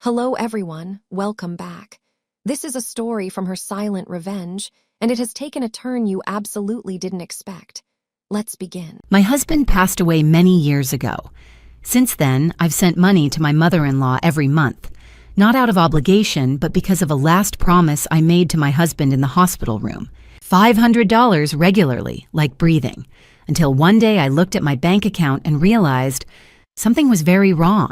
Hello everyone, welcome back. This is a story from her silent revenge, and it has taken a turn you absolutely didn't expect. Let's begin. My husband passed away many years ago. Since then, I've sent money to my mother-in-law every month, not out of obligation, but because of a last promise I made to my husband in the hospital room. $500 regularly, like breathing, until one day I looked at my bank account and realized something was very wrong.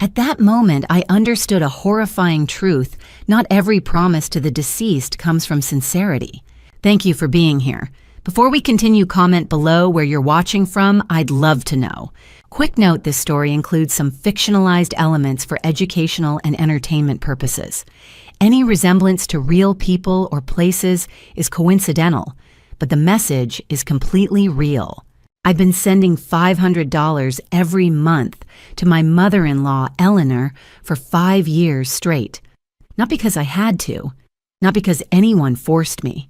At that moment, I understood a horrifying truth. Not every promise to the deceased comes from sincerity. Thank you for being here. Before we continue, comment below where you're watching from. I'd love to know. Quick note, this story includes some fictionalized elements for educational and entertainment purposes. Any resemblance to real people or places is coincidental, but the message is completely real. I've been sending $500 every month to my mother-in-law, Eleanor, for 5 years straight. Not because I had to, not because anyone forced me.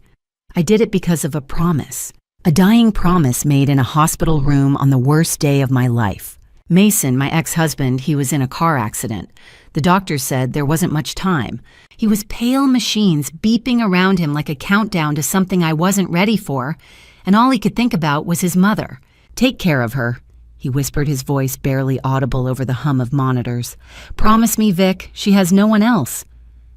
I did it because of a promise, a dying promise made in a hospital room on the worst day of my life. Mason, my ex-husband, he was in a car accident. The doctor said there wasn't much time. He was pale machines beeping around him like a countdown to something I wasn't ready for, and all he could think about was his mother. "Take care of her," he whispered, his voice barely audible over the hum of monitors. "Promise me, Vic, she has no one else."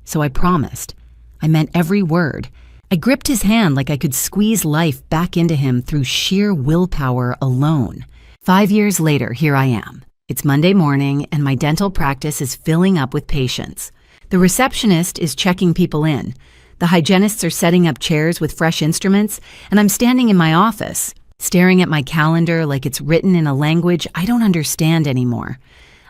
So I promised. I meant every word. I gripped his hand like I could squeeze life back into him through sheer willpower alone. 5 years later, here I am. It's Monday morning, and my dental practice is filling up with patients. The receptionist is checking people in. The hygienists are setting up chairs with fresh instruments, and I'm standing in my office, staring at my calendar like it's written in a language I don't understand anymore.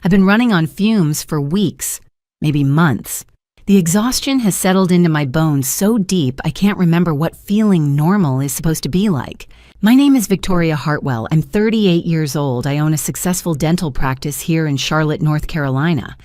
I've been running on fumes for weeks, maybe months. The exhaustion has settled into my bones so deep I can't remember what feeling normal is supposed to be like. My name is Victoria Hartwell. I'm 38 years old. I own a successful dental practice here in Charlotte, North Carolina.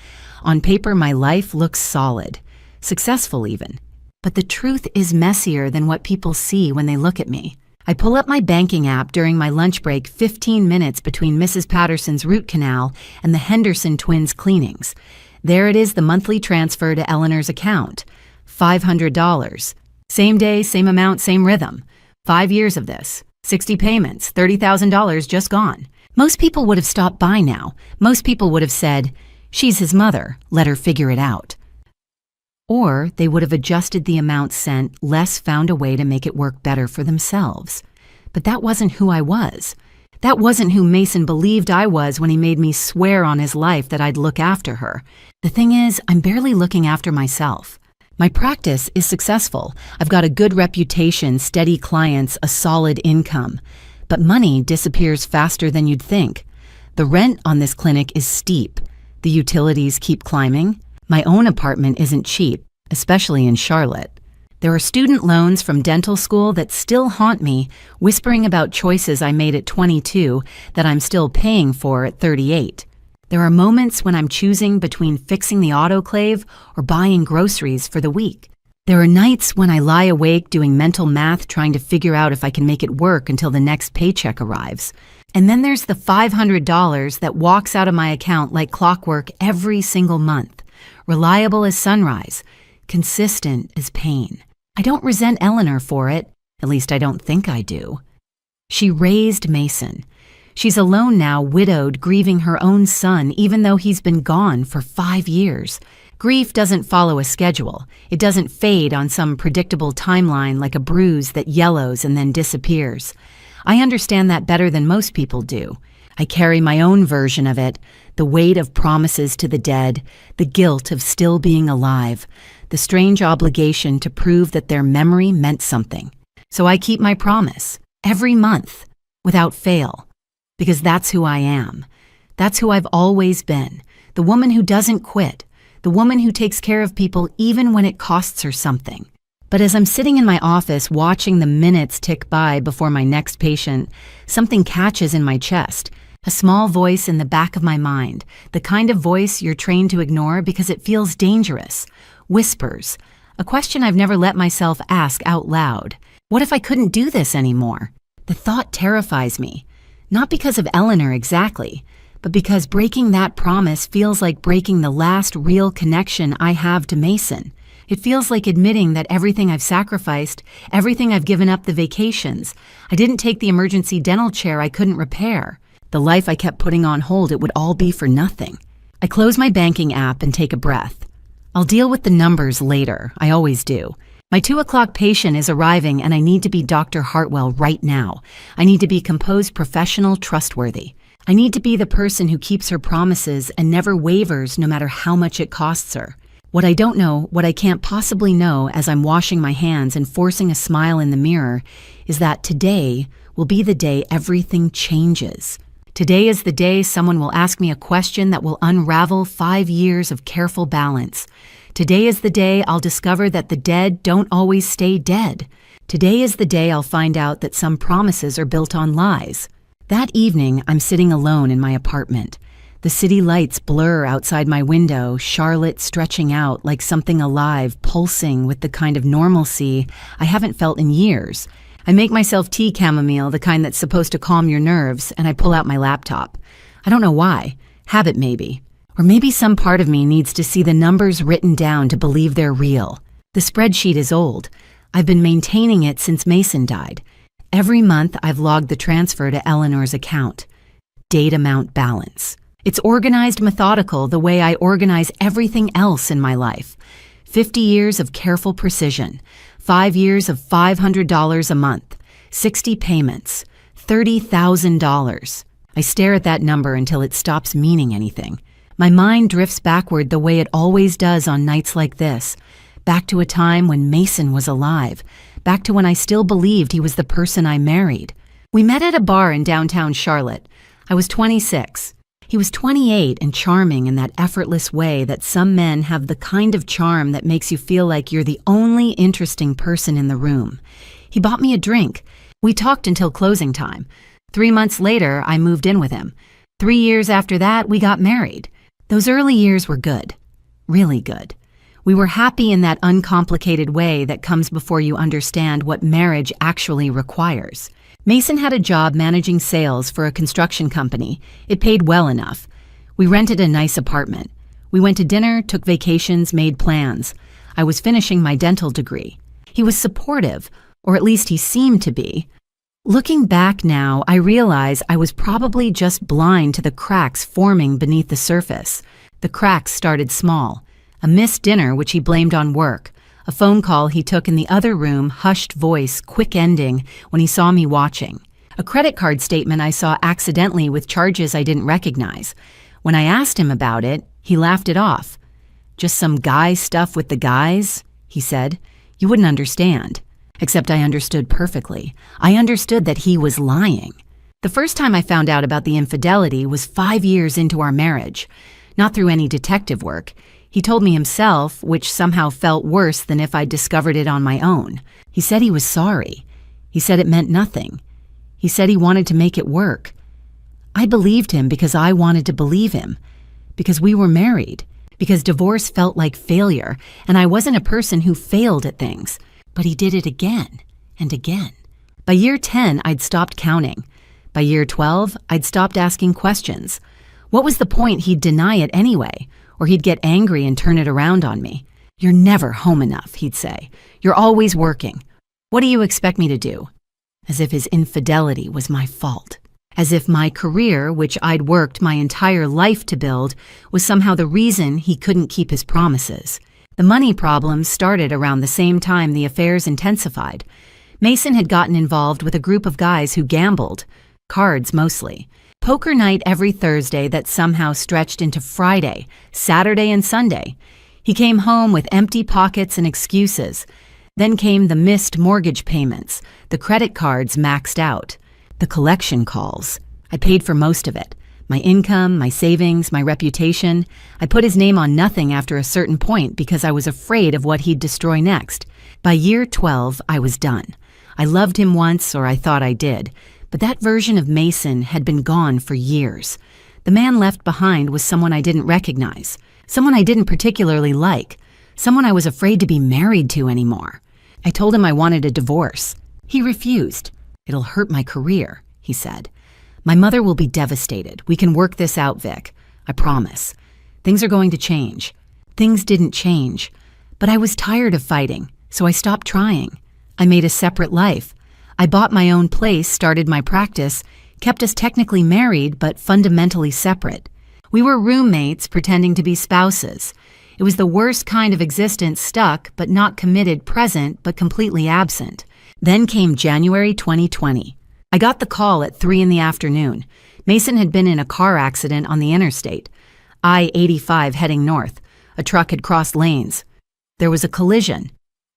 On paper, my life looks solid, successful even. But the truth is messier than what people see when they look at me. I pull up my banking app during my lunch break 15 minutes between Mrs. Patterson's root canal and the Henderson twins' cleanings. There it is, the monthly transfer to Eleanor's account. $500. Same day, same amount, same rhythm. 5 years of this. 60 payments, $30,000 just gone. Most people would have stopped by now. Most people would have said, "She's his mother, let her figure it out." Or they would have adjusted the amount sent, less found a way to make it work better for themselves. But that wasn't who I was. That wasn't who Mason believed I was when he made me swear on his life that I'd look after her. The thing is, I'm barely looking after myself. My practice is successful. I've got a good reputation, steady clients, a solid income. But money disappears faster than you'd think. The rent on this clinic is steep. The utilities keep climbing. My own apartment isn't cheap, especially in Charlotte. There are student loans from dental school that still haunt me, whispering about choices I made at 22 that I'm still paying for at 38. There are moments when I'm choosing between fixing the autoclave or buying groceries for the week. There are nights when I lie awake doing mental math trying to figure out if I can make it work until the next paycheck arrives. And then there's the $500 that walks out of my account like clockwork every single month. Reliable as sunrise, consistent as pain. I don't resent Eleanor for it, at least I don't think I do. She raised Mason. She's alone now, widowed, grieving her own son, even though he's been gone for 5 years. Grief doesn't follow a schedule. It doesn't fade on some predictable timeline like a bruise that yellows and then disappears. I understand that better than most people do. I carry my own version of it, the weight of promises to the dead, the guilt of still being alive, the strange obligation to prove that their memory meant something. So I keep my promise, every month, without fail, because that's who I am. That's who I've always been, the woman who doesn't quit, the woman who takes care of people even when it costs her something. But as I'm sitting in my office watching the minutes tick by before my next patient, something catches in my chest. A small voice in the back of my mind, the kind of voice you're trained to ignore because it feels dangerous. Whispers, a question I've never let myself ask out loud. What if I couldn't do this anymore? The thought terrifies me, not because of Eleanor exactly, but because breaking that promise feels like breaking the last real connection I have to Mason. It feels like admitting that everything I've sacrificed, everything I've given up, the vacations, I didn't take the emergency dental chair I couldn't repair, the life I kept putting on hold, it would all be for nothing. I close my banking app and take a breath. I'll deal with the numbers later, I always do. My 2 o'clock patient is arriving and I need to be Dr. Hartwell right now. I need to be composed, professional, trustworthy. I need to be the person who keeps her promises and never wavers no matter how much it costs her. What I don't know, what I can't possibly know as I'm washing my hands and forcing a smile in the mirror, is that today will be the day everything changes. Today is the day someone will ask me a question that will unravel 5 years of careful balance. Today is the day I'll discover that the dead don't always stay dead. Today is the day I'll find out that some promises are built on lies. That evening, I'm sitting alone in my apartment. The city lights blur outside my window, Charlotte stretching out like something alive, pulsing with the kind of normalcy I haven't felt in years. I make myself tea chamomile, the kind that's supposed to calm your nerves, and I pull out my laptop. I don't know why. Habit maybe. Or maybe some part of me needs to see the numbers written down to believe they're real. The spreadsheet is old. I've been maintaining it since Mason died. Every month I've logged the transfer to Eleanor's account. Date amount balance. It's organized, methodical, the way I organize everything else in my life. 50 years of careful precision. 5 years of $500 a month. 60 payments. $30,000. I stare at that number until it stops meaning anything. My mind drifts backward the way it always does on nights like this. Back to a time when Mason was alive. Back to when I still believed he was the person I married. We met at a bar in downtown Charlotte. I was 26. He was 28 and charming in that effortless way that some men have, the kind of charm that makes you feel like you're the only interesting person in the room. He bought me a drink. We talked until closing time. 3 months later, I moved in with him. 3 years after that, we got married. Those early years were good. Really good. We were happy in that uncomplicated way that comes before you understand what marriage actually requires. Mason had a job managing sales for a construction company. It paid well enough. We rented a nice apartment. We went to dinner, took vacations, made plans. I was finishing my dental degree. He was supportive, or at least he seemed to be. Looking back now, I realize I was probably just blind to the cracks forming beneath the surface. The cracks started small. A missed dinner, which he blamed on work. A phone call he took in the other room, hushed voice, quick ending, when he saw me watching. A credit card statement I saw accidentally with charges I didn't recognize. When I asked him about it, he laughed it off. "Just some guy stuff with the guys," he said. "You wouldn't understand." Except I understood perfectly. I understood that he was lying. The first time I found out about the infidelity was 5 years into our marriage. Not through any detective work. He told me himself, which somehow felt worse than if I'd discovered it on my own. He said he was sorry. He said it meant nothing. He said he wanted to make it work. I believed him because I wanted to believe him. Because we were married. Because divorce felt like failure, and I wasn't a person who failed at things. But he did it again and again. By year 10, I'd stopped counting. By year 12, I'd stopped asking questions. What was the point? He'd deny it anyway, or he'd get angry and turn it around on me. "You're never home enough," he'd say. "You're always working. What do you expect me to do?" As if his infidelity was my fault. As if my career, which I'd worked my entire life to build, was somehow the reason he couldn't keep his promises. The money problems started around the same time the affairs intensified. Mason had gotten involved with a group of guys who gambled, cards mostly. Poker night every Thursday that somehow stretched into Friday, Saturday, and Sunday. He came home with empty pockets and excuses. Then came the missed mortgage payments, the credit cards maxed out, the collection calls. I paid for most of it. My income, my savings, my reputation. I put his name on nothing after a certain point because I was afraid of what he'd destroy next. By year 12, I was done. I loved him once, or I thought I did, but that version of Mason had been gone for years. The man left behind was someone I didn't recognize, someone I didn't particularly like, someone I was afraid to be married to anymore. I told him I wanted a divorce. He refused. "It'll hurt my career," he said. My mother will be devastated. We can work this out, Vic. I promise. Things are going to change. Things didn't change. But I was tired of fighting, so I stopped trying. I made a separate life. I bought my own place, started my practice, kept us technically married but fundamentally separate. We were roommates pretending to be spouses. It was the worst kind of existence, stuck but not committed, present but completely absent. Then came January 2020. I got the call at 3 in the afternoon. Mason had been in a car accident on the interstate. I-85 heading north. A truck had crossed lanes. There was a collision.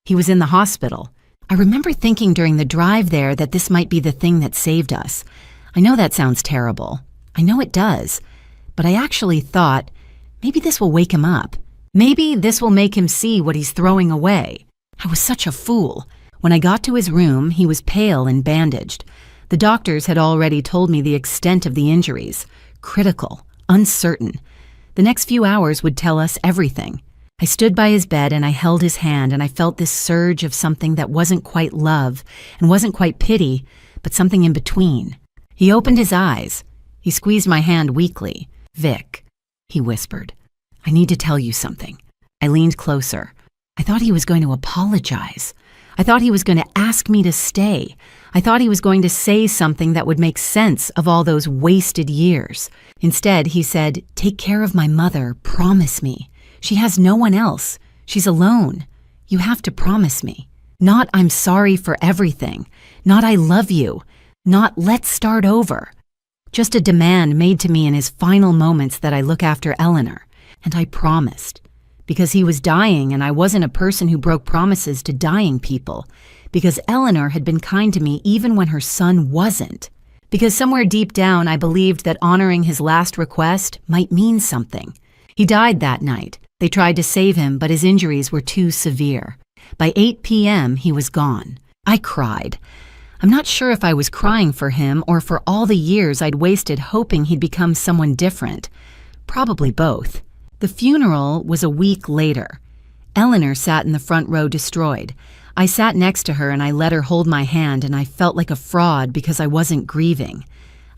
He was in the hospital. I remember thinking during the drive there that this might be the thing that saved us. I know that sounds terrible. I know it does. But I actually thought, maybe this will wake him up. Maybe this will make him see what he's throwing away. I was such a fool. When I got to his room, he was pale and bandaged. The doctors had already told me the extent of the injuries. Critical, uncertain. The next few hours would tell us everything. I stood by his bed and I held his hand and I felt this surge of something that wasn't quite love and wasn't quite pity, but something in between. He opened his eyes. He squeezed my hand weakly. "Vic," he whispered, "I need to tell you something." I leaned closer. I thought he was going to apologize. I thought he was going to ask me to stay. I thought he was going to say something that would make sense of all those wasted years. Instead, he said, "Take care of my mother, promise me. She has no one else. She's alone. You have to promise me. Not I'm sorry for everything. Not I love you. Not let's start over." Just a demand made to me in his final moments that I look after Eleanor. And I promised. Because he was dying and I wasn't a person who broke promises to dying people. Because Eleanor had been kind to me even when her son wasn't. Because somewhere deep down I believed that honoring his last request might mean something. He died that night. They tried to save him, but his injuries were too severe. By 8 p.m., he was gone. I cried. I'm not sure if I was crying for him or for all the years I'd wasted hoping he'd become someone different. Probably both. The funeral was a week later. Eleanor sat in the front row destroyed. I sat next to her and I let her hold my hand and I felt like a fraud because I wasn't grieving.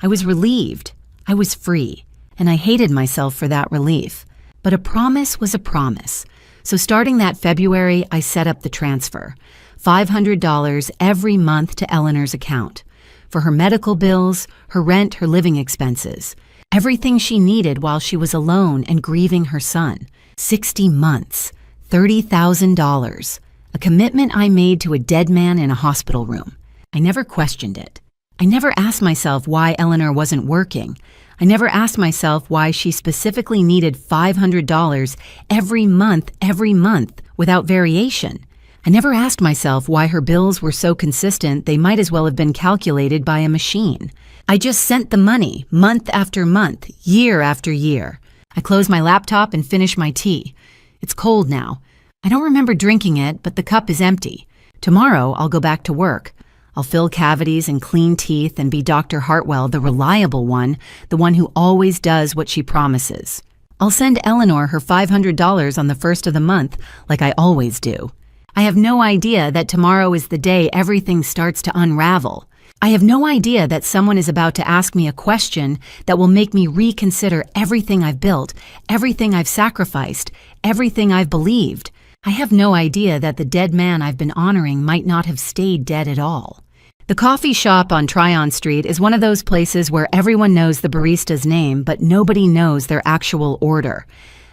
I was relieved. I was free. And I hated myself for that relief. But a promise was a promise. So starting that February, I set up the transfer. $500 every month to Eleanor's account. For her medical bills, her rent, her living expenses. Everything she needed while she was alone and grieving her son. 60 months. $30,000. A commitment I made to a dead man in a hospital room. I never questioned it. I never asked myself why Eleanor wasn't working. I never asked myself why she specifically needed $500 every month, without variation. I never asked myself why her bills were so consistent they might as well have been calculated by a machine. I just sent the money, month after month, year after year. I closed my laptop and finished my tea. It's cold now. I don't remember drinking it, but the cup is empty. Tomorrow, I'll go back to work. I'll fill cavities and clean teeth and be Dr. Hartwell, the reliable one, the one who always does what she promises. I'll send Eleanor her $500 on the first of the month, like I always do. I have no idea that tomorrow is the day everything starts to unravel. I have no idea that someone is about to ask me a question that will make me reconsider everything I've built, everything I've sacrificed, everything I've believed. I have no idea that the dead man I've been honoring might not have stayed dead at all. The coffee shop on Tryon Street is one of those places where everyone knows the barista's name, but nobody knows their actual order.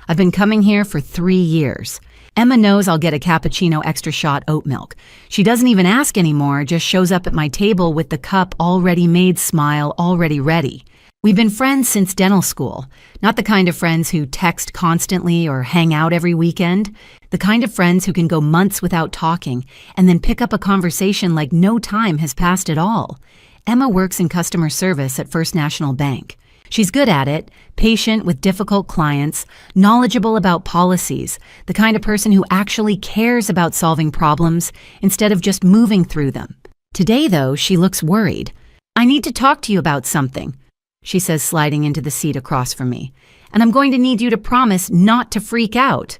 I've been coming here for 3 years. Emma knows I'll get a cappuccino extra shot oat milk. She doesn't even ask anymore, just shows up at my table with the cup already made, smile already ready. We've been friends since dental school, not the kind of friends who text constantly or hang out every weekend, the kind of friends who can go months without talking and then pick up a conversation like no time has passed at all. Emma works in customer service at First National Bank. She's good at it, patient with difficult clients, knowledgeable about policies, the kind of person who actually cares about solving problems instead of just moving through them. Today, though, she looks worried. "I need to talk to you about something," she says, sliding into the seat across from me. "And I'm going to need you to promise not to freak out."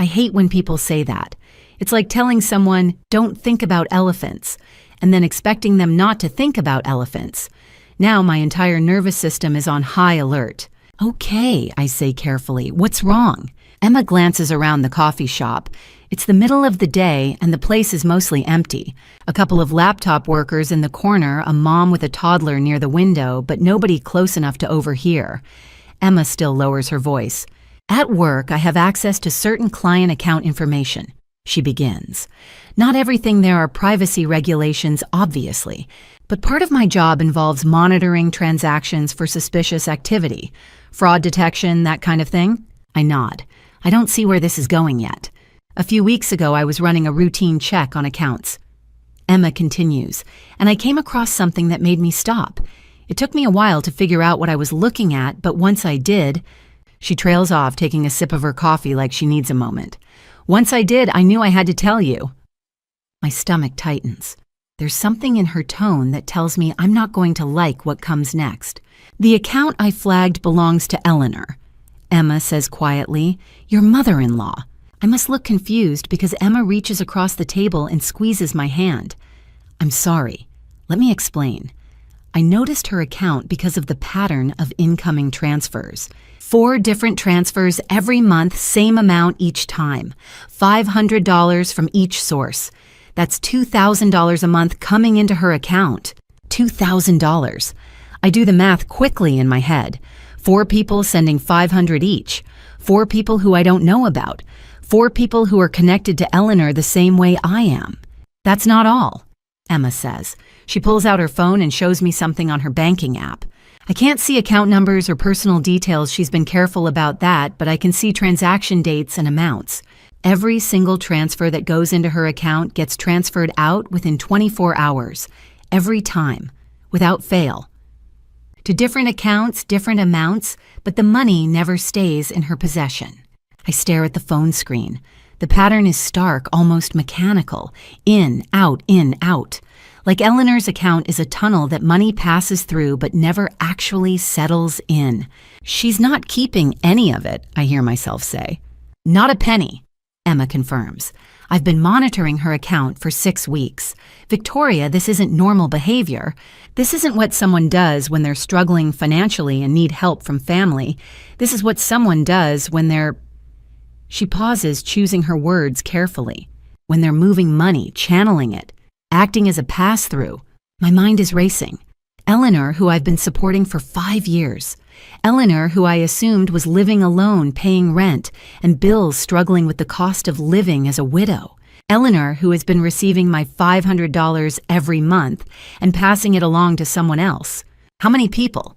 I hate when people say that. It's like telling someone, "Don't think about elephants," and then expecting them not to think about elephants. Now my entire nervous system is on high alert. "Okay," I say carefully. "What's wrong?" Emma glances around the coffee shop. It's the middle of the day and the place is mostly empty. A couple of laptop workers in the corner, a mom with a toddler near the window, but nobody close enough to overhear. Emma still lowers her voice. "At work, I have access to certain client account information," she begins. "Not everything there are privacy regulations, obviously, but part of my job involves monitoring transactions for suspicious activity, fraud detection, that kind of thing." I nod. I don't see where this is going yet. "A few weeks ago, I was running a routine check on accounts." Emma continues, "And I came across something that made me stop. It took me a while to figure out what I was looking at, but once I did—" She trails off, taking a sip of her coffee like she needs a moment. "Once I did, I knew I had to tell you." My stomach tightens. There's something in her tone that tells me I'm not going to like what comes next. "The account I flagged belongs to Eleanor," Emma says quietly. "Your mother-in-law." I must look confused because Emma reaches across the table and squeezes my hand. "I'm sorry. Let me explain. I noticed her account because of the pattern of incoming transfers. 4 different transfers every month, same amount each time. $500 from each source. That's $2,000 a month coming into her account. $2,000. I do the math quickly in my head. 4 people sending $500 each. 4 people who I don't know about. 4 people who are connected to Eleanor the same way I am. That's not all," Emma says. She pulls out her phone and shows me something on her banking app. I can't see account numbers or personal details. She's been careful about that, but I can see transaction dates and amounts. Every single transfer that goes into her account gets transferred out within 24 hours. Every time. Without fail. To different accounts, different amounts, but the money never stays in her possession. I stare at the phone screen. The pattern is stark, almost mechanical. In, out, in, out. Like Eleanor's account is a tunnel that money passes through but never actually settles in. "She's not keeping any of it," I hear myself say. "Not a penny," Emma confirms. "I've been monitoring her account for 6 weeks. Victoria, this isn't normal behavior. This isn't what someone does when they're struggling financially and need help from family. This is what someone does when they're—" She pauses, choosing her words carefully. "When they're moving money, channeling it, acting as a pass-through." My mind is racing. Eleanor, who I've been supporting for 5 years. Eleanor, who I assumed was living alone, paying rent, and bills, struggling with the cost of living as a widow. Eleanor, who has been receiving my $500 every month and passing it along to someone else. How many people?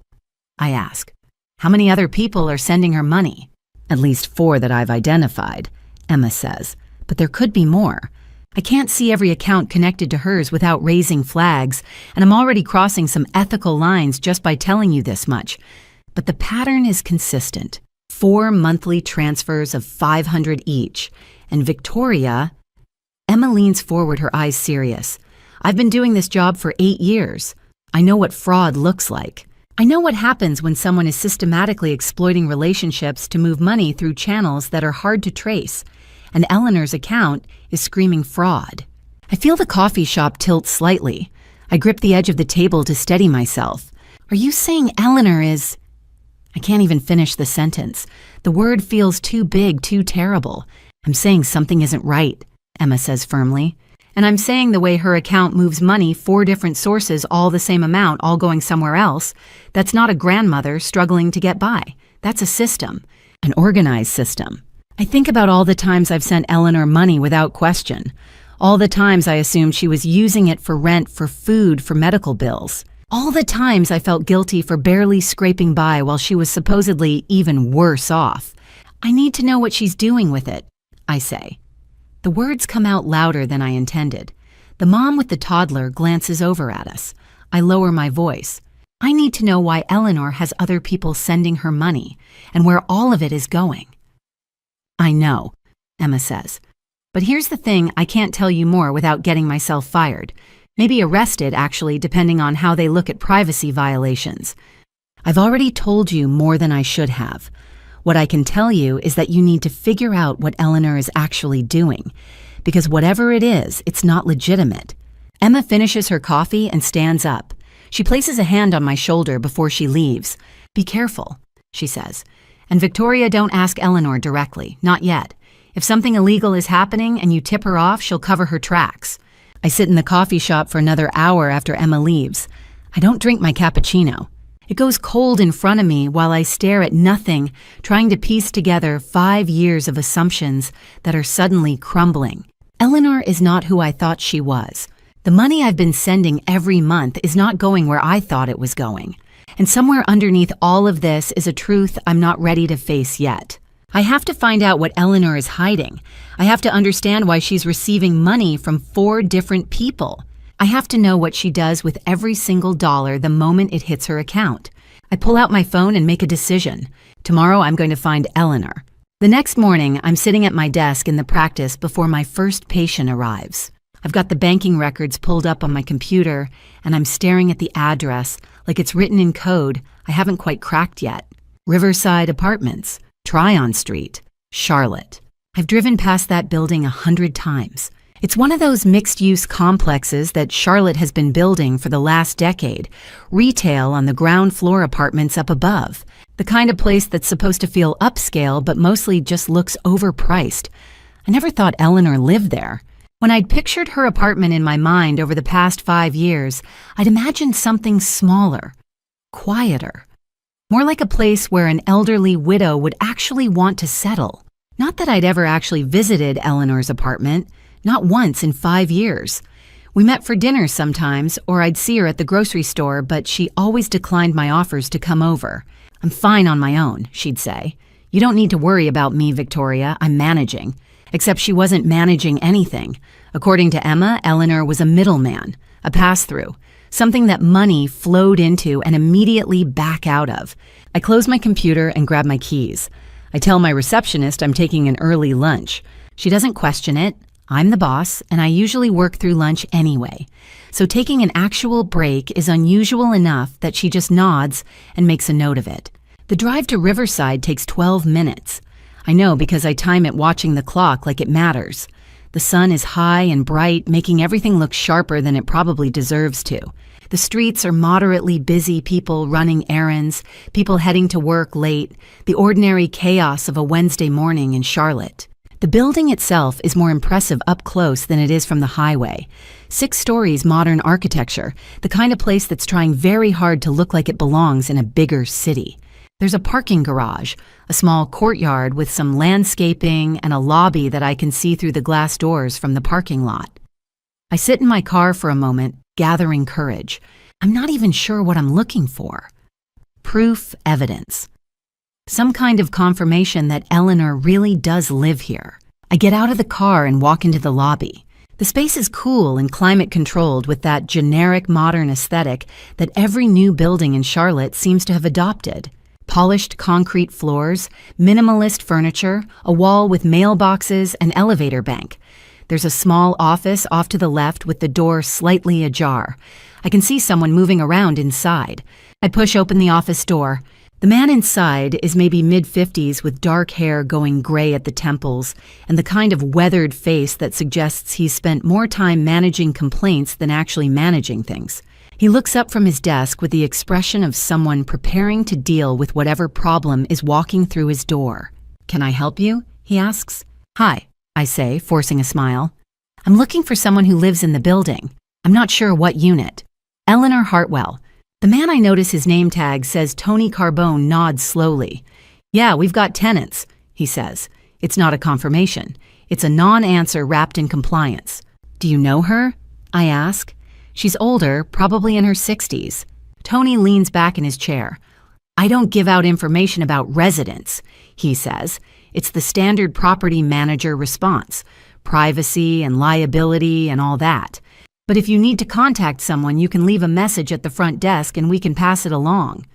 I ask. How many other people are sending her money? "At least 4 that I've identified," Emma says. "But there could be more. I can't see every account connected to hers without raising flags, and I'm already crossing some ethical lines just by telling you this much. But the pattern is consistent. 4 monthly transfers of $500 each. And Victoria—" Emma leans forward, her eyes serious. "I've been doing this job for 8 years. I know what fraud looks like. I know what happens when someone is systematically exploiting relationships to move money through channels that are hard to trace. And Eleanor's account is screaming fraud." I feel the coffee shop tilt slightly. I grip the edge of the table to steady myself. "Are you saying Eleanor is—" I can't even finish the sentence. The word feels too big, too terrible. "I'm saying something isn't right," Emma says firmly. "And I'm saying the way her account moves money, 4 different sources, all the same amount, all going somewhere else, that's not a grandmother struggling to get by. That's a system. An organized system. I think about all the times I've sent Eleanor money without question. All the times I assumed she was using it for rent, for food, for medical bills. All the times I felt guilty for barely scraping by while she was supposedly even worse off. I need to know what she's doing with it," I say. The words come out louder than I intended. The mom with the toddler glances over at us. I lower my voice. I need to know why Eleanor has other people sending her money and where all of it is going. "I know," Emma says. "But here's the thing, I can't tell you more without getting myself fired. Maybe arrested, actually, depending on how they look at privacy violations. I've already told you more than I should have. What I can tell you is that you need to figure out what Eleanor is actually doing, because whatever it is, it's not legitimate." Emma finishes her coffee and stands up. She places a hand on my shoulder before she leaves. "Be careful," she says. "And Victoria, don't ask Eleanor directly, not yet. If something illegal is happening and you tip her off, she'll cover her tracks." I sit in the coffee shop for another hour after Emma leaves. I don't drink my cappuccino. It goes cold in front of me while I stare at nothing, trying to piece together 5 years of assumptions that are suddenly crumbling. Eleanor is not who I thought she was. The money I've been sending every month is not going where I thought it was going. And somewhere underneath all of this is a truth I'm not ready to face yet. I have to find out what Eleanor is hiding. I have to understand why she's receiving money from 4 different people. I have to know what she does with every single dollar the moment it hits her account. I pull out my phone and make a decision. Tomorrow I'm going to find Eleanor. The next morning, I'm sitting at my desk in the practice before my first patient arrives. I've got the banking records pulled up on my computer, and I'm staring at the address like it's written in code I haven't quite cracked yet. Riverside Apartments, Tryon Street, Charlotte. I've driven past that building 100 times. It's one of those mixed-use complexes that Charlotte has been building for the last decade, retail on the ground floor apartments up above, the kind of place that's supposed to feel upscale but mostly just looks overpriced. I never thought Eleanor lived there. When I'd pictured her apartment in my mind over the past 5 years, I'd imagined something smaller, quieter, more like a place where an elderly widow would actually want to settle. Not that I'd ever actually visited Eleanor's apartment. Not once in 5 years. We met for dinner sometimes, or I'd see her at the grocery store, but she always declined my offers to come over. "I'm fine on my own," she'd say. "You don't need to worry about me, Victoria. I'm managing." Except she wasn't managing anything. According to Emma, Eleanor was a middleman, a pass-through, something that money flowed into and immediately back out of. I close my computer and grab my keys. I tell my receptionist I'm taking an early lunch. She doesn't question it. I'm the boss, and I usually work through lunch anyway. So taking an actual break is unusual enough that she just nods and makes a note of it. The drive to Riverside takes 12 minutes. I know because I time it watching the clock like it matters. The sun is high and bright, making everything look sharper than it probably deserves to. The streets are moderately busy, people running errands, people heading to work late, the ordinary chaos of a Wednesday morning in Charlotte. The building itself is more impressive up close than it is from the highway. 6 stories modern architecture, the kind of place that's trying very hard to look like it belongs in a bigger city. There's a parking garage, a small courtyard with some landscaping, and a lobby that I can see through the glass doors from the parking lot. I sit in my car for a moment, gathering courage. I'm not even sure what I'm looking for. Proof, evidence. Some kind of confirmation that Eleanor really does live here. I get out of the car and walk into the lobby. The space is cool and climate-controlled with that generic modern aesthetic that every new building in Charlotte seems to have adopted. Polished concrete floors, minimalist furniture, a wall with mailboxes, an elevator bank. There's a small office off to the left with the door slightly ajar. I can see someone moving around inside. I push open the office door. The man inside is maybe mid-50s with dark hair going gray at the temples and the kind of weathered face that suggests he's spent more time managing complaints than actually managing things. He looks up from his desk with the expression of someone preparing to deal with whatever problem is walking through his door. "Can I help you?" he asks. "Hi," I say, forcing a smile. "I'm looking for someone who lives in the building. I'm not sure what unit." "Eleanor Hartwell." The man I notice his name tag says Tony Carbone nods slowly. "Yeah, we've got tenants," he says. It's not a confirmation. It's a non-answer wrapped in compliance. "Do you know her?" I ask. She's older, probably in her 60s. Tony leans back in his chair. "I don't give out information about residents," he says. "It's the standard property manager response. Privacy and liability and all that. But if you need to contact someone, you can leave a message at the front desk and we can pass it along."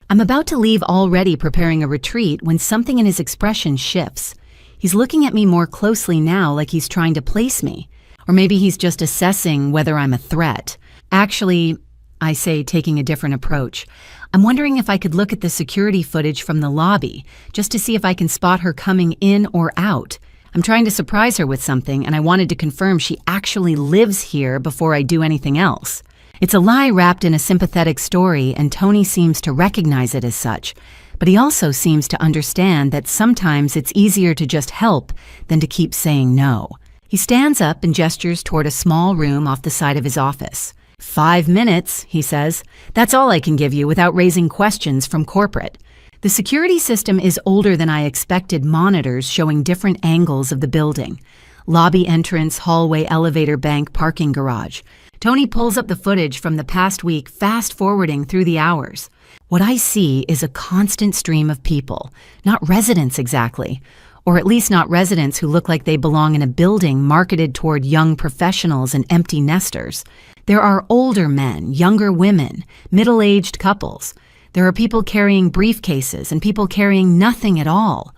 I'm about to leave already preparing a retreat when something in his expression shifts. He's looking at me more closely now like he's trying to place me. Or maybe he's just assessing whether I'm a threat. "Actually," I say, taking a different approach, "I'm wondering if I could look at the security footage from the lobby, just to see if I can spot her coming in or out. I'm trying to surprise her with something, and I wanted to confirm she actually lives here before I do anything else." It's a lie wrapped in a sympathetic story, and Tony seems to recognize it as such. But he also seems to understand that sometimes it's easier to just help than to keep saying no. He stands up and gestures toward a small room off the side of his office. 5 minutes, he says. That's all I can give you without raising questions from corporate. The security system is older than I expected, monitors showing different angles of the building. Lobby entrance, hallway, elevator bank, parking garage. Tony pulls up the footage from the past week, fast-forwarding through the hours. What I see is a constant stream of people, not residents exactly, or at least not residents who look like they belong in a building marketed toward young professionals and empty nesters. There are older men, younger women, middle-aged couples. There are people carrying briefcases and people carrying nothing at all.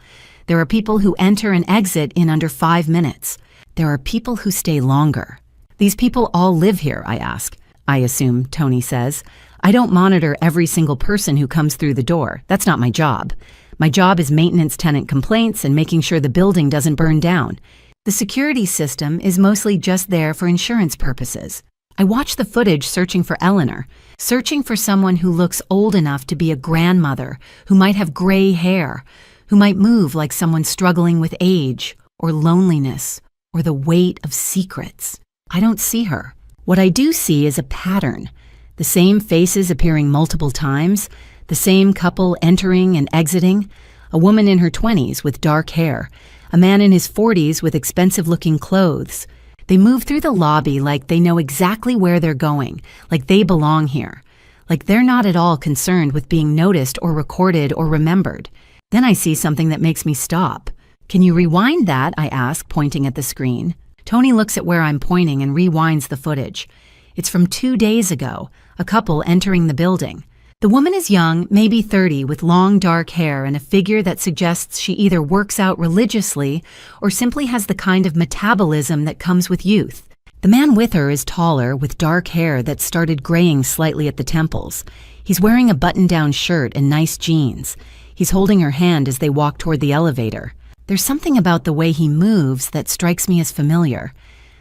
There are people who enter and exit in under 5 minutes. There are people who stay longer. These people all live here, I ask. I assume, Tony says. I don't monitor every single person who comes through the door. That's not my job. My job is maintenance tenant complaints and making sure the building doesn't burn down. The security system is mostly just there for insurance purposes. I watch the footage searching for Eleanor, searching for someone who looks old enough to be a grandmother, who might have gray hair, who might move like someone struggling with age or loneliness or the weight of secrets. I don't see her. What I do see is a pattern. The same faces appearing multiple times, the same couple entering and exiting, a woman in her 20s with dark hair, a man in his 40s with expensive-looking clothes. They move through the lobby like they know exactly where they're going, like they belong here, like they're not at all concerned with being noticed or recorded or remembered. Then I see something that makes me stop. Can you rewind that? I ask, pointing at the screen. Tony looks at where I'm pointing and rewinds the footage. It's from 2 days ago, a couple entering the building. The woman is young, maybe 30, with long dark hair and a figure that suggests she either works out religiously or simply has the kind of metabolism that comes with youth. The man with her is taller, with dark hair that started graying slightly at the temples. He's wearing a button-down shirt and nice jeans. He's holding her hand as they walk toward the elevator. There's something about the way he moves that strikes me as familiar.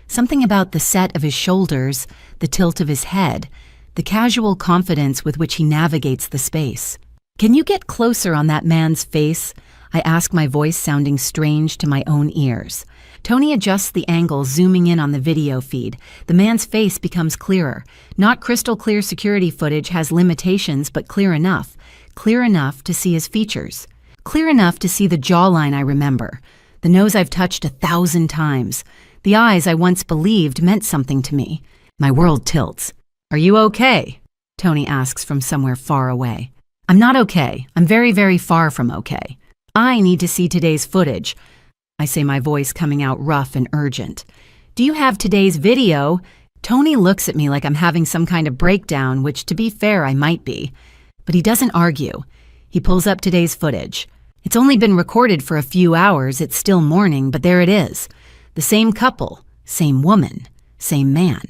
Something about the set of his shoulders, the tilt of his head, the casual confidence with which he navigates the space. Can you get closer on that man's face? I ask, my voice sounding strange to my own ears. Tony adjusts the angle, zooming in on the video feed. The man's face becomes clearer. Not crystal clear security footage has limitations, but clear enough to see his features. Clear enough to see the jawline I remember, the nose I've touched 1,000 times, the eyes I once believed meant something to me. My world tilts. Are you okay? Tony asks from somewhere far away. I'm not okay. I'm very, very far from okay. I need to see today's footage. I say, my voice coming out rough and urgent. Do you have today's video? Tony looks at me like I'm having some kind of breakdown, which, to be fair, I might be. But he doesn't argue. He pulls up today's footage. It's only been recorded for a few hours. It's still morning, but there it is. The same couple, same woman, same man,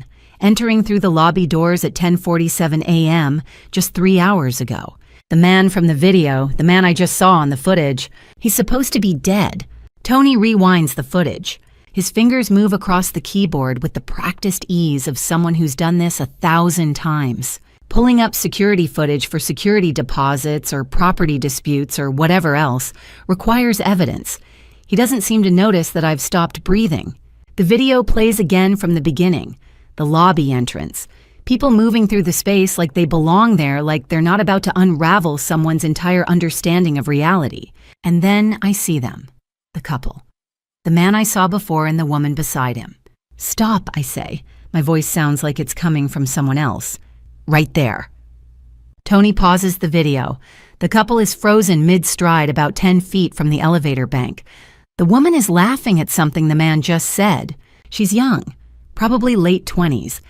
entering through the lobby doors at 10:47 a.m. just 3 hours ago. The man from the video, the man I just saw on the footage, he's supposed to be dead. Tony rewinds the footage. His fingers move across the keyboard with the practiced ease of someone who's done this 1,000 times. Pulling up security footage for security deposits or property disputes or whatever else requires evidence. He doesn't seem to notice that I've stopped breathing. The video plays again from the beginning, the lobby entrance. People moving through the space like they belong there, like they're not about to unravel someone's entire understanding of reality. And then I see them, the couple. The man I saw before and the woman beside him. Stop, I say. My voice sounds like it's coming from someone else. Right there. Tony pauses the video. The couple is frozen mid-stride about 10 feet from the elevator bank. The woman is laughing at something the man just said. She's young, probably late 20s,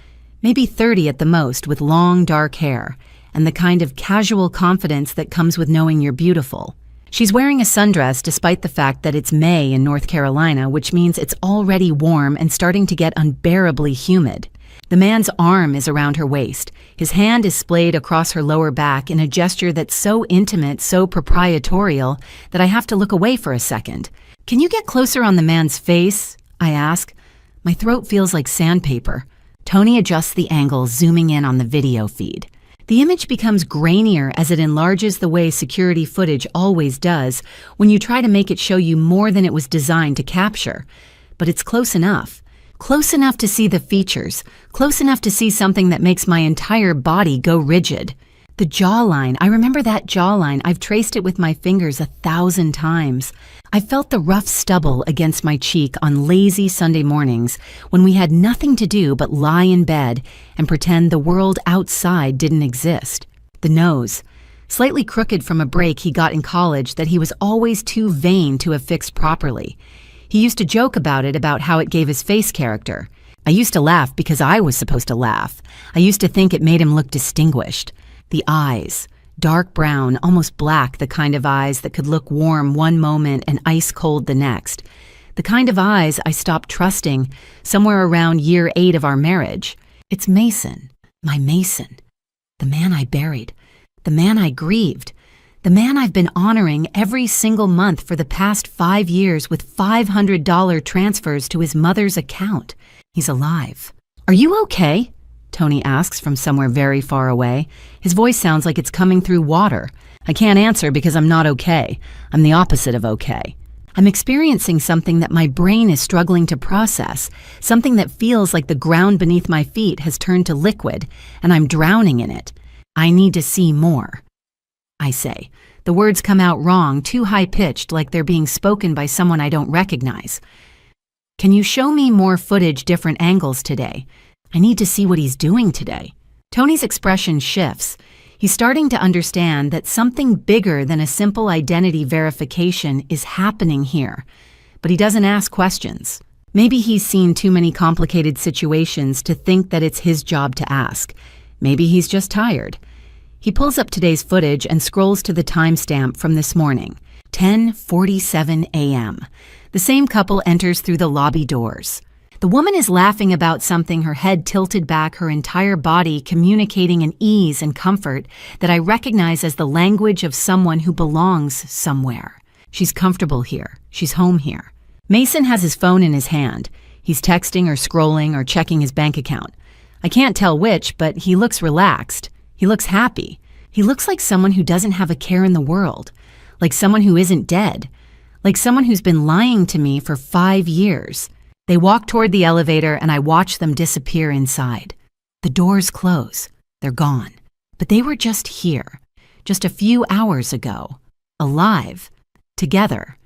maybe 30 at the most, with long dark hair, and the kind of casual confidence that comes with knowing you're beautiful. She's wearing a sundress despite the fact that it's May in North Carolina, which means it's already warm and starting to get unbearably humid. The man's arm is around her waist. His hand is splayed across her lower back in a gesture that's so intimate, so proprietorial, that I have to look away for a second. Can you get closer on the man's face? I ask. My throat feels like sandpaper. Tony adjusts the angle, zooming in on the video feed. The image becomes grainier as it enlarges the way security footage always does when you try to make it show you more than it was designed to capture. But it's close enough. Close enough to see the features, close enough to see something that makes my entire body go rigid. The jawline, I remember that jawline. I've traced it with my fingers 1,000 times. I felt the rough stubble against my cheek on lazy Sunday mornings when we had nothing to do but lie in bed and pretend the world outside didn't exist. The nose, slightly crooked from a break he got in college that he was always too vain to have fixed properly. He used to joke about it, about how it gave his face character. I used to laugh because I was supposed to laugh. I used to think it made him look distinguished. The eyes, dark brown, almost black, the kind of eyes that could look warm one moment and ice cold the next. The kind of eyes I stopped trusting somewhere around year 8 of our marriage. It's Mason, my Mason, the man I buried, the man I grieved, the man I've been honoring every single month for the past 5 years with $500 transfers to his mother's account. He's alive. "Are you okay?" Tony asks from somewhere very far away. His voice sounds like it's coming through water. I can't answer because I'm not okay. I'm the opposite of okay. I'm experiencing something that my brain is struggling to process, something that feels like the ground beneath my feet has turned to liquid, and I'm drowning in it. I need to see more, I say. The words come out wrong, too high-pitched, like they're being spoken by someone I don't recognize. "Can you show me more footage, different angles today? I need to see what he's doing today." Tony's expression shifts. He's starting to understand that something bigger than a simple identity verification is happening here. But he doesn't ask questions. Maybe he's seen too many complicated situations to think that it's his job to ask. Maybe he's just tired. He pulls up today's footage and scrolls to the timestamp from this morning, 10:47 a.m. The same couple enters through the lobby doors. The woman is laughing about something, her head tilted back, her entire body communicating an ease and comfort that I recognize as the language of someone who belongs somewhere. She's comfortable here. She's home here. Mason has his phone in his hand. He's texting or scrolling or checking his bank account. I can't tell which, but he looks relaxed. He looks happy. He looks like someone who doesn't have a care in the world, like someone who isn't dead, like someone who's been lying to me for 5 years. They walk toward the elevator and I watch them disappear inside. The doors close. They're gone. But they were just here, just a few hours ago, alive, together.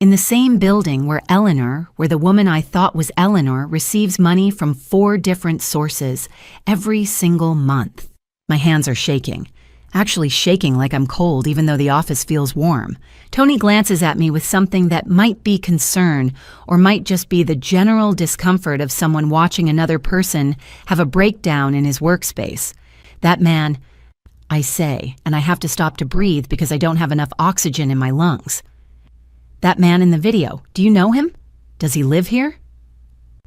In the same building where Eleanor, where the woman I thought was Eleanor, receives money from 4 different sources every single month. My hands are shaking. Actually shaking like I'm cold even though the office feels warm. Tony glances at me with something that might be concern or might just be the general discomfort of someone watching another person have a breakdown in his workspace. "That man," I say, and I have to stop to breathe because I don't have enough oxygen in my lungs. "That man in the video, do you know him? Does he live here?"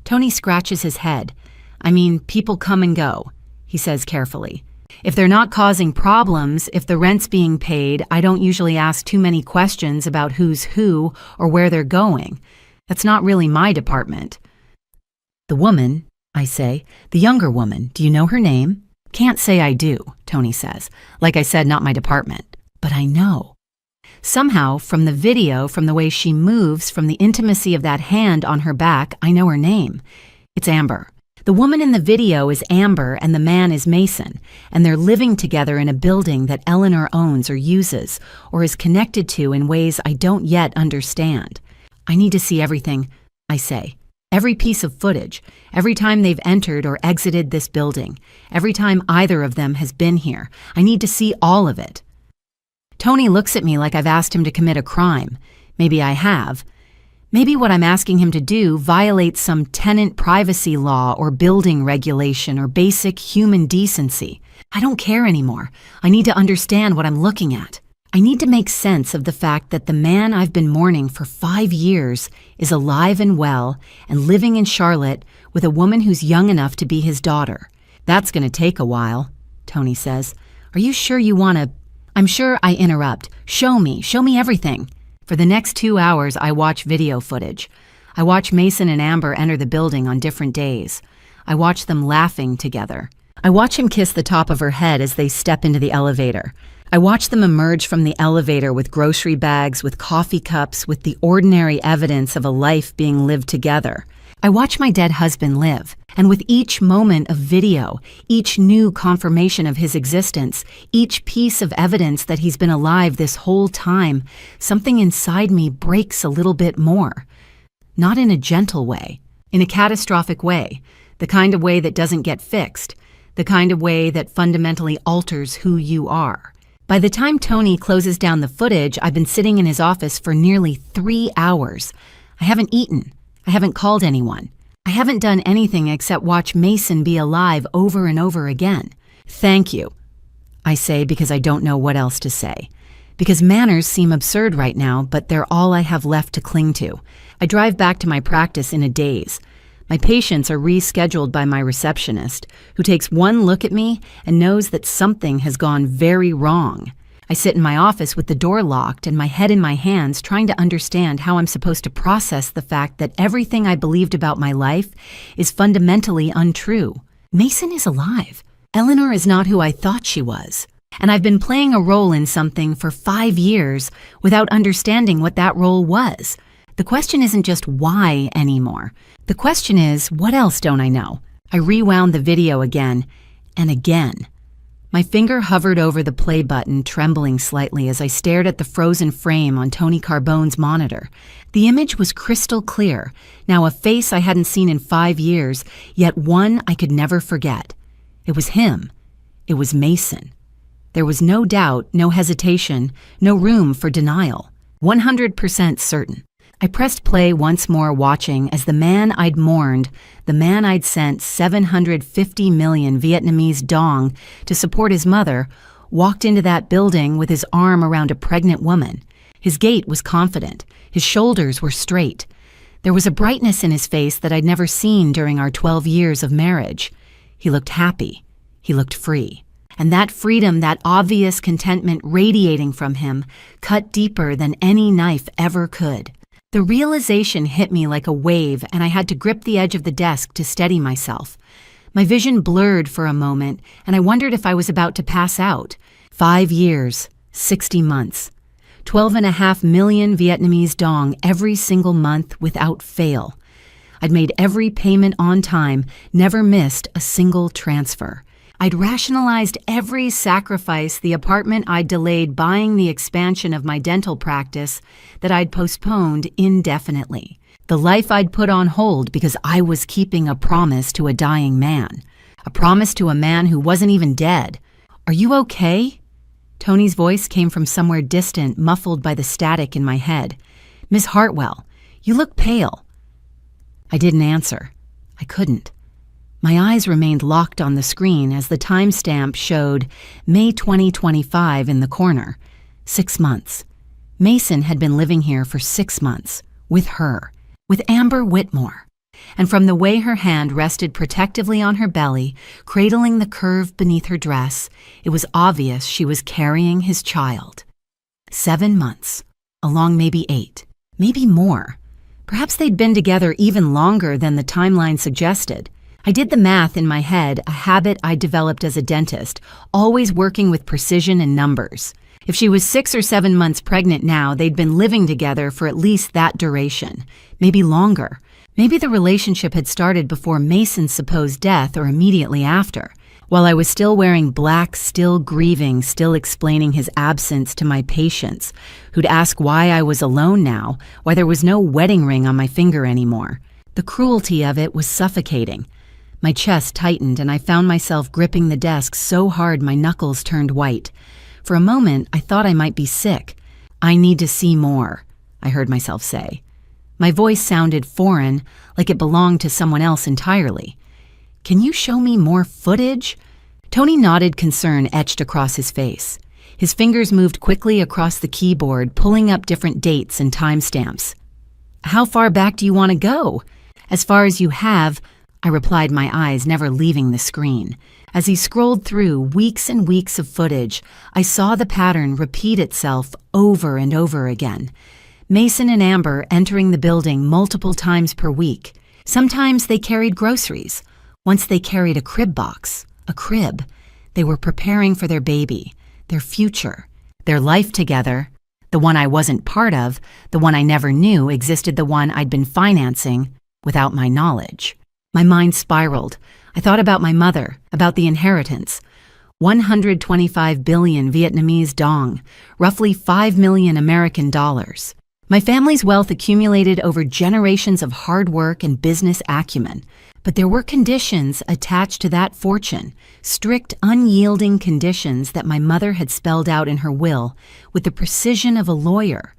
Tony scratches his head. "I mean, people come and go," he says carefully. "If they're not causing problems, if the rent's being paid, I don't usually ask too many questions about who's who or where they're going. That's not really my department." "The woman," I say, "the younger woman, do you know her name?" "Can't say I do," Tony says. "Like I said, not my department. But I know. Somehow, from the video, from the way she moves, from the intimacy of that hand on her back, I know her name. It's Amber. The woman in the video is Amber and the man is Mason, and they're living together in a building that Eleanor owns or uses or is connected to in ways I don't yet understand. I need to see everything," I say. "Every piece of footage, every time they've entered or exited this building, every time either of them has been here. I need to see all of it." Tony looks at me like I've asked him to commit a crime. Maybe I have. Maybe what I'm asking him to do violates some tenant privacy law or building regulation or basic human decency. I don't care anymore. I need to understand what I'm looking at. I need to make sense of the fact that the man I've been mourning for 5 years is alive and well and living in Charlotte with a woman who's young enough to be his daughter. "That's going to take a while," Tony says. "Are you sure you want to—" "I'm sure," I interrupt. Show me everything." For the next 2 hours, I watch video footage. I watch Mason and Amber enter the building on different days. I watch them laughing together. I watch him kiss the top of her head as they step into the elevator. I watch them emerge from the elevator with grocery bags, with coffee cups, with the ordinary evidence of a life being lived together. I watch my dead husband live, and with each moment of video, each new confirmation of his existence, each piece of evidence that he's been alive this whole time, something inside me breaks a little bit more. Not in a gentle way, in a catastrophic way, the kind of way that doesn't get fixed, the kind of way that fundamentally alters who you are. By the time Tony closes down the footage, I've been sitting in his office for nearly 3 hours. I haven't eaten. I haven't called anyone. I haven't done anything except watch Mason be alive over and over again. Thank you, I say because I don't know what else to say. Because manners seem absurd right now, but they're all I have left to cling to. I drive back to my practice in a daze. My patients are rescheduled by my receptionist, who takes one look at me and knows that something has gone very wrong. I sit in my office with the door locked and my head in my hands, trying to understand how I'm supposed to process the fact that everything I believed about my life is fundamentally untrue. Mason is alive. Eleanor is not who I thought she was. And I've been playing a role in something for 5 years without understanding what that role was. The question isn't just why anymore. The question is, what else don't I know? I rewound the video again and again. My finger hovered over the play button, trembling slightly as I stared at the frozen frame on Tony Carbone's monitor. The image was crystal clear, now a face I hadn't seen in 5 years, yet one I could never forget. It was him. It was Mason. There was no doubt, no hesitation, no room for denial. 100% certain. I pressed play once more, watching as the man I'd mourned, the man I'd sent 750 million Vietnamese dong to support his mother, walked into that building with his arm around a pregnant woman. His gait was confident. His shoulders were straight. There was a brightness in his face that I'd never seen during our 12 years of marriage. He looked happy. He looked free. And that freedom, that obvious contentment radiating from him, cut deeper than any knife ever could. The realization hit me like a wave, and I had to grip the edge of the desk to steady myself. My vision blurred for a moment, and I wondered if I was about to pass out. 5 years, 60 months, 12.5 million Vietnamese dong every single month without fail. I'd made every payment on time, never missed a single transfer. I'd rationalized every sacrifice, the apartment I'd delayed, buying the expansion of my dental practice that I'd postponed indefinitely, the life I'd put on hold because I was keeping a promise to a dying man, a promise to a man who wasn't even dead. "Are you okay?" Tony's voice came from somewhere distant, muffled by the static in my head. "Miss Hartwell, you look pale." I didn't answer. I couldn't. My eyes remained locked on the screen as the timestamp showed May 2025 in the corner. 6 months. Mason had been living here for 6 months, with her, with Amber Whitmore. And from the way her hand rested protectively on her belly, cradling the curve beneath her dress, it was obvious she was carrying his child. 7 months, along maybe 8, maybe more. Perhaps they'd been together even longer than the timeline suggested. I did the math in my head, a habit I developed as a dentist, always working with precision and numbers. If she was 6 or 7 months pregnant now, they'd been living together for at least that duration, maybe longer. Maybe the relationship had started before Mason's supposed death or immediately after. While I was still wearing black, still grieving, still explaining his absence to my patients, who'd ask why I was alone now, why there was no wedding ring on my finger anymore. The cruelty of it was suffocating. My chest tightened and I found myself gripping the desk so hard my knuckles turned white. For a moment, I thought I might be sick. "I need to see more," I heard myself say. My voice sounded foreign, like it belonged to someone else entirely. "Can you show me more footage?" Tony nodded, concern etched across his face. His fingers moved quickly across the keyboard, pulling up different dates and timestamps. "How far back do you want to go?" "As far as you have," I replied, my eyes never leaving the screen. As he scrolled through weeks and weeks of footage, I saw the pattern repeat itself over and over again. Mason and Amber entering the building multiple times per week. Sometimes they carried groceries. Once they carried a crib box, a crib. They were preparing for their baby, their future, their life together. The one I wasn't part of, the one I never knew existed, the one I'd been financing without my knowledge. My mind spiraled. I thought about my mother, about the inheritance. 125 billion Vietnamese dong, roughly 5 million American dollars. My family's wealth accumulated over generations of hard work and business acumen. But there were conditions attached to that fortune, strict, unyielding conditions that my mother had spelled out in her will with the precision of a lawyer.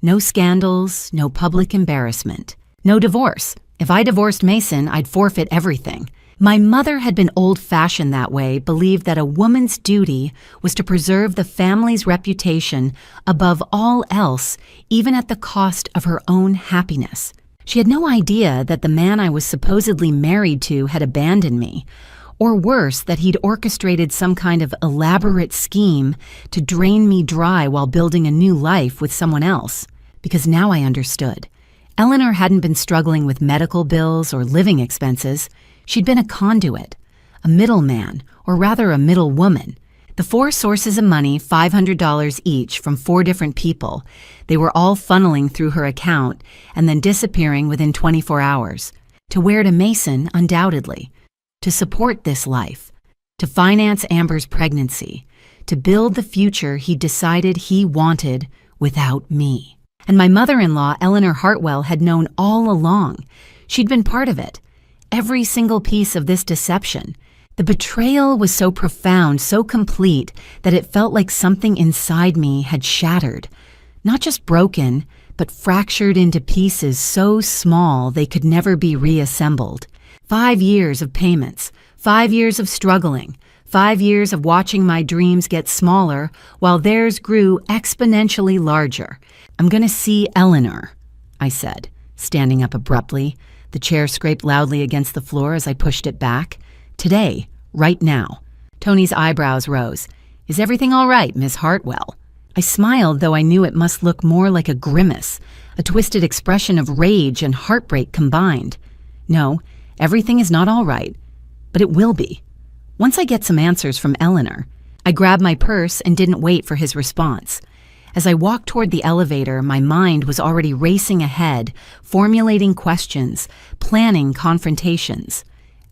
No scandals, no public embarrassment, no divorce. If I divorced Mason, I'd forfeit everything. My mother had been old-fashioned that way, believed that a woman's duty was to preserve the family's reputation above all else, even at the cost of her own happiness. She had no idea that the man I was supposedly married to had abandoned me, or worse, that he'd orchestrated some kind of elaborate scheme to drain me dry while building a new life with someone else. Because now I understood. Eleanor hadn't been struggling with medical bills or living expenses. She'd been a conduit, a middleman, or rather a middle woman. The 4 sources of money, $500 each from 4 different people, they were all funneling through her account and then disappearing within 24 hours. To where to Mason, undoubtedly. To support this life. To finance Amber's pregnancy. To build the future he decided he wanted without me. And my mother-in-law, Eleanor Hartwell, had known all along. She'd been part of it. Every single piece of this deception. The betrayal was so profound, so complete, that it felt like something inside me had shattered. Not just broken, but fractured into pieces so small they could never be reassembled. 5 years of payments, 5 years of struggling, 5 years of watching my dreams get smaller while theirs grew exponentially larger. I'm going to see Eleanor, I said, standing up abruptly. The chair scraped loudly against the floor as I pushed it back. Today, right now. Tony's eyebrows rose. Is everything all right, Miss Hartwell? I smiled, though I knew it must look more like a grimace, a twisted expression of rage and heartbreak combined. No, everything is not all right, but it will be. Once I get some answers from Eleanor. I grabbed my purse and didn't wait for his response. As I walked toward the elevator, my mind was already racing ahead, formulating questions, planning confrontations.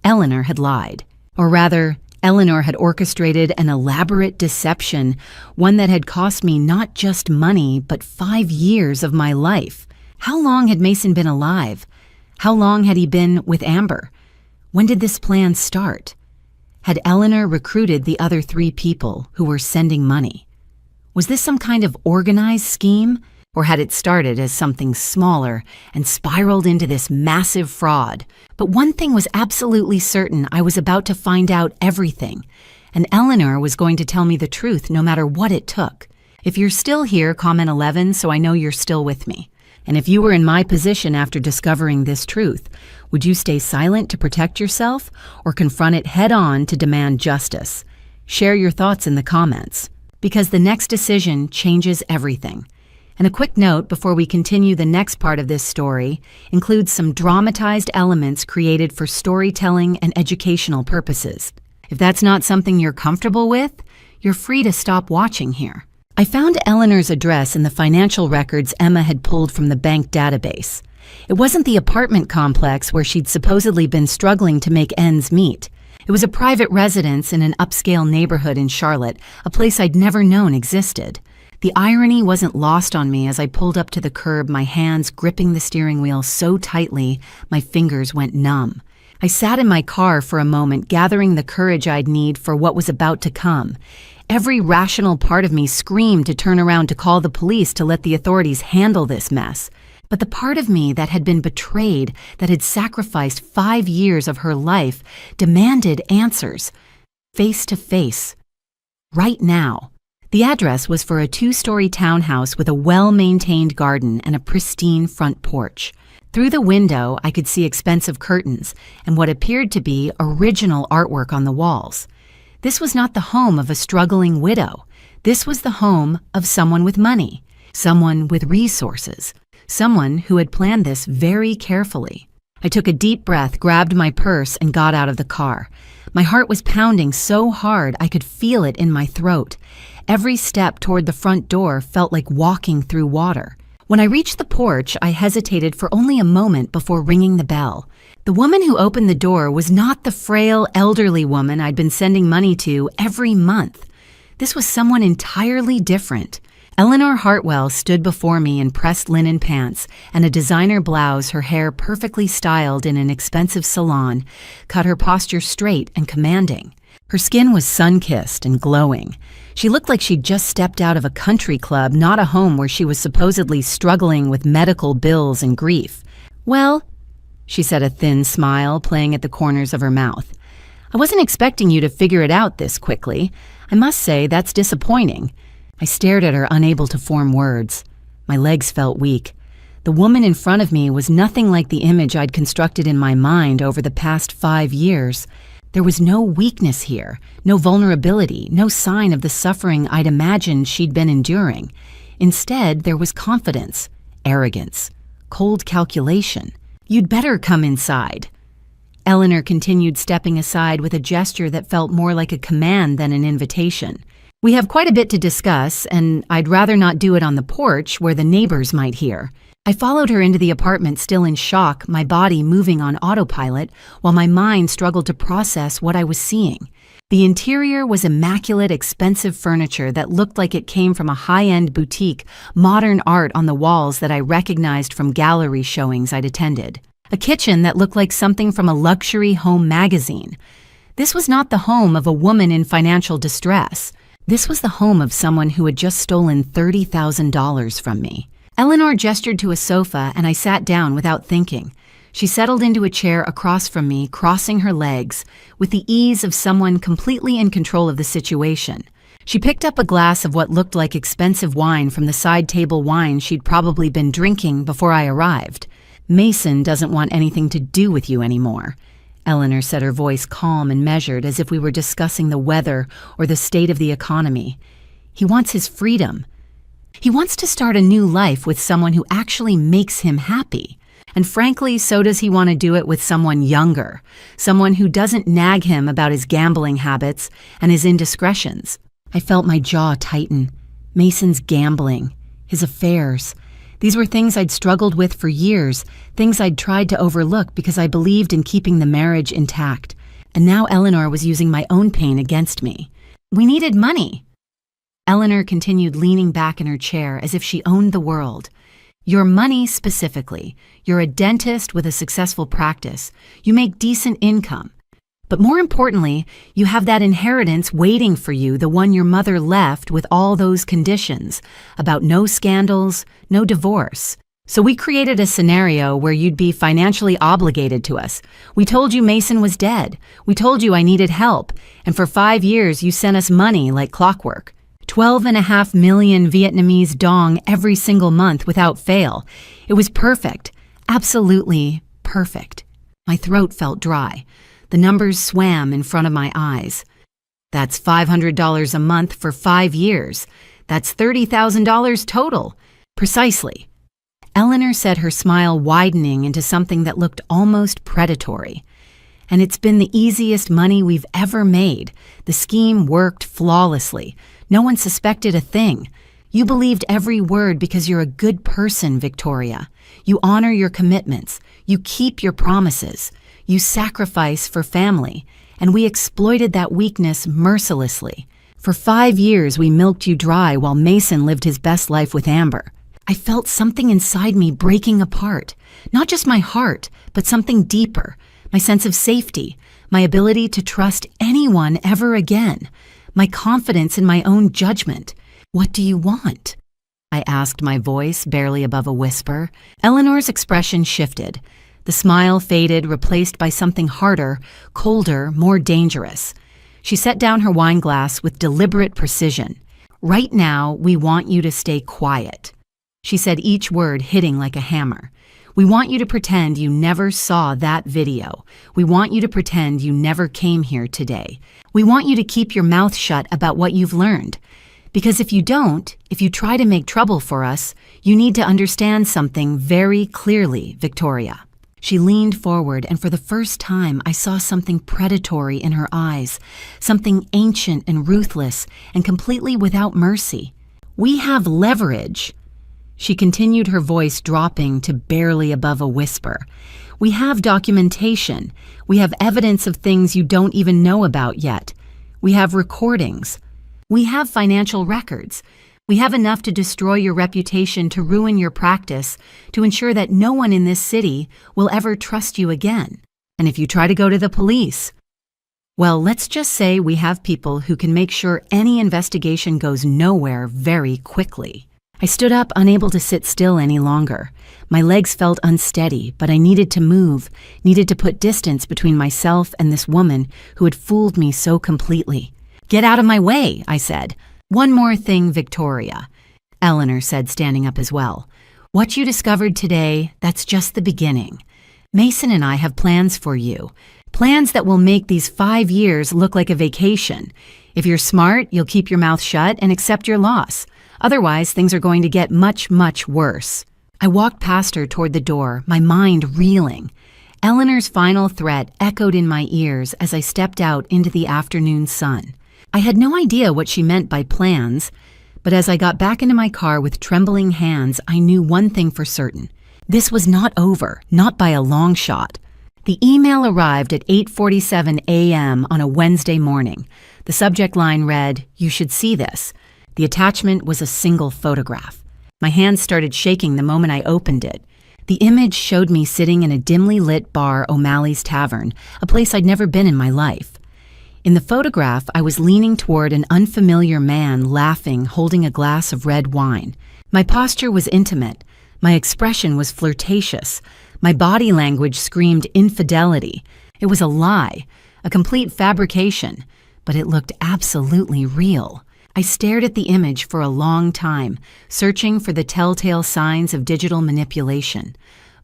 Eleanor had lied. Or rather, Eleanor had orchestrated an elaborate deception, one that had cost me not just money, but 5 years of my life. How long had Mason been alive? How long had he been with Amber? When did this plan start? Had Eleanor recruited the other 3 people who were sending money? Was this some kind of organized scheme? Or had it started as something smaller and spiraled into this massive fraud? But one thing was absolutely certain: I was about to find out everything. And Eleanor was going to tell me the truth no matter what it took. If you're still here, comment 11 so I know you're still with me. And if you were in my position after discovering this truth, would you stay silent to protect yourself or confront it head-on to demand justice? Share your thoughts in the comments, because the next decision changes everything. And a quick note before we continue: the next part of this story includes some dramatized elements created for storytelling and educational purposes. If that's not something you're comfortable with, you're free to stop watching here. I found Eleanor's address in the financial records Emma had pulled from the bank database. It wasn't the apartment complex where she'd supposedly been struggling to make ends meet. It was a private residence in an upscale neighborhood in Charlotte, a place I'd never known existed. The irony wasn't lost on me as I pulled up to the curb, my hands gripping the steering wheel so tightly my fingers went numb. I sat in my car for a moment, gathering the courage I'd need for what was about to come. Every rational part of me screamed to turn around to call the police to let the authorities handle this mess. But the part of me that had been betrayed, that had sacrificed 5 years of her life, demanded answers. Face to face. Right now. The address was for a 2-story townhouse with a well-maintained garden and a pristine front porch. Through the window, I could see expensive curtains and what appeared to be original artwork on the walls. This was not the home of a struggling widow. This was the home of someone with money, someone with resources, someone who had planned this very carefully. I took a deep breath, grabbed my purse, and got out of the car. My heart was pounding so hard I could feel it in my throat. Every step toward the front door felt like walking through water. When I reached the porch, I hesitated for only a moment before ringing the bell. The woman who opened the door was not the frail, elderly woman I'd been sending money to every month. This was someone entirely different. Eleanor Hartwell stood before me in pressed linen pants and a designer blouse, her hair perfectly styled in an expensive salon, cut her posture straight and commanding. Her skin was sun-kissed and glowing. She looked like she'd just stepped out of a country club, not a home where she was supposedly struggling with medical bills and grief. "Well," she said, a thin smile playing at the corners of her mouth. "I wasn't expecting you to figure it out this quickly. I must say that's disappointing." I stared at her, unable to form words. My legs felt weak. The woman in front of me was nothing like the image I'd constructed in my mind over the past 5 years. There was no weakness here, no vulnerability, no sign of the suffering I'd imagined she'd been enduring. Instead, there was confidence, arrogance, cold calculation. "You'd better come inside." Eleanor continued, stepping aside with a gesture that felt more like a command than an invitation. "We have quite a bit to discuss, and I'd rather not do it on the porch where the neighbors might hear." I followed her into the apartment, still in shock, my body moving on autopilot, while my mind struggled to process what I was seeing. The interior was immaculate, expensive furniture that looked like it came from a high-end boutique, modern art on the walls that I recognized from gallery showings I'd attended. A kitchen that looked like something from a luxury home magazine. This was not the home of a woman in financial distress. This was the home of someone who had just stolen $30,000 from me. Eleanor gestured to a sofa, and I sat down without thinking. She settled into a chair across from me, crossing her legs, with the ease of someone completely in control of the situation. She picked up a glass of what looked like expensive wine from the side table wine she'd probably been drinking before I arrived. "Mason doesn't want anything to do with you anymore," Eleanor said, her voice calm and measured, as if we were discussing the weather or the state of the economy. "He wants his freedom. He wants to start a new life with someone who actually makes him happy. And frankly, so does he want to do it with someone younger, someone who doesn't nag him about his gambling habits and his indiscretions." I felt my jaw tighten. Mason's gambling, his affairs. These were things I'd struggled with for years, things I'd tried to overlook because I believed in keeping the marriage intact. And now Eleanor was using my own pain against me. "We needed money." Eleanor continued, leaning back in her chair as if she owned the world. "Your money specifically. You're a dentist with a successful practice. You make decent income. But more importantly, you have that inheritance waiting for you, the one your mother left with all those conditions, about no scandals, no divorce. So we created a scenario where you'd be financially obligated to us. We told you Mason was dead. We told you I needed help. And for 5 years, you sent us money like clockwork. 12.5 million Vietnamese dong every single month without fail. It was perfect. Absolutely perfect." My throat felt dry. The numbers swam in front of my eyes. "That's $500 a month for 5 years. That's $30,000 total." "Precisely." Eleanor said, her smile widening into something that looked almost predatory. "And it's been the easiest money we've ever made. The scheme worked flawlessly. No one suspected a thing. You believed every word because you're a good person, Victoria. You honor your commitments. You keep your promises. You sacrifice for family. And we exploited that weakness mercilessly. For 5 years, we milked you dry while Mason lived his best life with Amber." I felt something inside me breaking apart. Not just my heart, but something deeper. My sense of safety. My ability to trust anyone ever again. My confidence in my own judgment. "What do you want?" I asked, my voice barely above a whisper. Eleanor's expression shifted. The smile faded, replaced by something harder, colder, more dangerous. She set down her wine glass with deliberate precision. "Right now, we want you to stay quiet," she said, each word hitting like a hammer. "We want you to pretend you never saw that video. We want you to pretend you never came here today. We want you to keep your mouth shut about what you've learned. Because if you don't, if you try to make trouble for us, you need to understand something very clearly, Victoria." She leaned forward, and for the first time, I saw something predatory in her eyes, something ancient and ruthless and completely without mercy. "We have leverage." She continued, her voice dropping to barely above a whisper. "We have documentation. We have evidence of things you don't even know about yet. We have recordings. We have financial records. We have enough to destroy your reputation, to ruin your practice, to ensure that no one in this city will ever trust you again. And if you try to go to the police, well, let's just say we have people who can make sure any investigation goes nowhere very quickly." I stood up, unable to sit still any longer. My legs felt unsteady, but I needed to move, needed to put distance between myself and this woman who had fooled me so completely. "Get out of my way," I said. "One more thing, Victoria," Eleanor said, standing up as well. "What you discovered today, that's just the beginning. Mason and I have plans for you. Plans that will make these 5 years look like a vacation. If you're smart, you'll keep your mouth shut and accept your loss. Otherwise, things are going to get much, much worse." I walked past her toward the door, my mind reeling. Eleanor's final threat echoed in my ears as I stepped out into the afternoon sun. I had no idea what she meant by plans, but as I got back into my car with trembling hands, I knew one thing for certain. This was not over, not by a long shot. The email arrived at 8:47 a.m. on a Wednesday morning. The subject line read, "You should see this." The attachment was a single photograph. My hands started shaking the moment I opened it. The image showed me sitting in a dimly lit bar, O'Malley's Tavern, a place I'd never been in my life. In the photograph, I was leaning toward an unfamiliar man, laughing, holding a glass of red wine. My posture was intimate. My expression was flirtatious. My body language screamed infidelity. It was a lie, a complete fabrication, but it looked absolutely real. I stared at the image for a long time, searching for the telltale signs of digital manipulation.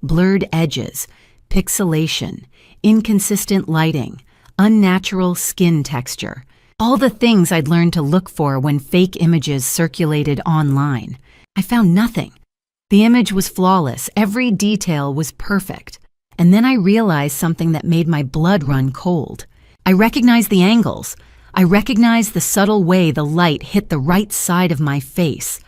Blurred edges, pixelation, inconsistent lighting, unnatural skin texture. All the things I'd learned to look for when fake images circulated online. I found nothing. The image was flawless, every detail was perfect. And then I realized something that made my blood run cold. I recognized the angles. I recognized the subtle way the light hit the right side of my face.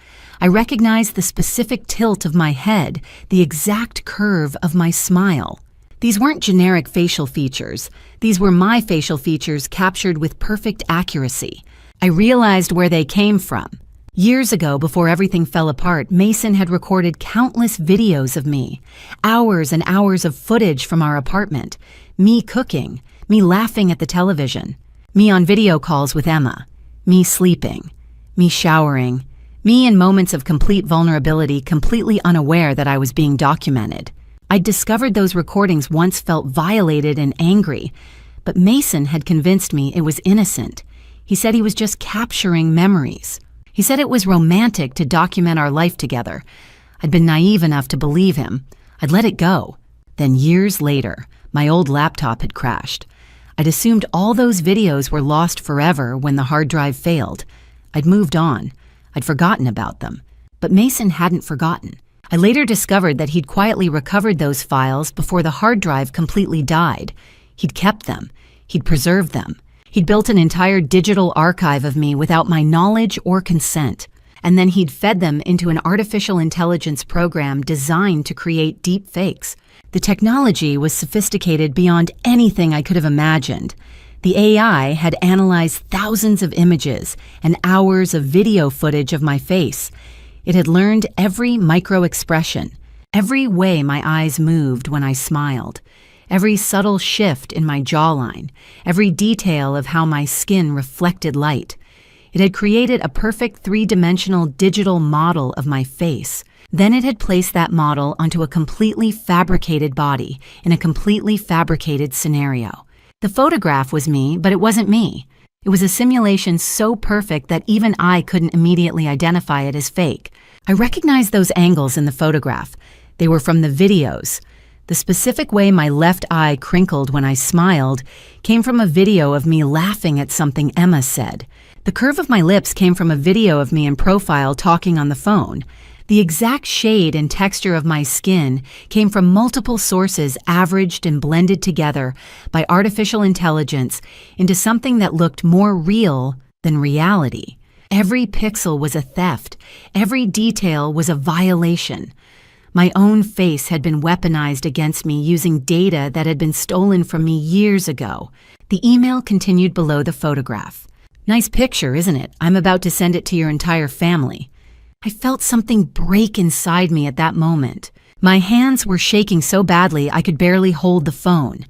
I recognized the specific tilt of my head, the exact curve of my smile. These weren't generic facial features. These were my facial features captured with perfect accuracy. I realized where they came from. Years ago, before everything fell apart, Mason had recorded countless videos of me. Hours and hours of footage from our apartment. Me cooking, me laughing at the television. Me on video calls with Emma, me sleeping, me showering, me in moments of complete vulnerability, completely unaware that I was being documented. I'd discovered those recordings once, felt violated and angry, but Mason had convinced me it was innocent. He said he was just capturing memories. He said it was romantic to document our life together. I'd been naive enough to believe him. I'd let it go. Then years later, my old laptop had crashed. I'd assumed all those videos were lost forever when the hard drive failed. I'd moved on. I'd forgotten about them. But Mason hadn't forgotten. I later discovered that he'd quietly recovered those files before the hard drive completely died. He'd kept them. He'd preserved them. He'd built an entire digital archive of me without my knowledge or consent. And then he'd fed them into an artificial intelligence program designed to create deep fakes. The technology was sophisticated beyond anything I could have imagined. The AI had analyzed thousands of images and hours of video footage of my face. It had learned every micro-expression, every way my eyes moved when I smiled, every subtle shift in my jawline, every detail of how my skin reflected light. It had created a perfect three-dimensional digital model of my face. Then it had placed that model onto a completely fabricated body in a completely fabricated scenario. The photograph was me, but it wasn't me. It was a simulation so perfect that even I couldn't immediately identify it as fake. I recognized those angles in the photograph. They were from the videos. The specific way my left eye crinkled when I smiled came from a video of me laughing at something Emma said. The curve of my lips came from a video of me in profile talking on the phone. The exact shade and texture of my skin came from multiple sources averaged and blended together by artificial intelligence into something that looked more real than reality. Every pixel was a theft. Every detail was a violation. My own face had been weaponized against me using data that had been stolen from me years ago. The email continued below the photograph. "Nice picture, isn't it? I'm about to send it to your entire family." I felt something break inside me at that moment. My hands were shaking so badly I could barely hold the phone.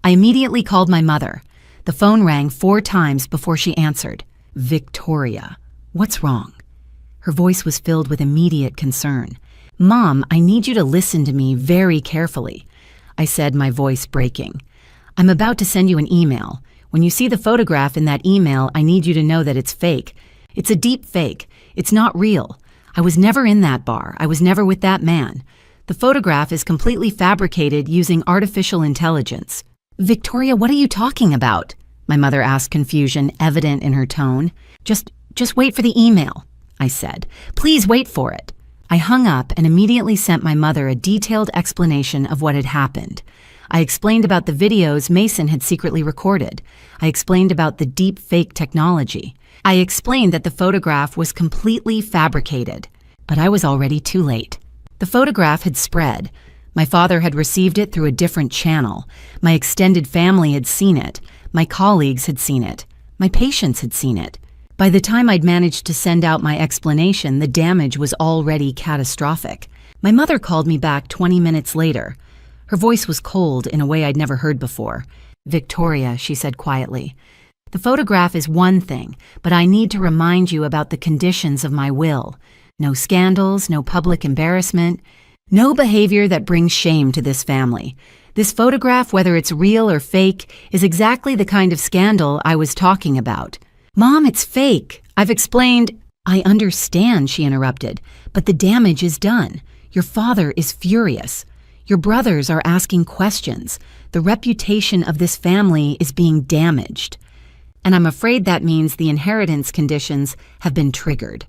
I immediately called my mother. The phone rang 4 times before she answered. "Victoria, what's wrong?" Her voice was filled with immediate concern. "Mom, I need you to listen to me very carefully," I said, my voice breaking. "I'm about to send you an email. When you see the photograph in that email, I need you to know that it's fake. It's a deep fake. It's not real. I was never in that bar. I was never with that man. The photograph is completely fabricated using artificial intelligence." "Victoria, what are you talking about?" My mother asked, confusion evident in her tone. Just wait for the email," I said. "Please wait for it." I hung up and immediately sent my mother a detailed explanation of what had happened. I explained about the videos Mason had secretly recorded. I explained about the deep fake technology. I explained that the photograph was completely fabricated. But I was already too late. The photograph had spread. My father had received it through a different channel. My extended family had seen it. My colleagues had seen it. My patients had seen it. By the time I'd managed to send out my explanation, the damage was already catastrophic. My mother called me back 20 minutes later. Her voice was cold in a way I'd never heard before. "Victoria," she said quietly, "the photograph is one thing, but I need to remind you about the conditions of my will. No scandals, no public embarrassment, no behavior that brings shame to this family. This photograph, whether it's real or fake, is exactly the kind of scandal I was talking about." "Mom, it's fake. I've explained—" "I understand," she interrupted, "but the damage is done. Your father is furious. Your brothers are asking questions. The reputation of this family is being damaged. And I'm afraid that means the inheritance conditions have been triggered."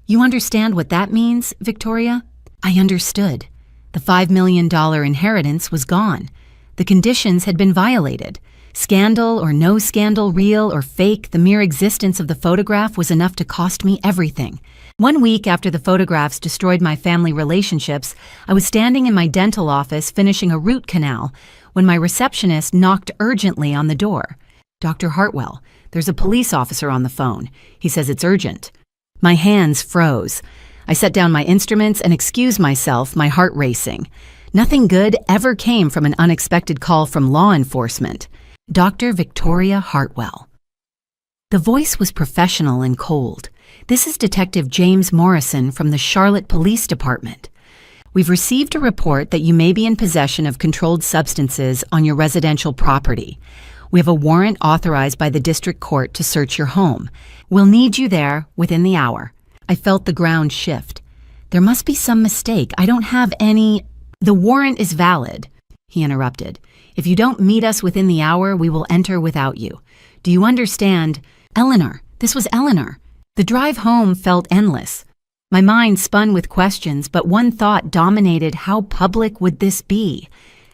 "You understand what that means, Victoria?" I understood. The $5 million inheritance was gone. The conditions had been violated. Scandal or no scandal, real or fake, the mere existence of the photograph was enough to cost me everything. 1 week after the photographs destroyed my family relationships, I was standing in my dental office finishing a root canal when my receptionist knocked urgently on the door. "Dr. Hartwell, there's a police officer on the phone. He says it's urgent." My hands froze. I set down my instruments and excused myself, my heart racing. Nothing good ever came from an unexpected call from law enforcement. Dr. Victoria Hartwell. The voice was professional and cold. "This is Detective James Morrison from the Charlotte Police Department. We've received a report that you may be in possession of controlled substances on your residential property. We have a warrant authorized by the district court to search your home. We'll need you there within the hour." I felt the ground shift. There must be some mistake. I don't have any— "The warrant is valid," he interrupted. "If you don't meet us within the hour, we will enter without you. Do you understand?" Eleanor. This was Eleanor. The drive home felt endless. My mind spun with questions, but one thought dominated: how public would this be?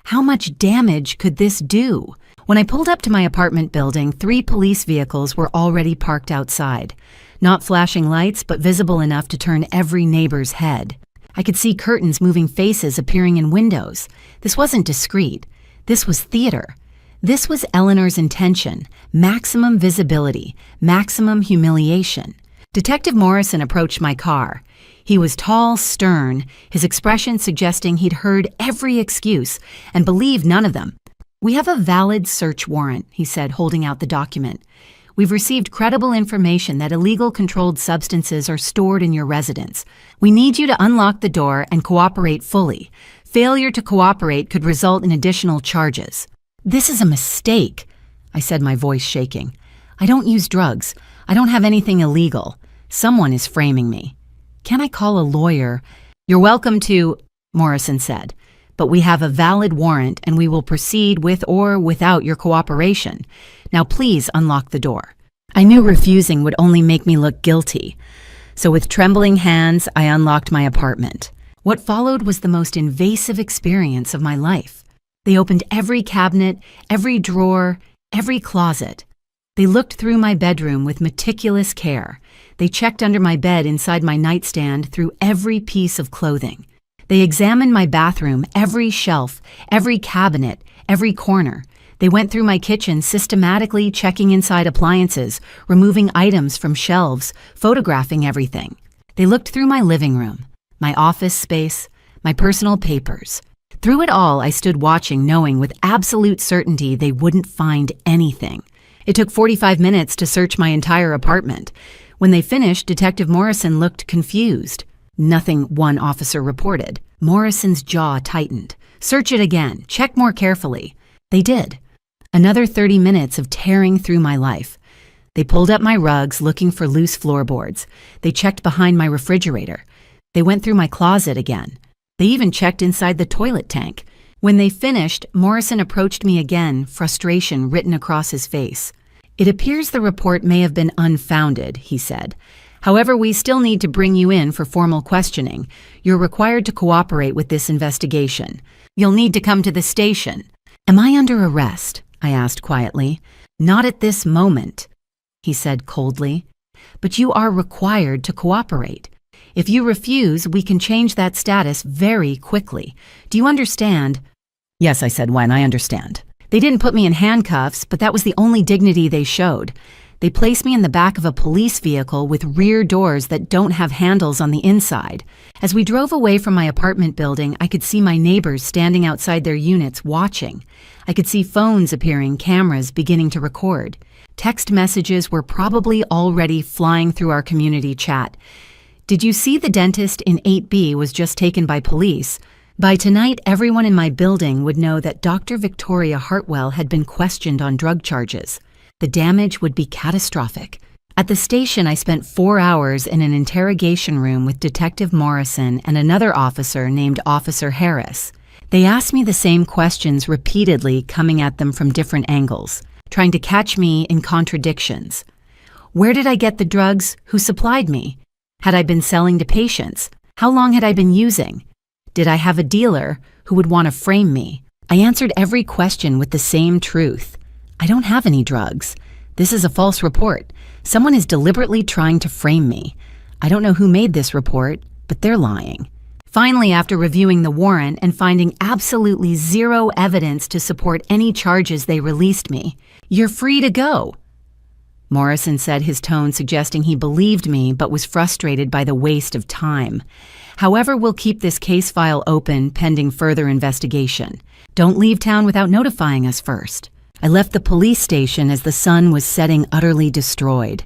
How much damage could this do? When I pulled up to my apartment building, 3 police vehicles were already parked outside. Not flashing lights, but visible enough to turn every neighbor's head. I could see curtains moving faces appearing in windows. This wasn't discreet. This was theater. This was Eleanor's intention: maximum visibility, maximum humiliation. Detective Morrison approached my car. He was tall, stern, his expression suggesting he'd heard every excuse and believed none of them. "We have a valid search warrant," he said, holding out the document. "We've received credible information that illegal controlled substances are stored in your residence. We need you to unlock the door and cooperate fully. Failure to cooperate could result in additional charges." "This is a mistake," I said, my voice shaking. "I don't use drugs. I don't have anything illegal. Someone is framing me. Can I call a lawyer?" "You're welcome to," Morrison said, "but we have a valid warrant and we will proceed with or without your cooperation. Now please unlock the door." I knew refusing would only make me look guilty. So with trembling hands, I unlocked my apartment. What followed was the most invasive experience of my life. They opened every cabinet, every drawer, every closet. They looked through my bedroom with meticulous care. They checked under my bed inside my nightstand through every piece of clothing. They examined my bathroom, every shelf, every cabinet, every corner. They went through my kitchen, systematically checking inside appliances, removing items from shelves, photographing everything. They looked through my living room, my office space, my personal papers. Through it all, I stood watching, knowing with absolute certainty they wouldn't find anything. It took 45 minutes to search my entire apartment. When they finished, Detective Morrison looked confused. Nothing, one officer reported. Morrison's jaw tightened. Search it again. Check more carefully. They did. Another 30 minutes of tearing through my life. They pulled up my rugs looking for loose floorboards. They checked behind my refrigerator. They went through my closet again. They even checked inside the toilet tank. When they finished, Morrison approached me again, frustration written across his face. It appears the report may have been unfounded, he said. However, we still need to bring you in for formal questioning. You're required to cooperate with this investigation. You'll need to come to the station. Am I under arrest? I asked quietly. Not at this moment, he said coldly. But you are required to cooperate. If you refuse, we can change that status very quickly. Do you understand? Yes, I said, when I understand. They didn't put me in handcuffs, but that was the only dignity they showed. They placed me in the back of a police vehicle with rear doors that don't have handles on the inside. As we drove away from my apartment building, I could see my neighbors standing outside their units watching. I could see phones appearing, cameras beginning to record. Text messages were probably already flying through our community chat. Did you see the dentist in 8B was just taken by police? By tonight, everyone in my building would know that Dr. Victoria Hartwell had been questioned on drug charges. The damage would be catastrophic. At the station, I spent 4 hours in an interrogation room with Detective Morrison and another officer named Officer Harris. They asked me the same questions repeatedly, coming at them from different angles, trying to catch me in contradictions. Where did I get the drugs? Who supplied me? Had I been selling to patients? How long had I been using? Did I have a dealer who would want to frame me? I answered every question with the same truth. I don't have any drugs. This is a false report. Someone is deliberately trying to frame me. I don't know who made this report, but they're lying. Finally, after reviewing the warrant and finding absolutely zero evidence to support any charges, they released me. You're free to go. Morrison said, his tone suggesting he believed me but was frustrated by the waste of time. However, we'll keep this case file open pending further investigation. Don't leave town without notifying us first. I left the police station as the sun was setting, utterly destroyed.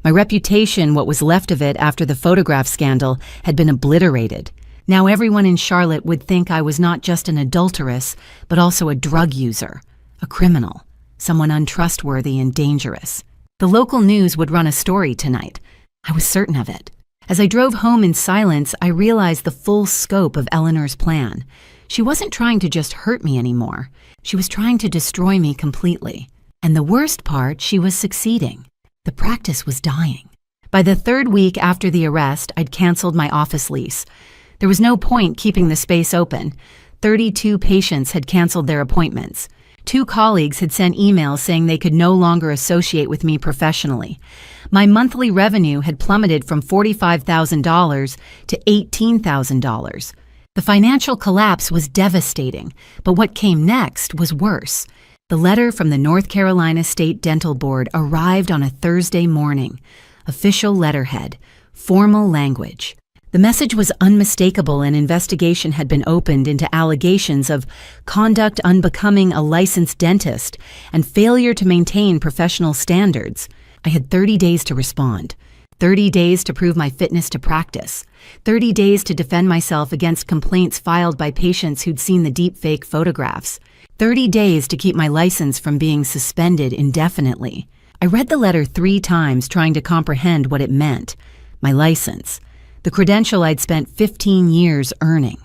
My reputation, what was left of it after the photograph scandal, had been obliterated. Now everyone in Charlotte would think I was not just an adulteress, but also a drug user, a criminal, someone untrustworthy and dangerous. The local news would run a story tonight. I was certain of it. As I drove home in silence, I realized the full scope of Eleanor's plan. She wasn't trying to just hurt me anymore. She was trying to destroy me completely. And the worst part, she was succeeding. The practice was dying. By the 3rd week after the arrest, I'd canceled my office lease. There was no point keeping the space open. 32 patients had canceled their appointments. 2 colleagues had sent emails saying they could no longer associate with me professionally. My monthly revenue had plummeted from $45,000 to $18,000. The financial collapse was devastating, but what came next was worse. The letter from the North Carolina State Dental Board arrived on a Thursday morning. Official letterhead, formal language. The message was unmistakable. An investigation had been opened into allegations of conduct unbecoming a licensed dentist and failure to maintain professional standards. I had 30 days to respond, 30 days to prove my fitness to practice, 30 days to defend myself against complaints filed by patients who'd seen the deepfake photographs, 30 days to keep my license from being suspended indefinitely. I read the letter 3 times trying to comprehend what it meant. My license. The credential I'd spent 15 years earning.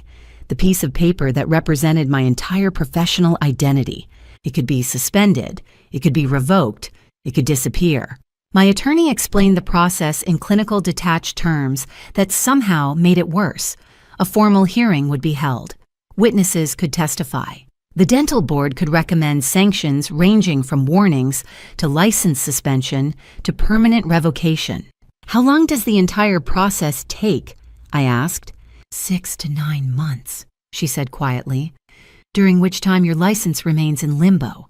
The piece of paper that represented my entire professional identity. It could be suspended. It could be revoked. It could disappear. My attorney explained the process in clinical detached terms that somehow made it worse. A formal hearing would be held. Witnesses could testify. The dental board could recommend sanctions ranging from warnings to license suspension to permanent revocation. How long does the entire process take? I asked. 6 to 9 months, she said quietly, during which time your license remains in limbo.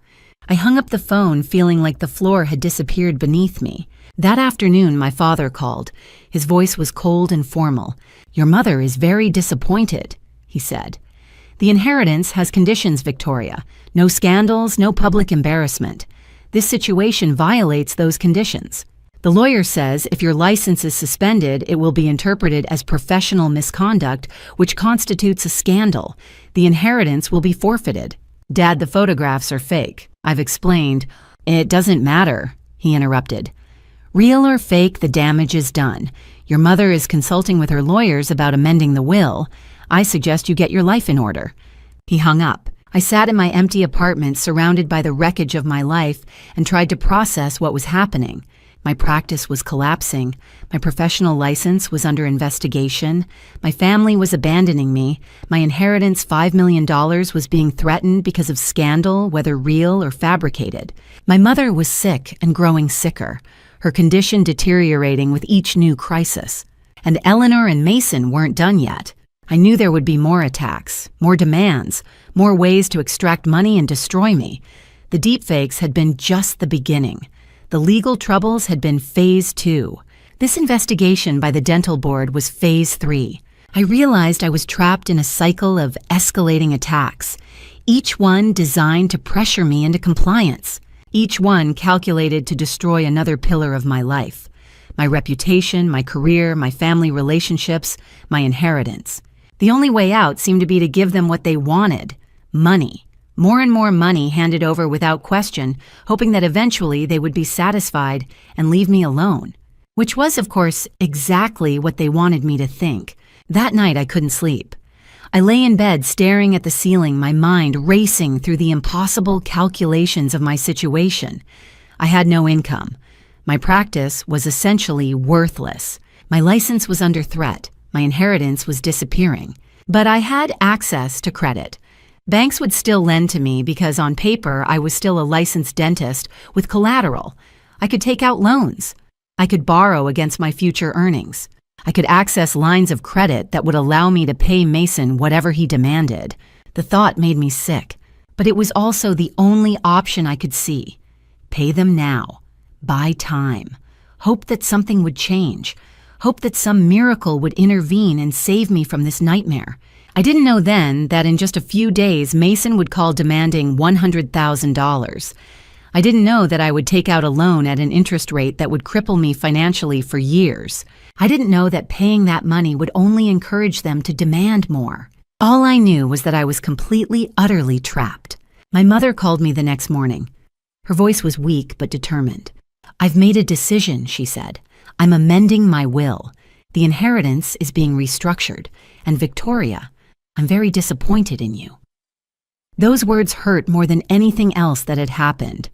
I hung up the phone feeling like the floor had disappeared beneath me. That afternoon, my father called. His voice was cold and formal. Your mother is very disappointed, he said. The inheritance has conditions, Victoria. No scandals, no public embarrassment. This situation violates those conditions. The lawyer says if your license is suspended, it will be interpreted as professional misconduct, which constitutes a scandal. The inheritance will be forfeited. Dad, the photographs are fake. I've explained. It doesn't matter, he interrupted. Real or fake, the damage is done. Your mother is consulting with her lawyers about amending the will. I suggest you get your life in order. He hung up. I sat in my empty apartment surrounded by the wreckage of my life and tried to process what was happening. My practice was collapsing. My professional license was under investigation. My family was abandoning me. My inheritance, $5 million, was being threatened because of scandal, whether real or fabricated. My mother was sick and growing sicker, her condition deteriorating with each new crisis. And Eleanor and Mason weren't done yet. I knew there would be more attacks, more demands, more ways to extract money and destroy me. The deepfakes had been just the beginning. The legal troubles had been phase 2. This investigation by the dental board was phase 3. I realized I was trapped in a cycle of escalating attacks, each one designed to pressure me into compliance, each one calculated to destroy another pillar of my life: my reputation, my career, my family relationships, my inheritance. The only way out seemed to be to give them what they wanted: money. More and more money handed over without question, hoping that eventually they would be satisfied and leave me alone. Which was, of course, exactly what they wanted me to think. That night I couldn't sleep. I lay in bed staring at the ceiling, my mind racing through the impossible calculations of my situation. I had no income. My practice was essentially worthless. My license was under threat. My inheritance was disappearing. But I had access to credit. Banks would still lend to me because on paper I was still a licensed dentist with collateral. I could take out loans. I could borrow against my future earnings. I could access lines of credit that would allow me to pay Mason whatever he demanded. The thought made me sick, but it was also the only option I could see. Pay them now. Buy time. Hope that something would change. Hope that some miracle would intervene and save me from this nightmare. I didn't know then that in just a few days Mason would call demanding $100,000. I didn't know that I would take out a loan at an interest rate that would cripple me financially for years. I didn't know that paying that money would only encourage them to demand more. All I knew was that I was completely, utterly trapped. My mother called me the next morning. Her voice was weak but determined. "I've made a decision," she said. "I'm amending my will. The inheritance is being restructured. And Victoria, I'm very disappointed in you." Those words hurt more than anything else that had happened.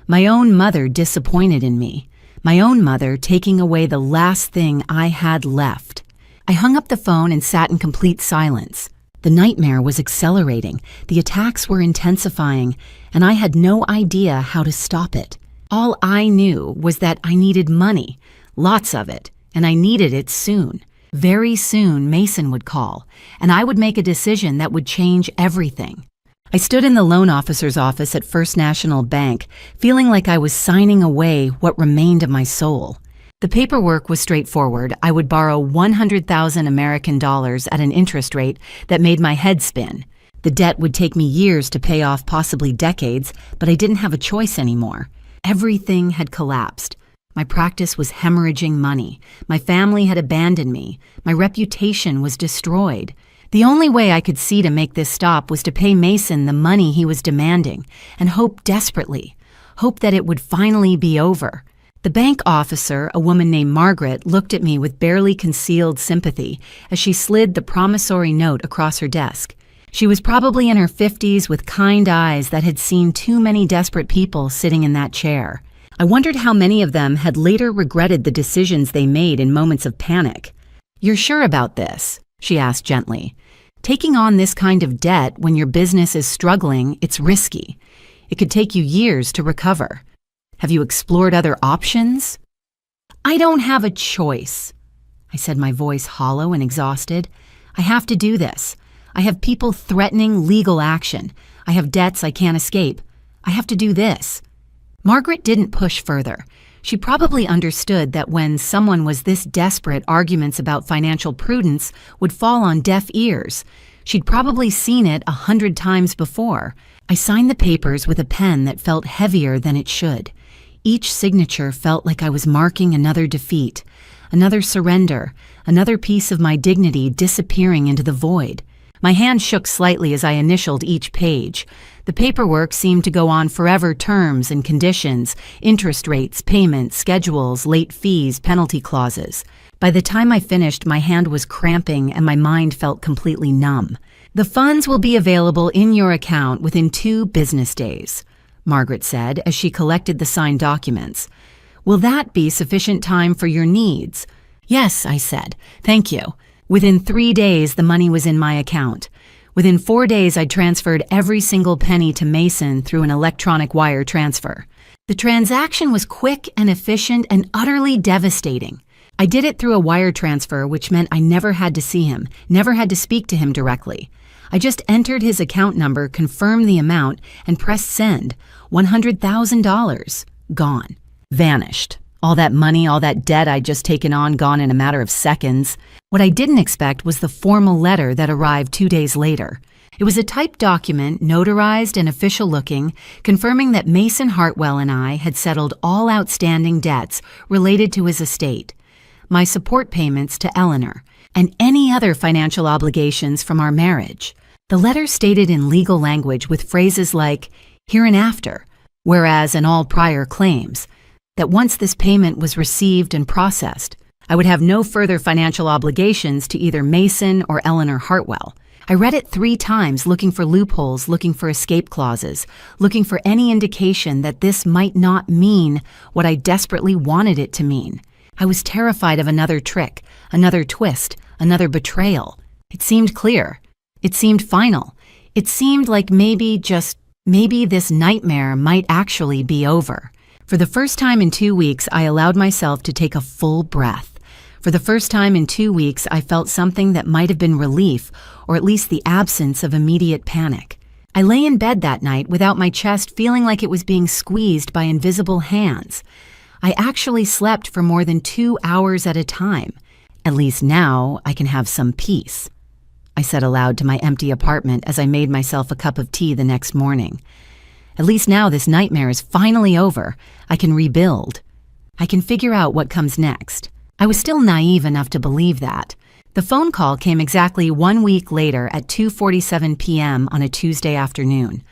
My own mother disappointed in me. My own mother taking away the last thing I had left. I hung up the phone and sat in complete silence. The nightmare was accelerating. The attacks were intensifying, and I had no idea how to stop it. All I knew was that I needed money, lots of it, and I needed it soon. Very soon, Mason would call, and I would make a decision that would change everything. I stood in the loan officer's office at First National Bank, feeling like I was signing away what remained of my soul. The paperwork was straightforward. I would borrow 100,000 American dollars at an interest rate that made my head spin. The debt would take me years to pay off, possibly decades, but I didn't have a choice anymore. Everything had collapsed. My practice was hemorrhaging money. My family had abandoned me. My reputation was destroyed. The only way I could see to make this stop was to pay Mason the money he was demanding and hope desperately, hope that it would finally be over. The bank officer, a woman named Margaret, looked at me with barely concealed sympathy as she slid the promissory note across her desk. She was probably in her 50s with kind eyes that had seen too many desperate people sitting in that chair. I wondered how many of them had later regretted the decisions they made in moments of panic. "You're sure about this?" she asked gently. "Taking on this kind of debt when your business is struggling, it's risky. It could take you years to recover. Have you explored other options?" "I don't have a choice," I said, my voice hollow and exhausted. "I have to do this. I have people threatening legal action. I have debts I can't escape. I have to do this." Margaret didn't push further. She probably understood that when someone was this desperate, arguments about financial prudence would fall on deaf ears. She'd probably seen it 100 times before. I signed the papers with a pen that felt heavier than it should. Each signature felt like I was marking another defeat, another surrender, another piece of my dignity disappearing into the void. My hand shook slightly as I initialed each page. The paperwork seemed to go on forever: terms and conditions, interest rates, payments, schedules, late fees, penalty clauses. By the time I finished, my hand was cramping and my mind felt completely numb. "The funds will be available in your account within 2 business days," Margaret said as she collected the signed documents. "Will that be sufficient time for your needs?" "Yes," I said. "Thank you." Within 3 days, the money was in my account. Within 4 days, I transferred every single penny to Mason through an electronic wire transfer. The transaction was quick and efficient and utterly devastating. I did it through a wire transfer, which meant I never had to see him, never had to speak to him directly. I just entered his account number, confirmed the amount, and pressed send. $100,000. Gone. Vanished. All that money, all that debt I'd just taken on, gone in a matter of seconds. What I didn't expect was the formal letter that arrived 2 days later. It was a typed document, notarized and official-looking, confirming that Mason Hartwell and I had settled all outstanding debts related to his estate, my support payments to Eleanor, and any other financial obligations from our marriage. The letter stated in legal language with phrases like hereinafter, whereas and all prior claims, that once this payment was received and processed, I would have no further financial obligations to either Mason or Eleanor Hartwell. I read it 3 times, looking for loopholes, looking for escape clauses, looking for any indication that this might not mean what I desperately wanted it to mean. I was terrified of another trick, another twist, another betrayal. It seemed clear. It seemed final. It seemed like maybe this nightmare might actually be over. For the first time in 2 weeks, I allowed myself to take a full breath. For the first time in 2 weeks, I felt something that might have been relief, or at least the absence of immediate panic. I lay in bed that night without my chest feeling like it was being squeezed by invisible hands. I actually slept for more than 2 hours at a time. At least now I can have some peace, I said aloud to my empty apartment as I made myself a cup of tea the next morning. At least now this nightmare is finally over. I can rebuild. I can figure out what comes next. I was still naive enough to believe that. The phone call came exactly 1 week later at 2:47 p.m. on a Tuesday afternoon.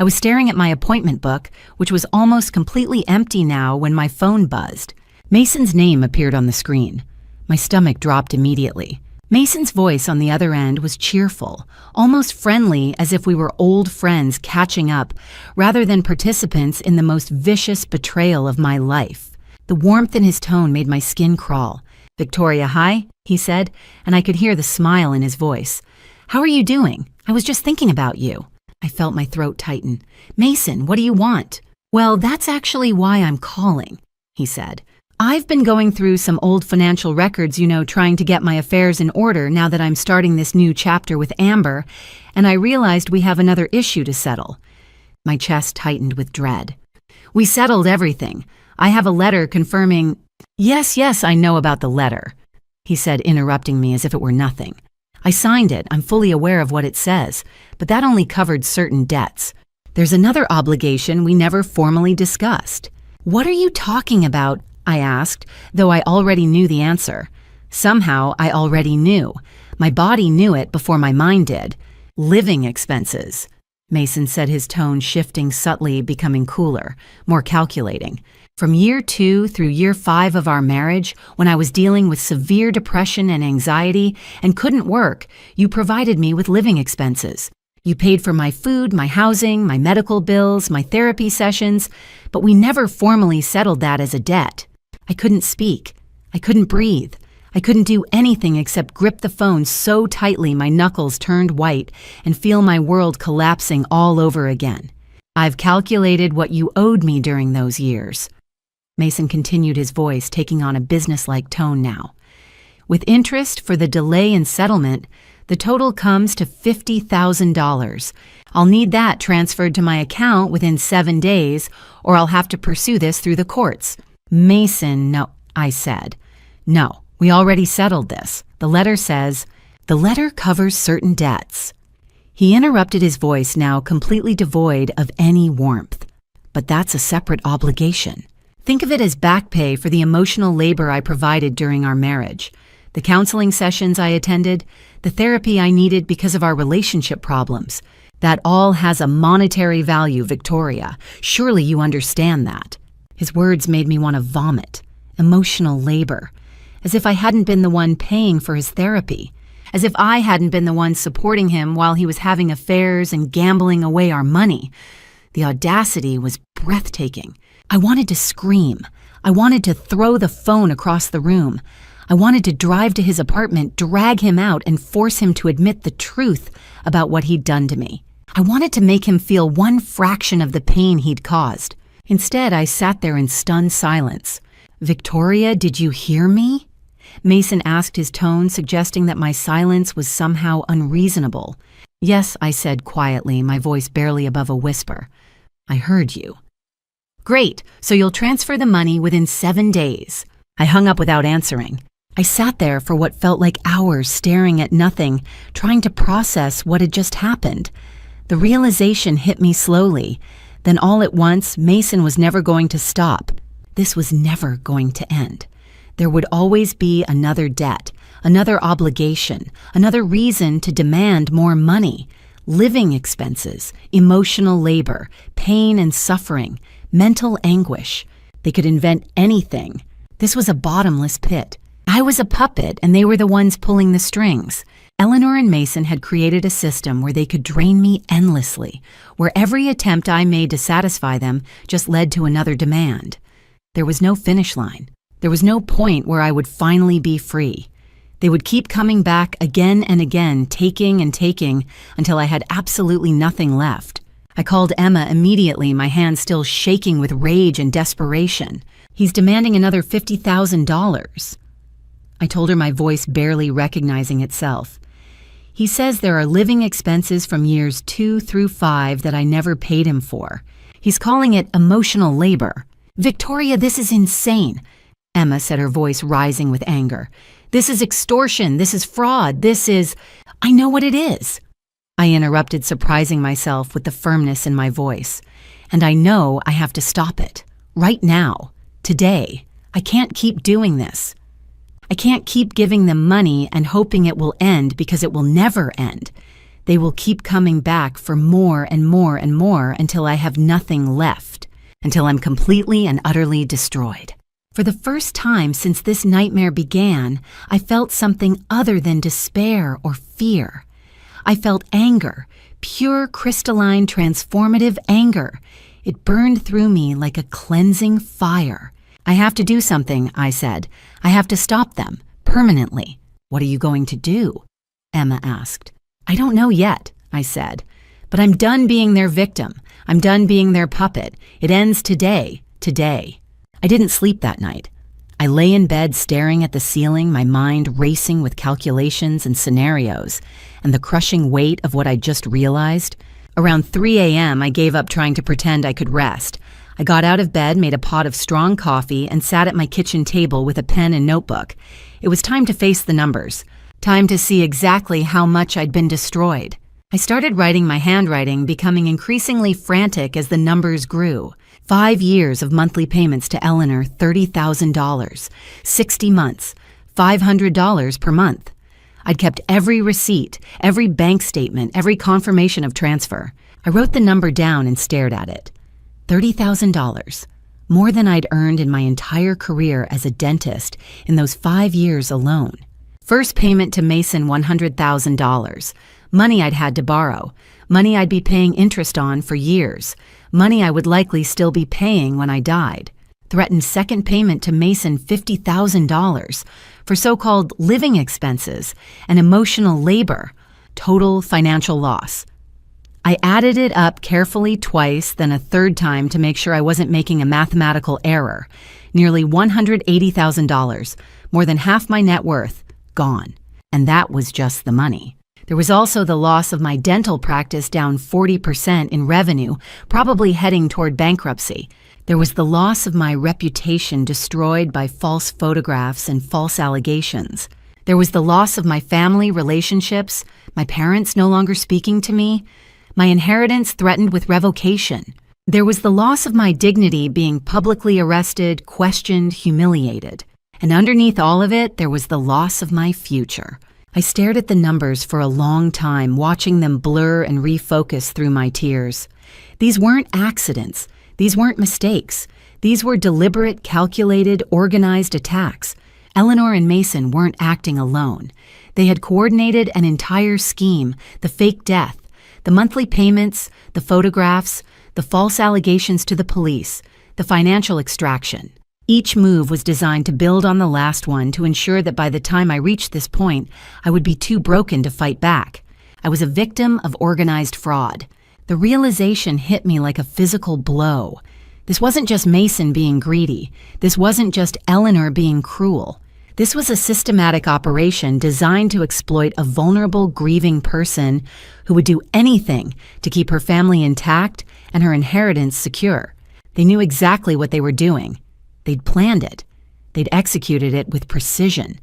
I was staring at my appointment book, which was almost completely empty now, when my phone buzzed. Mason's name appeared on the screen. My stomach dropped immediately. Mason's voice on the other end was cheerful, almost friendly, as if we were old friends catching up, rather than participants in the most vicious betrayal of my life. The warmth in his tone made my skin crawl. "Victoria, hi," he said, and I could hear the smile in his voice. "How are you doing? I was just thinking about you." I felt my throat tighten. "Mason, what do you want?" "Well, that's actually why I'm calling," he said. "I've been going through some old financial records, trying to get my affairs in order now that I'm starting this new chapter with Amber, and I realized we have another issue to settle." My chest tightened with dread. "We settled everything. I have a letter confirming—" Yes, I know about the letter," he said, interrupting me as if it were nothing. "I signed it. I'm fully aware of what it says, but that only covered certain debts. There's another obligation we never formally discussed." "What are you talking about?" I asked, though I already knew the answer. Somehow I already knew. My body knew it before my mind did. "Living expenses," Mason said, his tone shifting subtly, becoming cooler, more calculating. "From year 2 through year 5 of our marriage, when I was dealing with severe depression and anxiety and couldn't work, you provided me with living expenses. You paid for my food, my housing, my medical bills, my therapy sessions, but we never formally settled that as a debt. I couldn't speak. I couldn't breathe. I couldn't do anything except grip the phone so tightly my knuckles turned white and feel my world collapsing all over again. I've calculated what you owed me during those years. Mason continued, his voice taking on a businesslike tone now. With interest for the delay in settlement, the total comes to $50,000. I'll need that transferred to my account within 7 days, or I'll have to pursue this through the courts. Mason, no, I said. No, we already settled this. The letter says, the letter covers certain debts. He interrupted, his voice now completely devoid of any warmth. But that's a separate obligation. Think of it as back pay for the emotional labor I provided during our marriage. The counseling sessions I attended, the therapy I needed because of our relationship problems. That all has a monetary value, Victoria. Surely you understand that. His words made me want to vomit. Emotional labor. As if I hadn't been the one paying for his therapy. As if I hadn't been the one supporting him while he was having affairs and gambling away our money. The audacity was breathtaking. I wanted to scream. I wanted to throw the phone across the room. I wanted to drive to his apartment, drag him out, and force him to admit the truth about what he'd done to me. I wanted to make him feel one fraction of the pain he'd caused. Instead, I sat there in stunned silence. Victoria, did you hear me? Mason asked, his tone suggesting that my silence was somehow unreasonable. Yes, I said quietly, my voice barely above a whisper. I heard you. Great, so you'll transfer the money within 7 days. I hung up without answering. I sat there for what felt like hours, staring at nothing, trying to process what had just happened. The realization hit me slowly. Then all at once, Mason was never going to stop. This was never going to end. There would always be another debt, another obligation, another reason to demand more money. Living expenses, emotional labor, pain and suffering, mental anguish. They could invent anything. This was a bottomless pit. I was a puppet, and they were the ones pulling the strings. Eleanor and Mason had created a system where they could drain me endlessly, where every attempt I made to satisfy them just led to another demand. There was no finish line. There was no point where I would finally be free. They would keep coming back again and again, taking and taking, until I had absolutely nothing left. I called Emma immediately, my hands still shaking with rage and desperation. He's demanding another $50,000. I told her, my voice barely recognizing itself. He says there are living expenses from years 2 through 5 that I never paid him for. He's calling it emotional labor. Victoria, this is insane, Emma said, her voice rising with anger. This is extortion. This is fraud. This is... I know what it is. I interrupted, surprising myself with the firmness in my voice. And I know I have to stop it. Right now. Today. I can't keep doing this. I can't keep giving them money and hoping it will end, because it will never end. They will keep coming back for more and more and more until I have nothing left, until I'm completely and utterly destroyed. For the first time since this nightmare began, I felt something other than despair or fear. I felt anger, pure, crystalline, transformative anger. It burned through me like a cleansing fire. I have to do something, I said. I have to stop them, permanently. What are you going to do? Emma asked. I don't know yet, I said. But I'm done being their victim. I'm done being their puppet. It ends today. I didn't sleep that night. I lay in bed staring at the ceiling, my mind racing with calculations and scenarios, and the crushing weight of what I just realized. Around 3 a.m., I gave up trying to pretend I could rest. I got out of bed, made a pot of strong coffee, and sat at my kitchen table with a pen and notebook. It was time to face the numbers. Time to see exactly how much I'd been destroyed. I started writing, my handwriting becoming increasingly frantic as the numbers grew. 5 years of monthly payments to Eleanor, $30,000. 60 months, $500 per month. I'd kept every receipt, every bank statement, every confirmation of transfer. I wrote the number down and stared at it. $30,000. More than I'd earned in my entire career as a dentist in those 5 years alone. First payment to Mason, $100,000. money I'd had to borrow, money I'd be paying interest on for years, money I would likely still be paying when I died. Threatened second payment to Mason $50,000 for so-called living expenses and emotional labor, total financial loss. I added it up carefully twice, then a third time to make sure I wasn't making a mathematical error. Nearly $180,000, more than half my net worth, gone. And that was just the money. There was also the loss of my dental practice, down 40% in revenue, probably heading toward bankruptcy. There was the loss of my reputation, destroyed by false photographs and false allegations. There was the loss of my family relationships, my parents no longer speaking to me, my inheritance threatened with revocation. There was the loss of my dignity, being publicly arrested, questioned, humiliated. And underneath all of it, there was the loss of my future. I stared at the numbers for a long time, watching them blur and refocus through my tears. These weren't accidents. These weren't mistakes. These were deliberate, calculated, organized attacks. Eleanor and Mason weren't acting alone. They had coordinated an entire scheme: the fake death, the monthly payments, the photographs, the false allegations to the police, the financial extraction. Each move was designed to build on the last one, to ensure that by the time I reached this point, I would be too broken to fight back. I was a victim of organized fraud. The realization hit me like a physical blow. This wasn't just Mason being greedy. This wasn't just Eleanor being cruel. This was a systematic operation designed to exploit a vulnerable, grieving person who would do anything to keep her family intact and her inheritance secure. They knew exactly what they were doing. They'd planned it. They'd executed it with precision.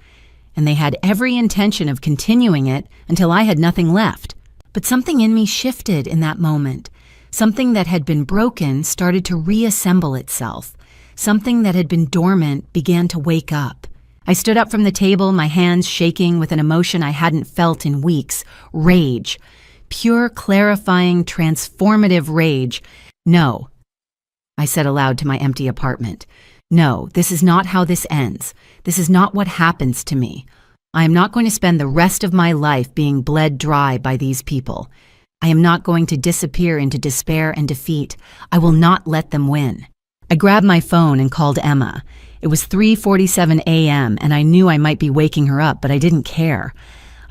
And they had every intention of continuing it until I had nothing left. But something in me shifted in that moment. Something that had been broken started to reassemble itself. Something that had been dormant began to wake up. I stood up from the table, my hands shaking with an emotion I hadn't felt in weeks: rage. Pure, clarifying, transformative rage. No, I said aloud to my empty apartment. No, this is not how this ends. This is not what happens to me. I am not going to spend the rest of my life being bled dry by these people. I am not going to disappear into despair and defeat. I will not let them win. I grabbed my phone and called Emma. It was 3:47 a.m. and I knew I might be waking her up, but I didn't care.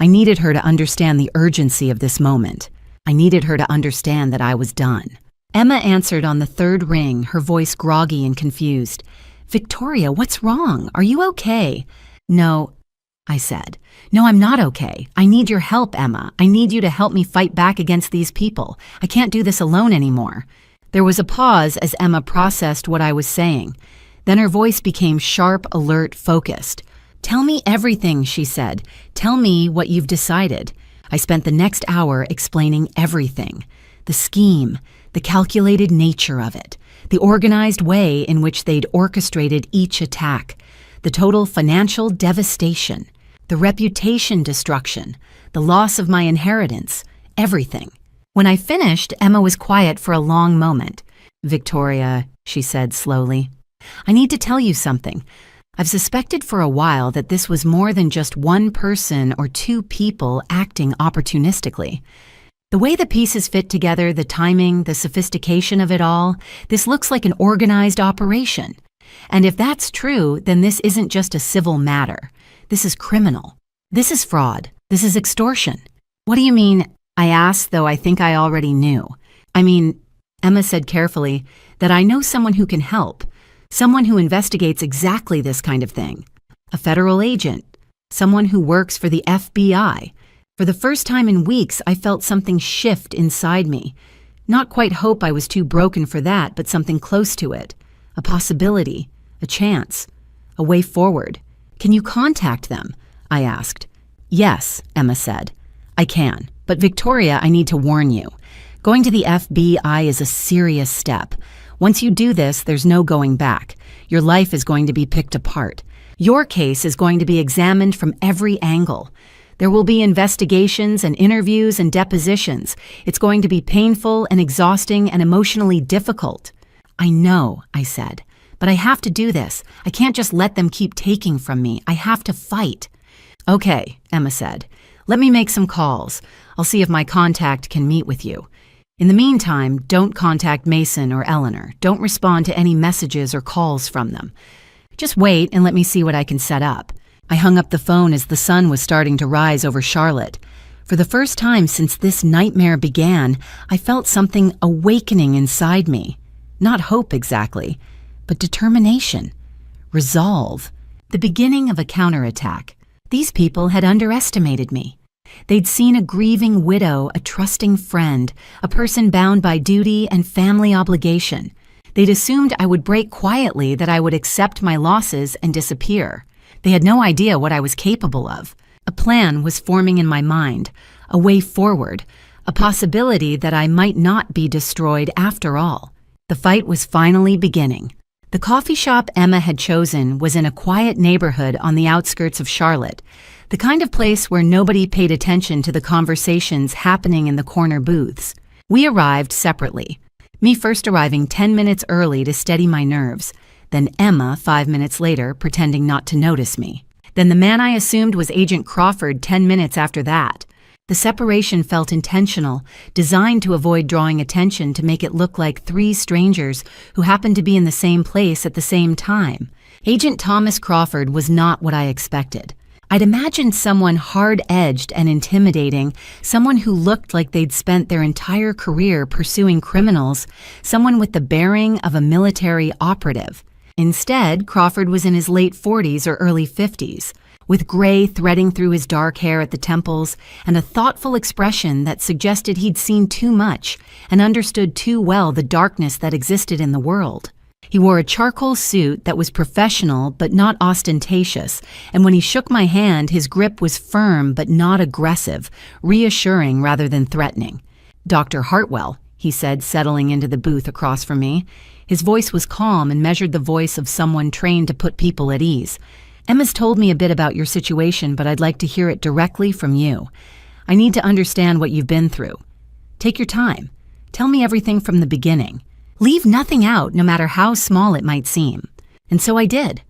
I needed her to understand the urgency of this moment. I needed her to understand that I was done. Emma answered on the third ring, her voice groggy and confused. "Victoria, what's wrong? Are you okay?" "No," I said. "No, I'm not okay. I need your help, Emma. I need you to help me fight back against these people. I can't do this alone anymore." There was a pause as Emma processed what I was saying. Then her voice became sharp, alert, focused. "Tell me everything," she said. "Tell me what you've decided." I spent the next hour explaining everything. The scheme, the calculated nature of it, the organized way in which they'd orchestrated each attack, the total financial devastation, the reputation destruction, the loss of my inheritance, everything. When I finished, Emma was quiet for a long moment. "Victoria," she said slowly, "I need to tell you something. I've suspected for a while that this was more than just one person or two people acting opportunistically. The way the pieces fit together, the timing, the sophistication of it all, this looks like an organized operation. And if that's true, then this isn't just a civil matter. This is criminal. This is fraud. This is extortion." "What do you mean?" I asked, though I think I already knew. "I mean," Emma said carefully, "that I know someone who can help. Someone who investigates exactly this kind of thing. A federal agent. Someone who works for the FBI. For the first time in weeks, I felt something shift inside me. Not quite hope, I was too broken for that, but something close to it. A possibility, a chance, a way forward. Can you contact them?" I asked. "Yes," Emma said. "I can. But Victoria, I need to warn you. Going to the FBI is a serious step. Once you do this, there's no going back. Your life is going to be picked apart. Your case is going to be examined from every angle. There will be investigations and interviews and depositions. It's going to be painful and exhausting and emotionally difficult." "I know," I said, "but I have to do this. I can't just let them keep taking from me. I have to fight." "Okay," Emma said. Let me make some calls. I'll see if my contact can meet with you. In the meantime, don't contact Mason or Eleanor. Don't respond to any messages or calls from them. Just wait and let me see what I can set up. I hung up the phone as the sun was starting to rise over Charlotte. For the first time since this nightmare began, I felt something awakening inside me. Not hope exactly, but determination, resolve, the beginning of a counterattack. These people had underestimated me. They'd seen a grieving widow, a trusting friend, a person bound by duty and family obligation. They'd assumed I would break quietly, that I would accept my losses and disappear. They had no idea what I was capable of. A plan was forming in my mind, a way forward, a possibility that I might not be destroyed after all. The fight was finally beginning. The coffee shop Emma had chosen was in a quiet neighborhood on the outskirts of Charlotte, the kind of place where nobody paid attention to the conversations happening in the corner booths. We arrived separately, me first arriving 10 minutes early to steady my nerves, then Emma 5 minutes later pretending not to notice me. Then the man I assumed was Agent Crawford 10 minutes after that. The separation felt intentional, designed to avoid drawing attention, to make it look like three strangers who happened to be in the same place at the same time. Agent Thomas Crawford was not what I expected. I'd imagined someone hard-edged and intimidating, someone who looked like they'd spent their entire career pursuing criminals, someone with the bearing of a military operative. Instead, Crawford was in his late 40s or early 50s, with gray threading through his dark hair at the temples and a thoughtful expression that suggested he'd seen too much and understood too well the darkness that existed in the world. He wore a charcoal suit that was professional but not ostentatious, and when he shook my hand, his grip was firm but not aggressive, reassuring rather than threatening. "Dr. Hartwell," he said, settling into the booth across from me. His voice was calm and measured the voice of someone trained to put people at ease. "Emma's told me a bit about your situation, but I'd like to hear it directly from you. I need to understand what you've been through. Take your time. Tell me everything from the beginning. Leave nothing out, no matter how small it might seem." And so I did.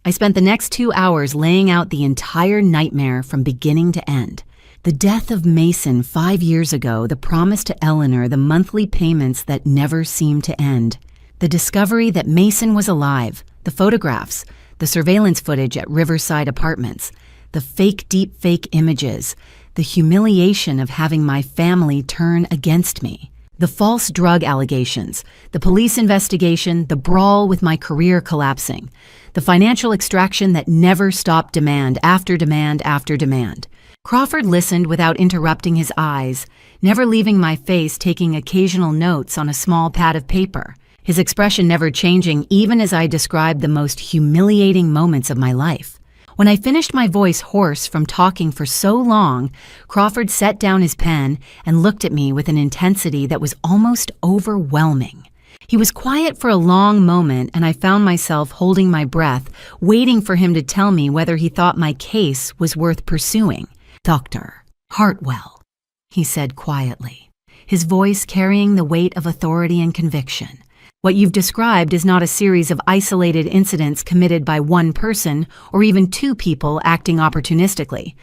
I spent the next 2 hours laying out the entire nightmare from beginning to end. The death of Mason 5 years ago, the promise to Eleanor, the monthly payments that never seemed to end. The discovery that Mason was alive, the photographs, the surveillance footage at Riverside Apartments, the fake deepfake images, the humiliation of having my family turn against me, the false drug allegations, the police investigation, the brawl with my career collapsing, the financial extraction that never stopped, demand after demand after demand. Crawford listened without interrupting his eyes, never leaving my face, taking occasional notes on a small pad of paper, his expression never changing even as I described the most humiliating moments of my life. When I finished, my voice hoarse from talking for so long, Crawford set down his pen and looked at me with an intensity that was almost overwhelming. He was quiet for a long moment, and I found myself holding my breath, waiting for him to tell me whether he thought my case was worth pursuing. "Dr. Hartwell," he said quietly, his voice carrying the weight of authority and conviction. "What you've described is not a series of isolated incidents committed by one person or even two people acting opportunistically.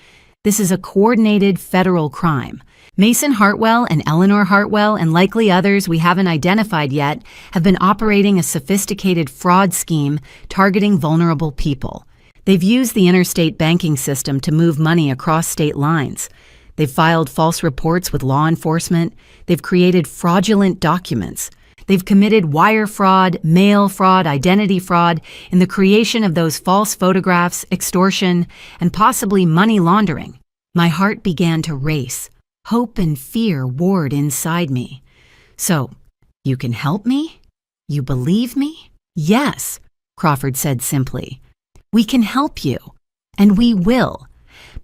This is a coordinated federal crime. Mason Hartwell and Eleanor Hartwell, and likely others we haven't identified yet, have been operating a sophisticated fraud scheme targeting vulnerable people. They've used the interstate banking system to move money across state lines. They've filed false reports with law enforcement. They've created fraudulent documents. They've committed wire fraud, mail fraud, identity fraud in the creation of those false photographs, extortion, and possibly money laundering." My heart began to race. Hope and fear warred inside me. "So, you can help me? You believe me?" "Yes," Crawford said simply. "We can help you, and we will.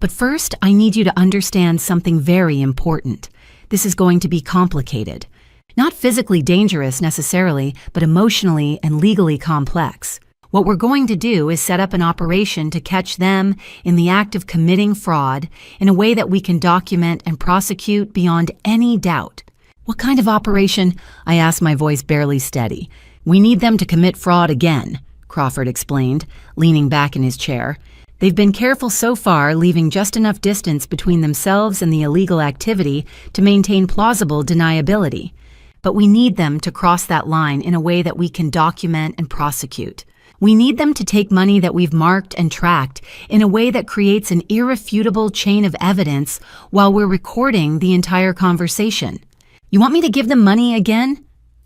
But first, I need you to understand something very important. This is going to be complicated. Not physically dangerous necessarily, but emotionally and legally complex. What we're going to do is set up an operation to catch them in the act of committing fraud in a way that we can document and prosecute beyond any doubt." "What kind of operation?" I asked, my voice barely steady. "We need them to commit fraud again," Crawford explained, leaning back in his chair. They've been careful so far, leaving just enough distance between themselves and the illegal activity to maintain plausible deniability. But we need them to cross that line in a way that we can document and prosecute. We need them to take money that we've marked and tracked in a way that creates an irrefutable chain of evidence while we're recording the entire conversation. You want me to give them money again?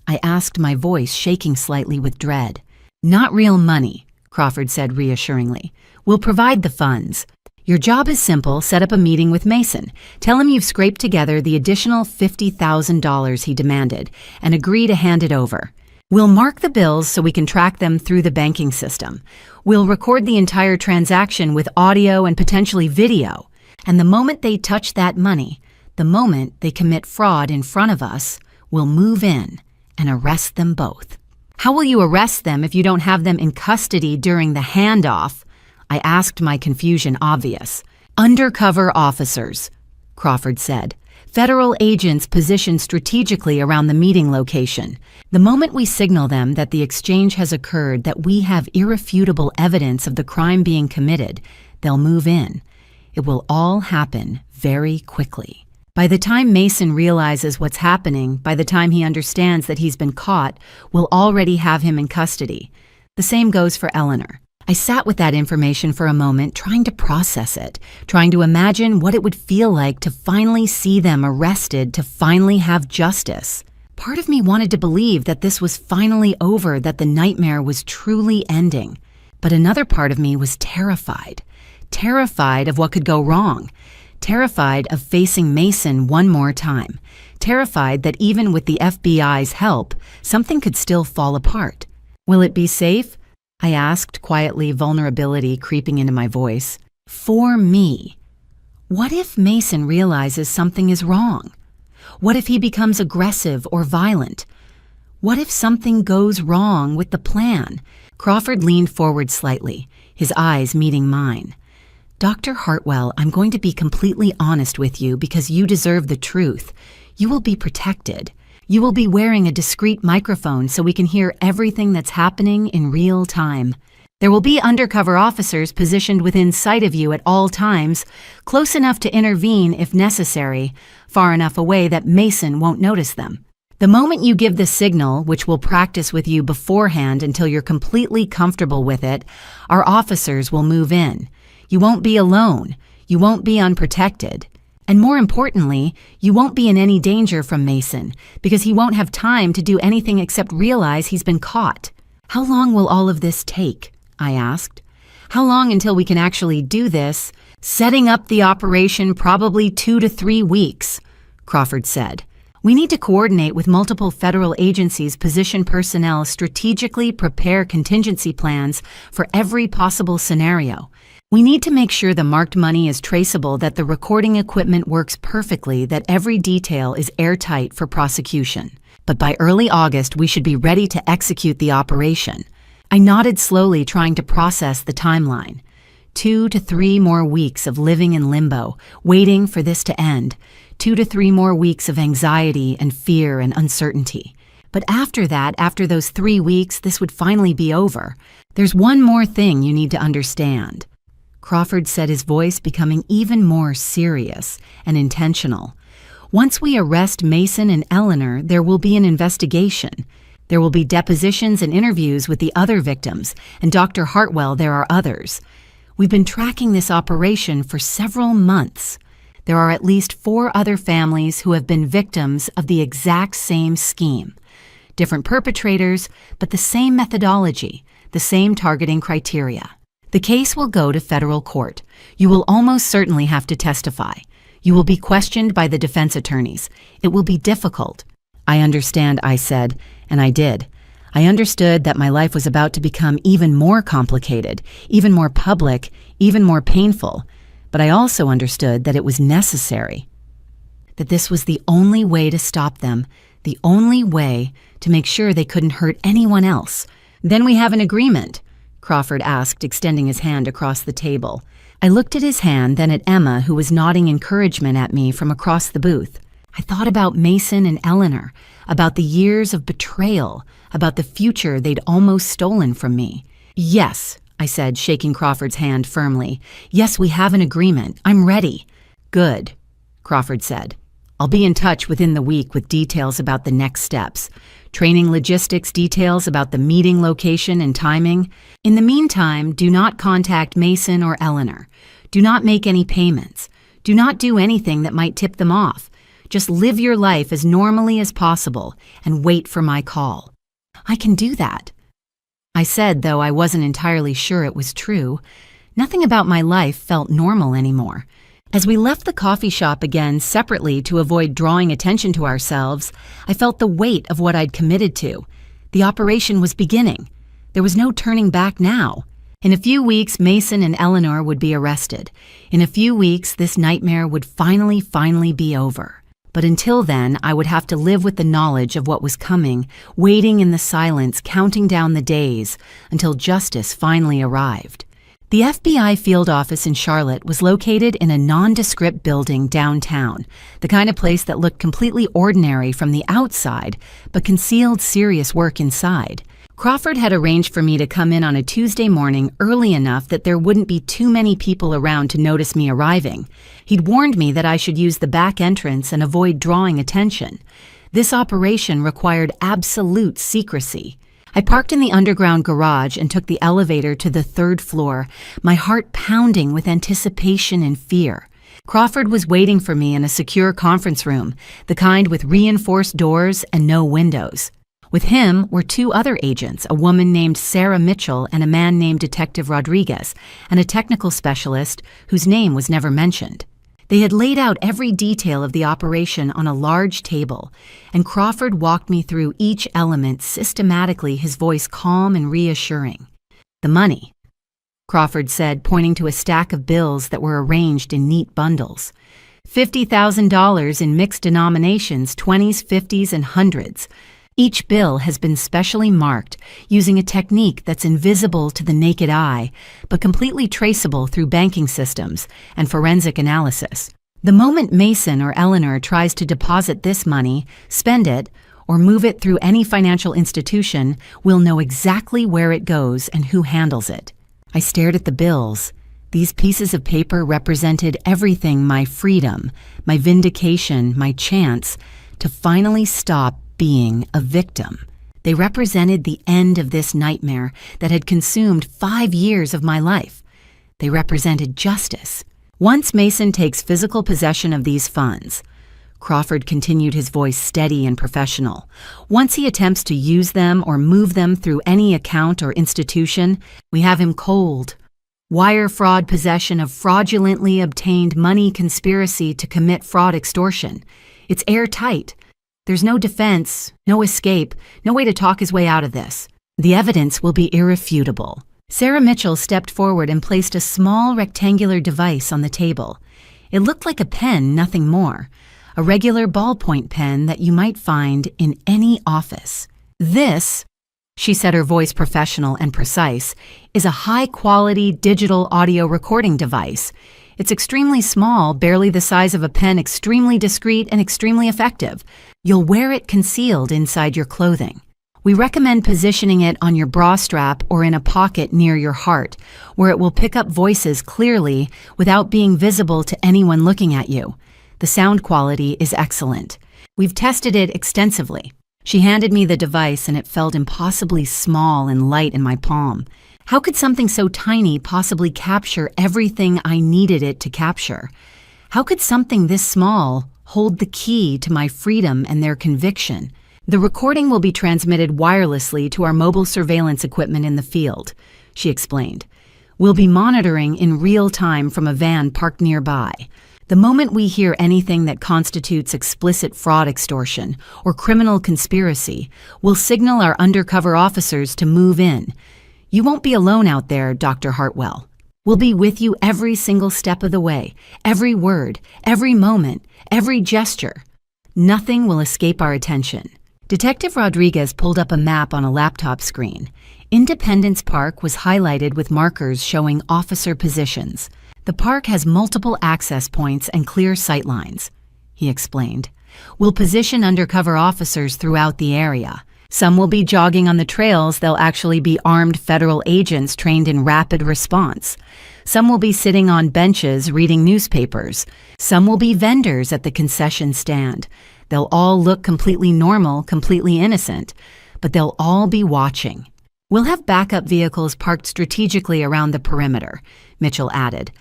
I asked, my voice shaking slightly with dread. Not real money, Crawford said reassuringly. We'll provide the funds. Your job is simple. Set up a meeting with Mason. Tell him you've scraped together the additional $50,000 he demanded and agree to hand it over. We'll mark the bills so we can track them through the banking system. We'll record the entire transaction with audio and potentially video. And the moment they touch that money, the moment they commit fraud in front of us, we'll move in and arrest them both. How will you arrest them if you don't have them in custody during the handoff? I asked, my confusion obvious. Undercover officers, Crawford said. Federal agents positioned strategically around the meeting location. The moment we signal them that the exchange has occurred, that we have irrefutable evidence of the crime being committed, they'll move in. It will all happen very quickly. By the time Mason realizes what's happening, by the time he understands that he's been caught, we'll already have him in custody. The same goes for Eleanor. I sat with that information for a moment, trying to process it, trying to imagine what it would feel like to finally see them arrested, to finally have justice. Part of me wanted to believe that this was finally over, that the nightmare was truly ending. But another part of me was terrified. Terrified of what could go wrong. Terrified of facing Mason one more time. Terrified that even with the FBI's help, something could still fall apart. Will it be safe? I asked quietly, vulnerability creeping into my voice. For me. What if Mason realizes something is wrong? What if he becomes aggressive or violent? What if something goes wrong with the plan? Crawford leaned forward slightly, his eyes meeting mine. Dr. Hartwell, I'm going to be completely honest with you because you deserve the truth. You will be protected. You will be wearing a discreet microphone so we can hear everything that's happening in real time. There will be undercover officers positioned within sight of you at all times, close enough to intervene if necessary, far enough away that Mason won't notice them. The moment you give the signal, which we'll practice with you beforehand until you're completely comfortable with it, our officers will move in. You won't be alone. You won't be unprotected. And more importantly, you won't be in any danger from Mason because he won't have time to do anything except realize he's been caught. How long will all of this take? I asked. How long until we can actually do this? Setting up the operation, probably 2 to 3 weeks, Crawford said. We need to coordinate with multiple federal agencies, position personnel, strategically prepare contingency plans for every possible scenario. We need to make sure the marked money is traceable, that the recording equipment works perfectly, that every detail is airtight for prosecution. But by early August, we should be ready to execute the operation. I nodded slowly, trying to process the timeline. 2 to 3 more weeks of living in limbo, waiting for this to end. 2 to 3 more weeks of anxiety and fear and uncertainty. But after that, after those 3 weeks, this would finally be over. There's one more thing you need to understand. Crawford said, his voice becoming even more serious and intentional. Once we arrest Mason and Eleanor, there will be an investigation. There will be depositions and interviews with the other victims, and Dr. Hartwell, there are others. We've been tracking this operation for several months. There are at least 4 other families who have been victims of the exact same scheme. Different perpetrators, but the same methodology, the same targeting criteria. The case will go to federal court. You will almost certainly have to testify. You will be questioned by the defense attorneys. It will be difficult. I understand, I said, and I did. I understood that my life was about to become even more complicated, even more public, even more painful. But I also understood that it was necessary. That this was the only way to stop them, the only way to make sure they couldn't hurt anyone else. Then we have an agreement, Crawford asked, extending his hand across the table. I looked at his hand, then at Emma, who was nodding encouragement at me from across the booth. I thought about Mason and Eleanor, about the years of betrayal, about the future they'd almost stolen from me. Yes, I said, shaking Crawford's hand firmly. "Yes, we have an agreement. I'm ready." "Good," Crawford said. "I'll be in touch within the week with details about the next steps. Training logistics details about the meeting location and timing. In the meantime, do not contact Mason or Eleanor. Do not make any payments. Do not do anything that might tip them off. Just live your life as normally as possible and wait for my call." "I can do that," I said, though I wasn't entirely sure it was true. Nothing about my life felt normal anymore. As we left the coffee shop again separately to avoid drawing attention to ourselves, I felt the weight of what I'd committed to. The operation was beginning. There was no turning back now. In a few weeks, Mason and Eleanor would be arrested. In a few weeks, this nightmare would finally be over. But until then, I would have to live with the knowledge of what was coming, waiting in the silence, counting down the days, until justice finally arrived. The FBI field office in Charlotte was located in a nondescript building downtown, the kind of place that looked completely ordinary from the outside, but concealed serious work inside. Crawford had arranged for me to come in on a Tuesday morning early enough that there wouldn't be too many people around to notice me arriving. He'd warned me that I should use the back entrance and avoid drawing attention. This operation required absolute secrecy. I parked in the underground garage and took the elevator to the 3rd floor, my heart pounding with anticipation and fear. Crawford was waiting for me in a secure conference room, the kind with reinforced doors and no windows. With him were 2 other agents, a woman named Sarah Mitchell and a man named Detective Rodriguez, and a technical specialist whose name was never mentioned. They had laid out every detail of the operation on a large table, and Crawford walked me through each element systematically, his voice calm and reassuring. "The money," Crawford said, pointing to a stack of bills that were arranged in neat bundles. $50,000 in mixed denominations, 20s, 50s, and hundreds. Each bill has been specially marked using a technique that's invisible to the naked eye, but completely traceable through banking systems and forensic analysis. The moment Mason or Eleanor tries to deposit this money, spend it, or move it through any financial institution, we'll know exactly where it goes and who handles it. I stared at the bills. These pieces of paper represented everything: my freedom, my vindication, my chance to finally stop being a victim. They represented the end of this nightmare that had consumed 5 years of my life. They represented justice. Once Mason takes physical possession of these funds, Crawford continued, his voice steady and professional. Once he attempts to use them or move them through any account or institution, we have him cold. Wire fraud, possession of fraudulently obtained money, conspiracy to commit fraud, extortion. It's airtight. There's no defense, no escape, no way to talk his way out of this. The evidence will be irrefutable. Sarah Mitchell stepped forward and placed a small rectangular device on the table. It looked like a pen, nothing more. A regular ballpoint pen that you might find in any office. "This," she said, her voice professional and precise, "is a high-quality digital audio recording device. It's extremely small, barely the size of a pen, extremely discreet, and extremely effective. You'll wear it concealed inside your clothing. We recommend positioning it on your bra strap or in a pocket near your heart, where it will pick up voices clearly without being visible to anyone looking at you. The sound quality is excellent. We've tested it extensively." She handed me the device, and it felt impossibly small and light in my palm. How could something so tiny possibly capture everything I needed it to capture? How could something this small hold the key to my freedom and their conviction? "The recording will be transmitted wirelessly to our mobile surveillance equipment in the field," she explained. "We'll be monitoring in real time from a van parked nearby. The moment we hear anything that constitutes explicit fraud, extortion, or criminal conspiracy, we'll signal our undercover officers to move in. You won't be alone out there, Dr. Hartwell. We'll be with you every single step of the way, every word, every moment, every gesture. Nothing will escape our attention." Detective Rodriguez pulled up a map on a laptop screen. Independence Park was highlighted with markers showing officer positions. "The park has multiple access points and clear sightlines," he explained. "We'll position undercover officers throughout the area. Some will be jogging on the trails. They'll actually be armed federal agents trained in rapid response. Some will be sitting on benches reading newspapers. Some will be vendors at the concession stand. They'll all look completely normal, completely innocent, but they'll all be watching. We'll have backup vehicles parked strategically around the perimeter, Mitchell added.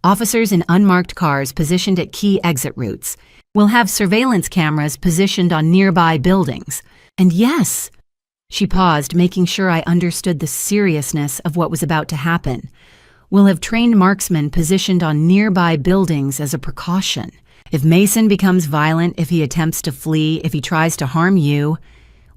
Officers in unmarked cars positioned at key exit routes. We'll have surveillance cameras positioned on nearby buildings. And yes, she paused, making sure I understood the seriousness of what was about to happen. We'll have trained marksmen positioned on nearby buildings as a precaution. If Mason becomes violent, if he attempts to flee, if he tries to harm you,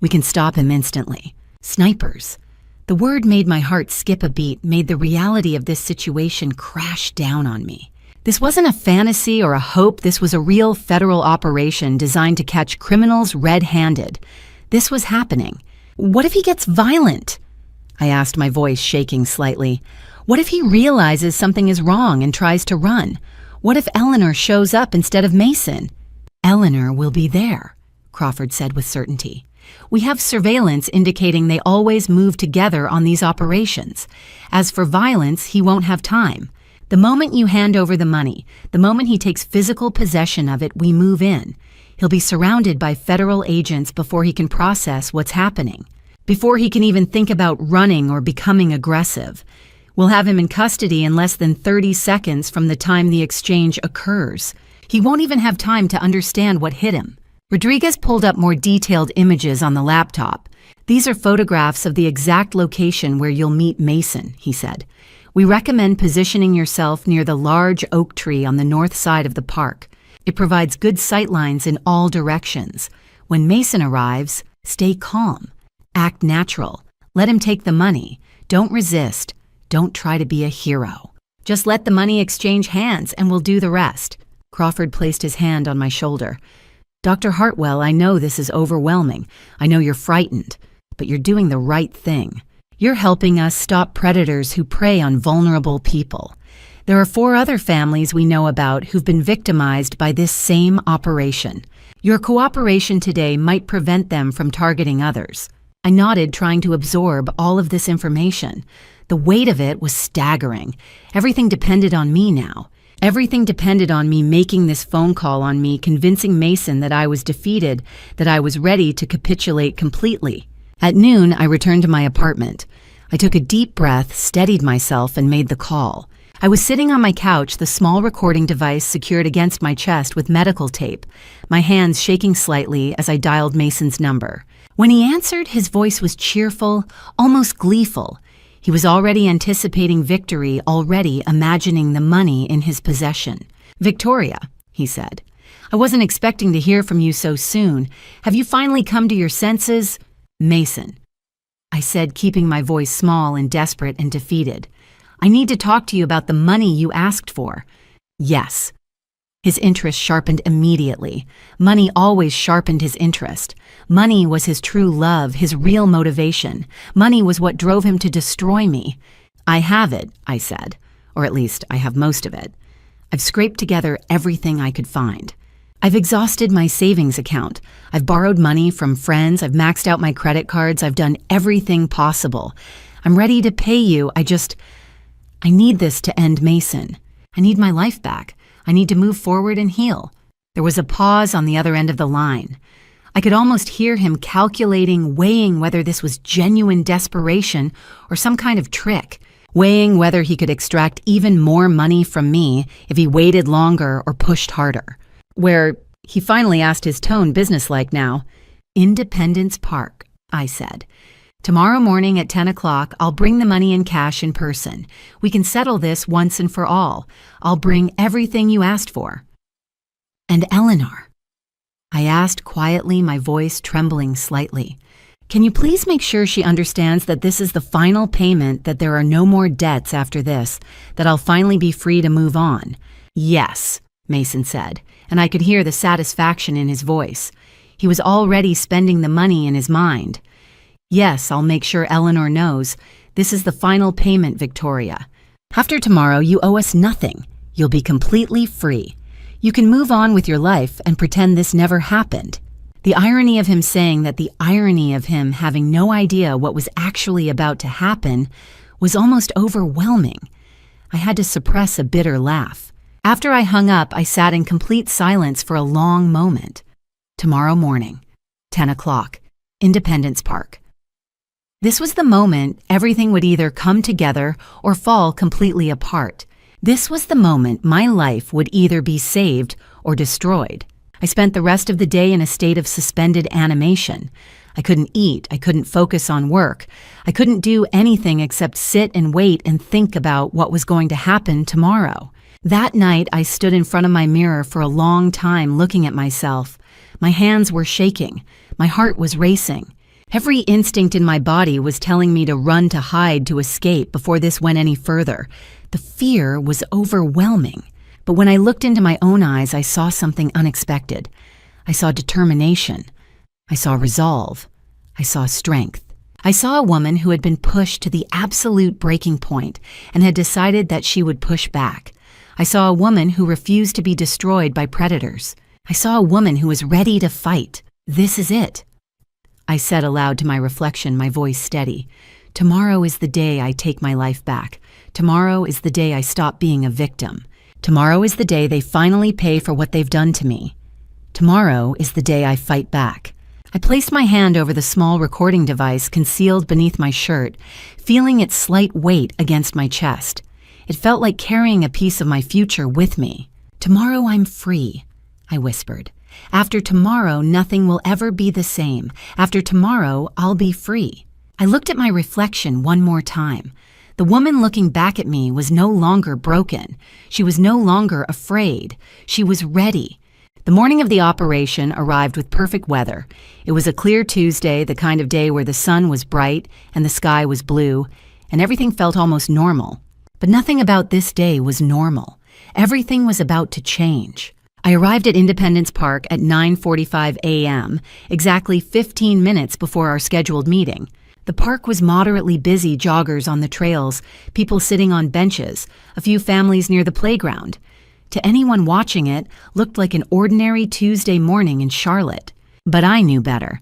we can stop him instantly. Snipers. The word made my heart skip a beat, made the reality of this situation crash down on me. This wasn't a fantasy or a hope. This was a real federal operation designed to catch criminals red-handed. This was happening. What if he gets violent? I asked, my voice shaking slightly. What if he realizes something is wrong and tries to run? What if Eleanor shows up instead of Mason? Eleanor will be there, Crawford said with certainty. We have surveillance indicating they always move together on these operations. As for violence, he won't have time. The moment you hand over the money, the moment he takes physical possession of it, we move in. He'll be surrounded by federal agents before he can process what's happening, before he can even think about running or becoming aggressive. We'll have him in custody in less than 30 seconds from the time the exchange occurs. He won't even have time to understand what hit him. Rodriguez pulled up more detailed images on the laptop. These are photographs of the exact location where you'll meet Mason, he said. We recommend positioning yourself near the large oak tree on the north side of the park. It provides good sightlines in all directions. When Mason arrives, stay calm. Act natural. Let him take the money. Don't resist. Don't try to be a hero. Just let the money exchange hands and we'll do the rest. Crawford placed his hand on my shoulder. Dr. Hartwell, I know this is overwhelming. I know you're frightened, but you're doing the right thing. You're helping us stop predators who prey on vulnerable people. There are 4 other families we know about who've been victimized by this same operation. Your cooperation today might prevent them from targeting others. I nodded, trying to absorb all of this information. The weight of it was staggering. Everything depended on me now. Everything depended on me making this phone call, on me convincing Mason that I was defeated, that I was ready to capitulate completely. At noon, I returned to my apartment. I took a deep breath, steadied myself, and made the call. I was sitting on my couch, the small recording device secured against my chest with medical tape, my hands shaking slightly as I dialed Mason's number. When he answered, his voice was cheerful, almost gleeful. He was already anticipating victory, already imagining the money in his possession. "Victoria," he said, "I wasn't expecting to hear from you so soon. Have you finally come to your senses?" "Mason," I said, keeping my voice small and desperate and defeated. "I need to talk to you about the money you asked for." "Yes." His interest sharpened immediately. Money always sharpened his interest. Money was his true love, his real motivation. Money was what drove him to destroy me. "I have it," I said, "or at least I have most of it. I've scraped together everything I could find. I've exhausted my savings account. I've borrowed money from friends. I've maxed out my credit cards. I've done everything possible. I'm ready to pay you. I need this to end Mason. I need my life back. I need to move forward and heal." There was a pause on the other end of the line. I could almost hear him calculating, weighing whether this was genuine desperation or some kind of trick, weighing whether he could extract even more money from me if he waited longer or pushed harder. Where he finally asked, his tone businesslike now. "Independence Park," I said. "Tomorrow morning at 10 o'clock, I'll bring the money in cash in person. We can settle this once and for all. I'll bring everything you asked for." "And Eleanor?" I asked quietly, my voice trembling slightly. "Can you please make sure she understands that this is the final payment, that there are no more debts after this, that I'll finally be free to move on?" "Yes," Mason said, and I could hear the satisfaction in his voice. He was already spending the money in his mind. "Yes, I'll make sure Eleanor knows. This is the final payment, Victoria. After tomorrow, you owe us nothing. You'll be completely free. You can move on with your life and pretend this never happened." The irony of him saying that the irony of him having no idea what was actually about to happen was almost overwhelming. I had to suppress a bitter laugh. After I hung up, I sat in complete silence for a long moment. Tomorrow morning, 10 o'clock, Independence Park. This was the moment everything would either come together or fall completely apart. This was the moment my life would either be saved or destroyed. I spent the rest of the day in a state of suspended animation. I couldn't eat, I couldn't focus on work. I couldn't do anything except sit and wait and think about what was going to happen tomorrow. That night, I stood in front of my mirror for a long time looking at myself. My hands were shaking. My heart was racing. Every instinct in my body was telling me to run, to hide, to escape before this went any further. The fear was overwhelming. But when I looked into my own eyes, I saw something unexpected. I saw determination. I saw resolve. I saw strength. I saw a woman who had been pushed to the absolute breaking point and had decided that she would push back. I saw a woman who refused to be destroyed by predators. I saw a woman who was ready to fight. This is it. I said aloud to my reflection, my voice steady. Tomorrow is the day I take my life back. Tomorrow is the day I stop being a victim. Tomorrow is the day they finally pay for what they've done to me. Tomorrow is the day I fight back. I placed my hand over the small recording device concealed beneath my shirt, feeling its slight weight against my chest. It felt like carrying a piece of my future with me. Tomorrow I'm free, I whispered. After tomorrow, nothing will ever be the same. After tomorrow, I'll be free. I looked at my reflection one more time. The woman looking back at me was no longer broken. She was no longer afraid. She was ready. The morning of the operation arrived with perfect weather. It was a clear Tuesday, the kind of day where the sun was bright and the sky was blue, and everything felt almost normal. But nothing about this day was normal. Everything was about to change. I arrived at Independence Park at 9:45 a.m., exactly 15 minutes before our scheduled meeting. The park was moderately busy, joggers on the trails, people sitting on benches, a few families near the playground. To anyone watching it, looked like an ordinary Tuesday morning in Charlotte. But I knew better.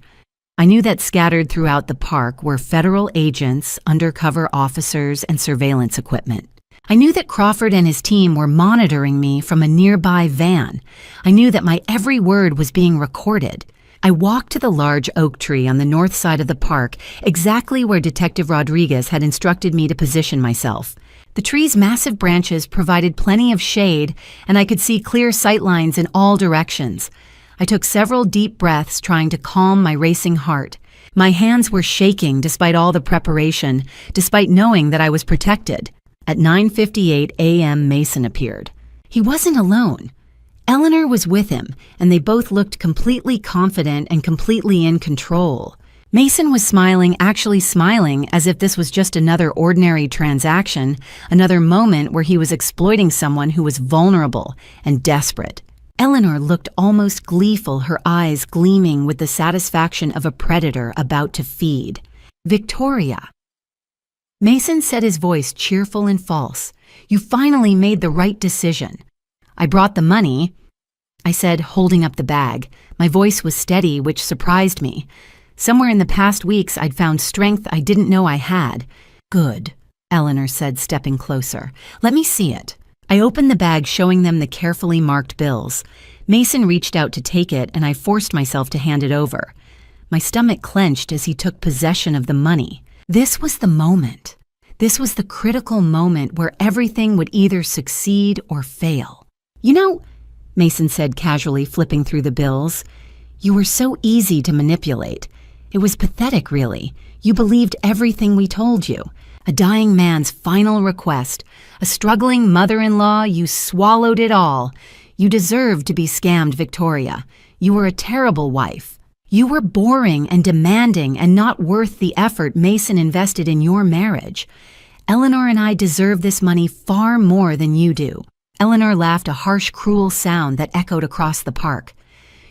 I knew that scattered throughout the park were federal agents, undercover officers, and surveillance equipment. I knew that Crawford and his team were monitoring me from a nearby van. I knew that my every word was being recorded. I walked to the large oak tree on the north side of the park, exactly where Detective Rodriguez had instructed me to position myself. The tree's massive branches provided plenty of shade, and I could see clear sightlines in all directions. I took several deep breaths, trying to calm my racing heart. My hands were shaking despite all the preparation, despite knowing that I was protected. At 9:58 a.m., Mason appeared. He wasn't alone. Eleanor was with him, and they both looked completely confident and completely in control. Mason was smiling, actually smiling, as if this was just another ordinary transaction, another moment where he was exploiting someone who was vulnerable and desperate. Eleanor looked almost gleeful, her eyes gleaming with the satisfaction of a predator about to feed. Victoria. Mason said, his voice cheerful and false. You finally made the right decision. I brought the money, I said, holding up the bag. My voice was steady, which surprised me. Somewhere in the past weeks, I'd found strength I didn't know I had. Good, Eleanor said, stepping closer. Let me see it. I opened the bag, showing them the carefully marked bills. Mason reached out to take it, and I forced myself to hand it over. My stomach clenched as he took possession of the money. This was the moment. This was the critical moment where everything would either succeed or fail. You know, Mason said casually, flipping through the bills, you were so easy to manipulate. It was pathetic, really. You believed everything we told you. A dying man's final request. A struggling mother-in-law, you swallowed it all. You deserved to be scammed, Victoria. You were a terrible wife. You were boring and demanding and not worth the effort Mason invested in your marriage. Eleanor and I deserve this money far more than you do. Eleanor laughed, a harsh, cruel sound that echoed across the park.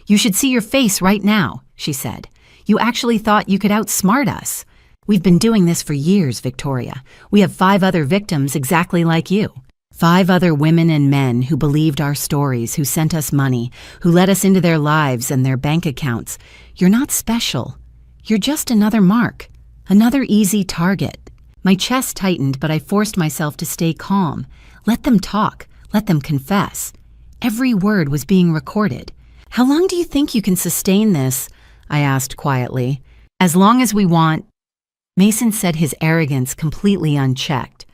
You should see your face right now, she said. You actually thought you could outsmart us. We've been doing this for years, Victoria. We have 5 other victims exactly like you. 5 other women and men who believed our stories, who sent us money, who let us into their lives and their bank accounts. You're not special. You're just another mark, another easy target. My chest tightened, but I forced myself to stay calm. Let them talk. Let them confess. Every word was being recorded. How long do you think you can sustain this? I asked quietly. As long as we want. Mason said, his arrogance completely unchecked.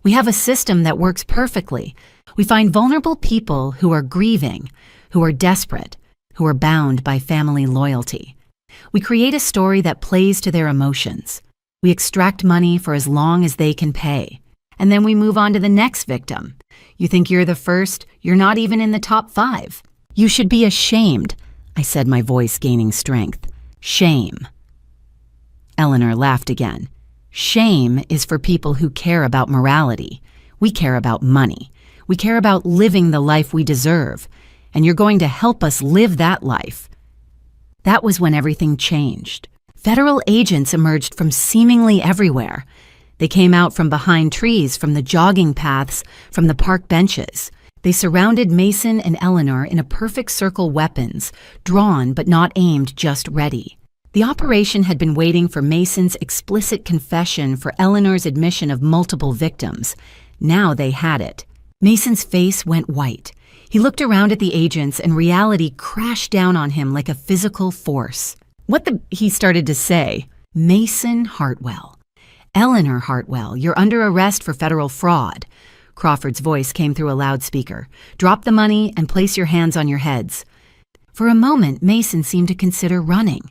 We have a system that works perfectly. We find vulnerable people who are grieving, who are desperate, who are bound by family loyalty. We create a story that plays to their emotions. We extract money for as long as they can pay. And then we move on to the next victim. You think you're the first? You're not even in the top 5. You should be ashamed, I said, my voice gaining strength. Shame. Eleanor laughed again. Shame is for people who care about morality. We care about money. We care about living the life we deserve. And you're going to help us live that life. That was when everything changed. Federal agents emerged from seemingly everywhere. They came out from behind trees, from the jogging paths, from the park benches. They surrounded Mason and Eleanor in a perfect circle, weapons, drawn but not aimed, just ready. The operation had been waiting for Mason's explicit confession, for Eleanor's admission of multiple victims. Now they had it. Mason's face went white. He looked around at the agents, and reality crashed down on him like a physical force. He started to say. Mason Hartwell. Eleanor Hartwell, you're under arrest for federal fraud. Crawford's voice came through a loudspeaker. Drop the money and place your hands on your heads. For a moment, Mason seemed to consider running.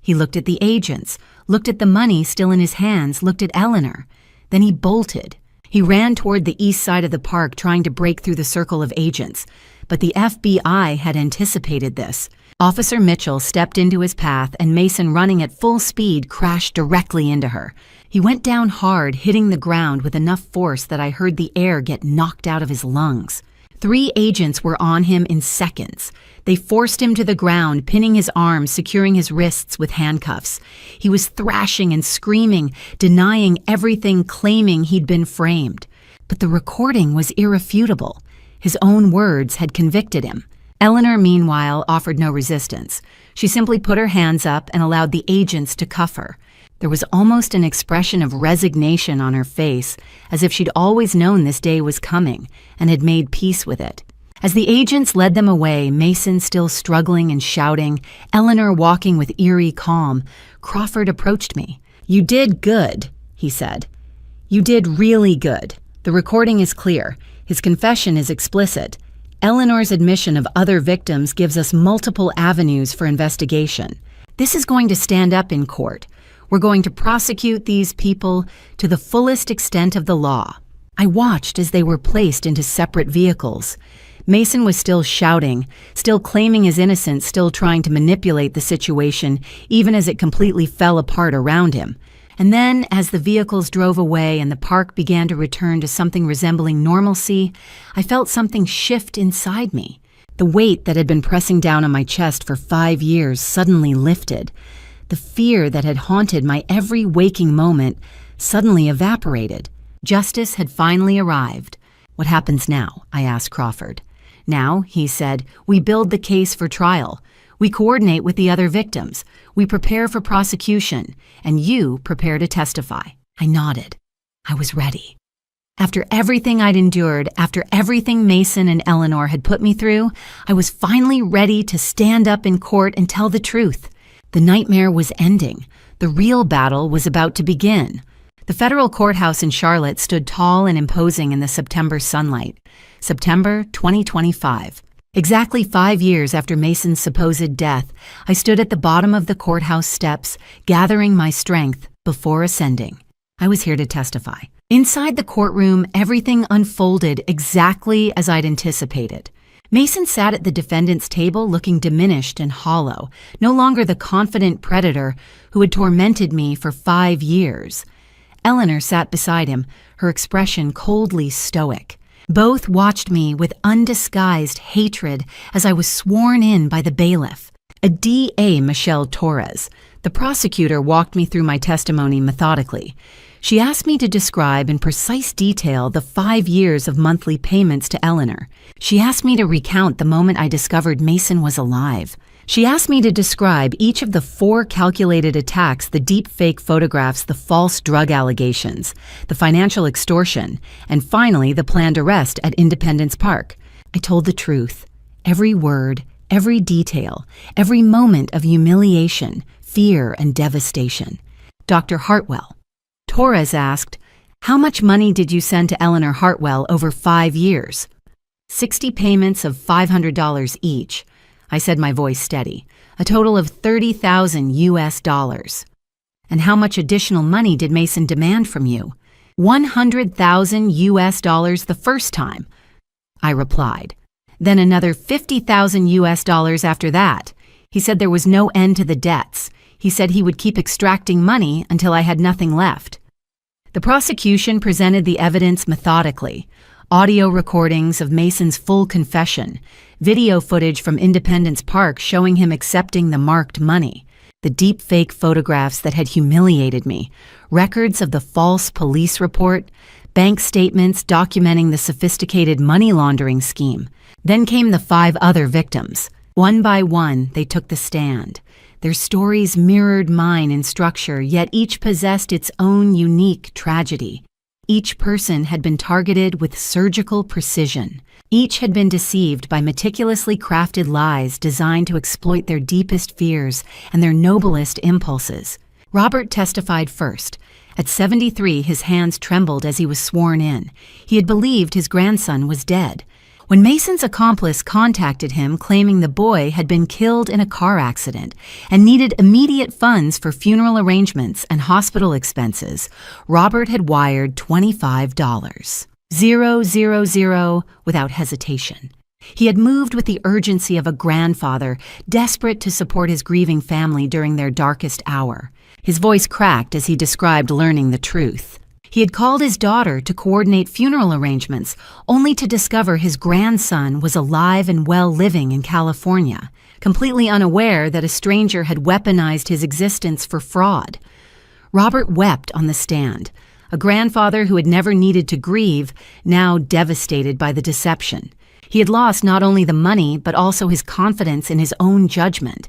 He looked at the agents, looked at the money still in his hands, looked at Eleanor. Then he bolted. He ran toward the east side of the park, trying to break through the circle of agents. But the FBI had anticipated this. Officer Mitchell stepped into his path, and Mason, running at full speed, crashed directly into her. He went down hard, hitting the ground with enough force that I heard the air get knocked out of his lungs. 3 agents were on him in seconds. They forced him to the ground, pinning his arms, securing his wrists with handcuffs. He was thrashing and screaming, denying everything, claiming he'd been framed. But the recording was irrefutable. His own words had convicted him. Eleanor, meanwhile, offered no resistance. She simply put her hands up and allowed the agents to cuff her. There was almost an expression of resignation on her face, as if she'd always known this day was coming and had made peace with it. As the agents led them away, Mason still struggling and shouting, Eleanor walking with eerie calm, Crawford approached me. You did good, he said. You did really good. The recording is clear. His confession is explicit. Eleanor's admission of other victims gives us multiple avenues for investigation. This is going to stand up in court. We're going to prosecute these people to the fullest extent of the law. I watched as they were placed into separate vehicles. Mason was still shouting, still claiming his innocence, still trying to manipulate the situation, even as it completely fell apart around him. And then, as the vehicles drove away and the park began to return to something resembling normalcy, I felt something shift inside me. The weight that had been pressing down on my chest for 5 years suddenly lifted. The fear that had haunted my every waking moment suddenly evaporated. Justice had finally arrived. What happens now? I asked Crawford. Now, he said, we build the case for trial. We coordinate with the other victims. We prepare for prosecution. And you prepare to testify. I nodded. I was ready. After everything I'd endured, after everything Mason and Eleanor had put me through, I was finally ready to stand up in court and tell the truth. The nightmare was ending. The real battle was about to begin. The federal courthouse in Charlotte stood tall and imposing in the September sunlight. September 2025. Exactly 5 years after Mason's supposed death, I stood at the bottom of the courthouse steps, gathering my strength before ascending. I was here to testify. Inside the courtroom, everything unfolded exactly as I'd anticipated. Mason sat at the defendant's table looking diminished and hollow, no longer the confident predator who had tormented me for 5 years. Eleanor sat beside him, her expression coldly stoic. Both watched me with undisguised hatred as I was sworn in by the bailiff. A DA, Michelle Torres. The prosecutor walked me through my testimony methodically. She asked me to describe in precise detail the 5 years of monthly payments to Eleanor. She asked me to recount the moment I discovered Mason was alive. She asked me to describe each of the 4 calculated attacks, the deep fake photographs, the false drug allegations, the financial extortion, and finally the planned arrest at Independence Park. I told the truth. Every word, every detail, every moment of humiliation, fear, and devastation. Dr. Hartwell. Torres asked, "How much money did you send to Eleanor Hartwell over 5 years?" 60 payments of $500 each. I said, my voice steady. A total of $30,000 US. "And how much additional money did Mason demand from you?" $100,000 US the first time, I replied. Then another $50,000 US after that. He said there was no end to the debts. He said he would keep extracting money until I had nothing left. The prosecution presented the evidence methodically. Audio recordings of Mason's full confession, video footage from Independence Park showing him accepting the marked money, the deep fake photographs that had humiliated me, records of the false police report, bank statements documenting the sophisticated money laundering scheme. Then came the 5 other victims. One by one, they took the stand. Their stories mirrored mine in structure, yet each possessed its own unique tragedy. Each person had been targeted with surgical precision. Each had been deceived by meticulously crafted lies designed to exploit their deepest fears and their noblest impulses. Robert testified first. At 73, his hands trembled as he was sworn in. He had believed his grandson was dead. When Mason's accomplice contacted him claiming the boy had been killed in a car accident and needed immediate funds for funeral arrangements and hospital expenses, Robert had wired $25. 000 without hesitation. He had moved with the urgency of a grandfather, desperate to support his grieving family during their darkest hour. His voice cracked as he described learning the truth. He had called his daughter to coordinate funeral arrangements, only to discover his grandson was alive and well living in California, completely unaware that a stranger had weaponized his existence for fraud. Robert wept on the stand, a grandfather who had never needed to grieve, now devastated by the deception. He had lost not only the money, but also his confidence in his own judgment.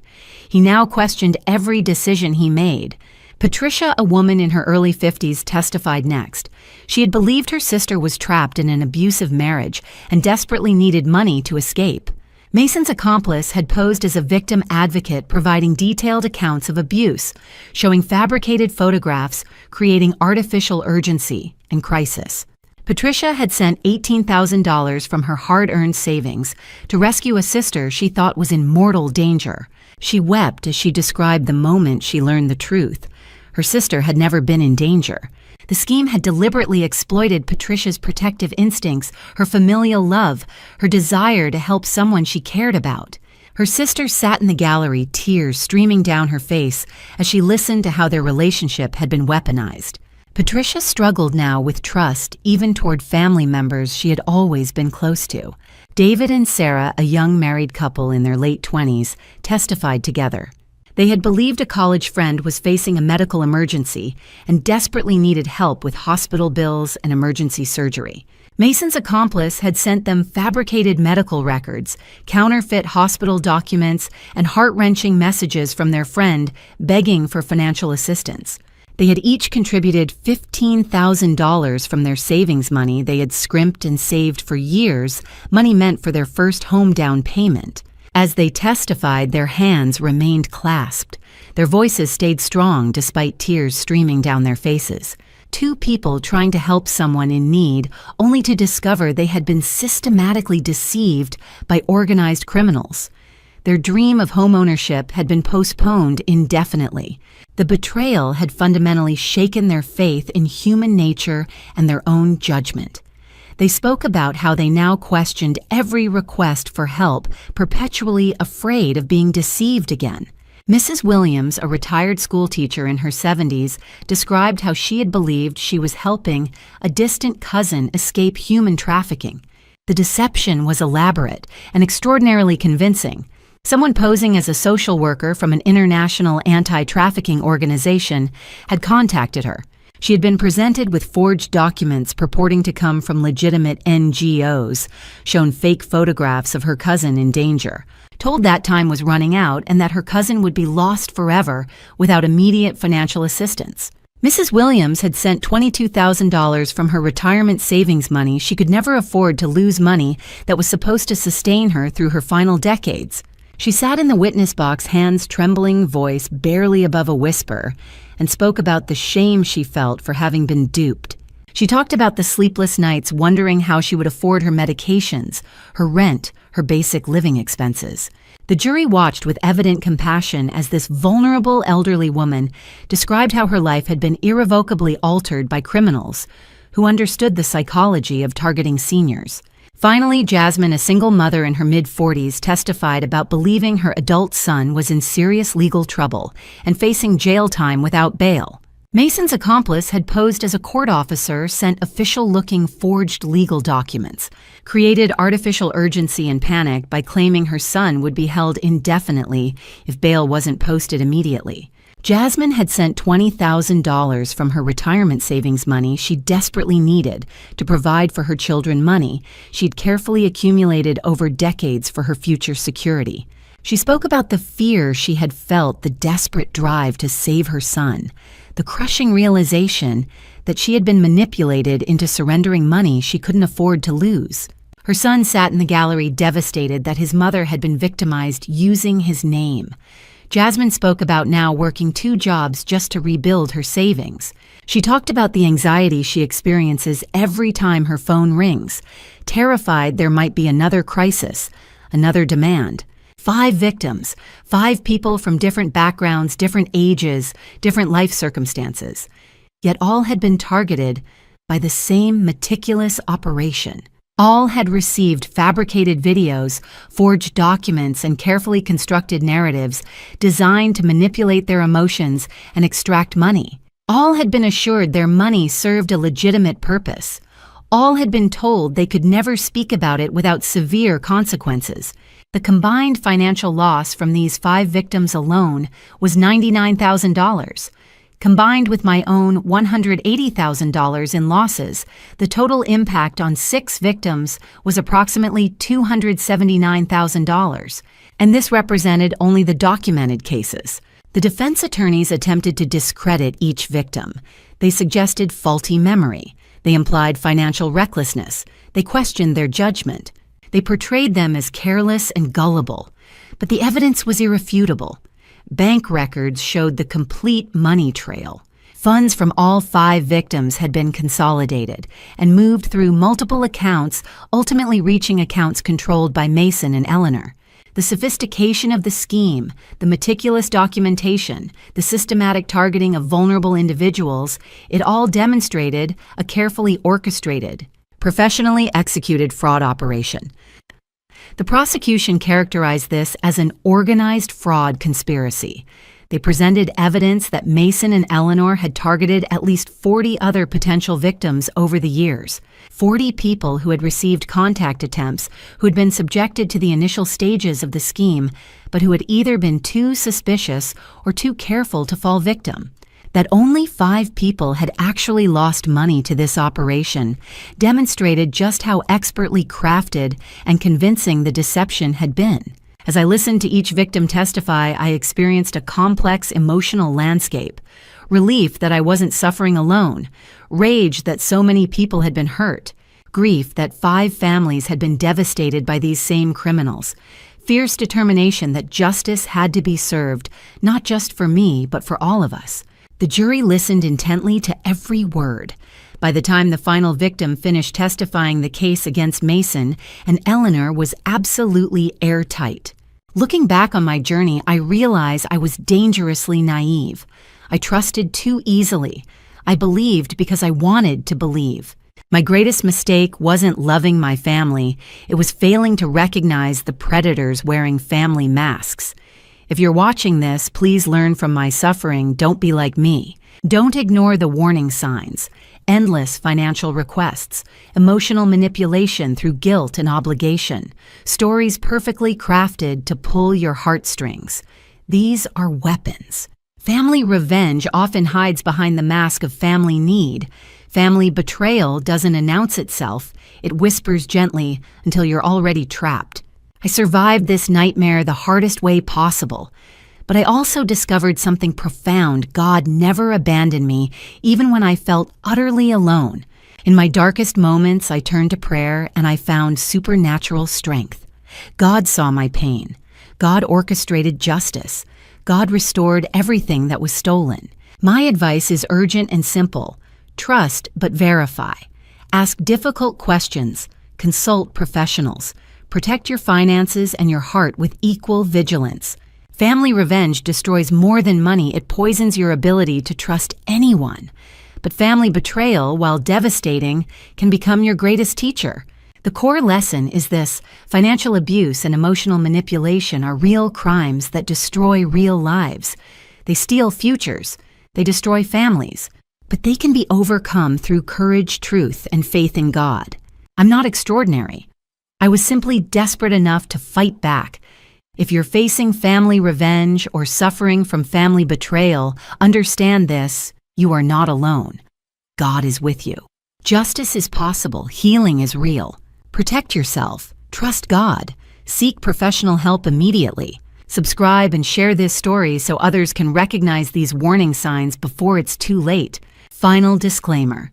He now questioned every decision he made. Patricia, a woman in her early 50s, testified next. She had believed her sister was trapped in an abusive marriage and desperately needed money to escape. Mason's accomplice had posed as a victim advocate, providing detailed accounts of abuse, showing fabricated photographs, creating artificial urgency and crisis. Patricia had sent $18,000 from her hard-earned savings to rescue a sister she thought was in mortal danger. She wept as she described the moment she learned the truth. Her sister had never been in danger. The scheme had deliberately exploited Patricia's protective instincts, her familial love, her desire to help someone she cared about. Her sister sat in the gallery, tears streaming down her face as she listened to how their relationship had been weaponized. Patricia struggled now with trust, even toward family members she had always been close to. David and Sarah, a young married couple in their late 20s, testified together. They had believed a college friend was facing a medical emergency and desperately needed help with hospital bills and emergency surgery. Mason's accomplice had sent them fabricated medical records, counterfeit hospital documents, and heart-wrenching messages from their friend begging for financial assistance. They had each contributed $15,000 from their savings money they had scrimped and saved for years, money meant for their first home down payment. As they testified, their hands remained clasped. Their voices stayed strong despite tears streaming down their faces. 2 people trying to help someone in need, only to discover they had been systematically deceived by organized criminals. Their dream of homeownership had been postponed indefinitely. The betrayal had fundamentally shaken their faith in human nature and their own judgment. They spoke about how they now questioned every request for help, perpetually afraid of being deceived again. Mrs. Williams, a retired schoolteacher in her 70s, described how she had believed she was helping a distant cousin escape human trafficking. The deception was elaborate and extraordinarily convincing. Someone posing as a social worker from an international anti-trafficking organization had contacted her. She had been presented with forged documents purporting to come from legitimate NGOs, shown fake photographs of her cousin in danger, told that time was running out and that her cousin would be lost forever without immediate financial assistance. Mrs. Williams had sent $22,000 from her retirement savings money she could never afford to lose money that was supposed to sustain her through her final decades. She sat in the witness box, hands trembling, voice barely above a whisper, and spoke about the shame she felt for having been duped. She talked about the sleepless nights wondering how she would afford her medications, her rent, her basic living expenses. The jury watched with evident compassion as this vulnerable elderly woman described how her life had been irrevocably altered by criminals who understood the psychology of targeting seniors. Finally, Jasmine, a single mother in her mid-40s, testified about believing her adult son was in serious legal trouble and facing jail time without bail. Mason's accomplice had posed as a court officer, sent official-looking forged legal documents, created artificial urgency and panic by claiming her son would be held indefinitely if bail wasn't posted immediately. Jasmine had sent $20,000 from her retirement savings money she desperately needed to provide for her children money she'd carefully accumulated over decades for her future security. She spoke about the fear she had felt, the desperate drive to save her son, the crushing realization that she had been manipulated into surrendering money she couldn't afford to lose. Her son sat in the gallery devastated that his mother had been victimized using his name. Jasmine spoke about now working 2 jobs just to rebuild her savings. She talked about the anxiety she experiences every time her phone rings, terrified there might be another crisis, another demand. 5 victims, 5 people from different backgrounds, different ages, different life circumstances. Yet all had been targeted by the same meticulous operation. All had received fabricated videos, forged documents, and carefully constructed narratives designed to manipulate their emotions and extract money. All had been assured their money served a legitimate purpose. All had been told they could never speak about it without severe consequences. The combined financial loss from these 5 victims alone was $99,000. Combined with my own $180,000 in losses, the total impact on 6 victims was approximately $279,000, and this represented only the documented cases. The defense attorneys attempted to discredit each victim. They suggested faulty memory. They implied financial recklessness. They questioned their judgment. They portrayed them as careless and gullible. But the evidence was irrefutable. Bank records showed the complete money trail. Funds from all 5 victims had been consolidated and moved through multiple accounts, ultimately reaching accounts controlled by Mason and Eleanor. The sophistication of the scheme, the meticulous documentation, the systematic targeting of vulnerable individuals, it all demonstrated a carefully orchestrated, professionally executed fraud operation. The prosecution characterized this as an organized fraud conspiracy. They presented evidence that Mason and Eleanor had targeted at least 40 other potential victims over the years. 40 people who had received contact attempts, who had been subjected to the initial stages of the scheme, but who had either been too suspicious or too careful to fall victim. That only 5 people had actually lost money to this operation demonstrated just how expertly crafted and convincing the deception had been. As I listened to each victim testify, I experienced a complex emotional landscape. Relief that I wasn't suffering alone, rage that so many people had been hurt, grief that 5 families had been devastated by these same criminals, fierce determination that justice had to be served, not just for me, but for all of us. The jury listened intently to every word. By the time the final victim finished testifying the case against Mason, and Eleanor was absolutely airtight. Looking back on my journey, I realize I was dangerously naive. I trusted too easily. I believed because I wanted to believe. My greatest mistake wasn't loving my family. It was failing to recognize the predators wearing family masks. If you're watching this, please learn from my suffering. Don't be like me. Don't ignore the warning signs. Endless financial requests, emotional manipulation through guilt and obligation, stories perfectly crafted to pull your heartstrings. These are weapons. Family revenge often hides behind the mask of family need. Family betrayal doesn't announce itself, it whispers gently until you're already trapped. I survived this nightmare the hardest way possible. But I also discovered something profound. God never abandoned me, even when I felt utterly alone. In my darkest moments, I turned to prayer and I found supernatural strength. God saw my pain. God orchestrated justice. God restored everything that was stolen. My advice is urgent and simple. Trust but verify. Ask difficult questions. Consult professionals. Protect your finances and your heart with equal vigilance. Family revenge destroys more than money. It poisons your ability to trust anyone. But family betrayal, while devastating, can become your greatest teacher. The core lesson is this: financial abuse and emotional manipulation are real crimes that destroy real lives. They steal futures. They destroy families. But they can be overcome through courage, truth, and faith in God. I'm not extraordinary. I was simply desperate enough to fight back. If you're facing family revenge or suffering from family betrayal, understand this: you are not alone. God is with you. Justice is possible. Healing is real. Protect yourself. Trust God. Seek professional help immediately. Subscribe and share this story so others can recognize these warning signs before it's too late. Final disclaimer.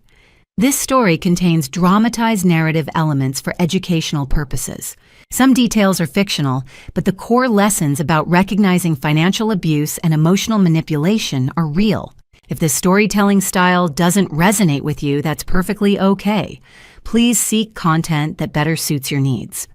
This story contains dramatized narrative elements for educational purposes. Some details are fictional, but the core lessons about recognizing financial abuse and emotional manipulation are real. If this storytelling style doesn't resonate with you, that's perfectly okay. Please seek content that better suits your needs.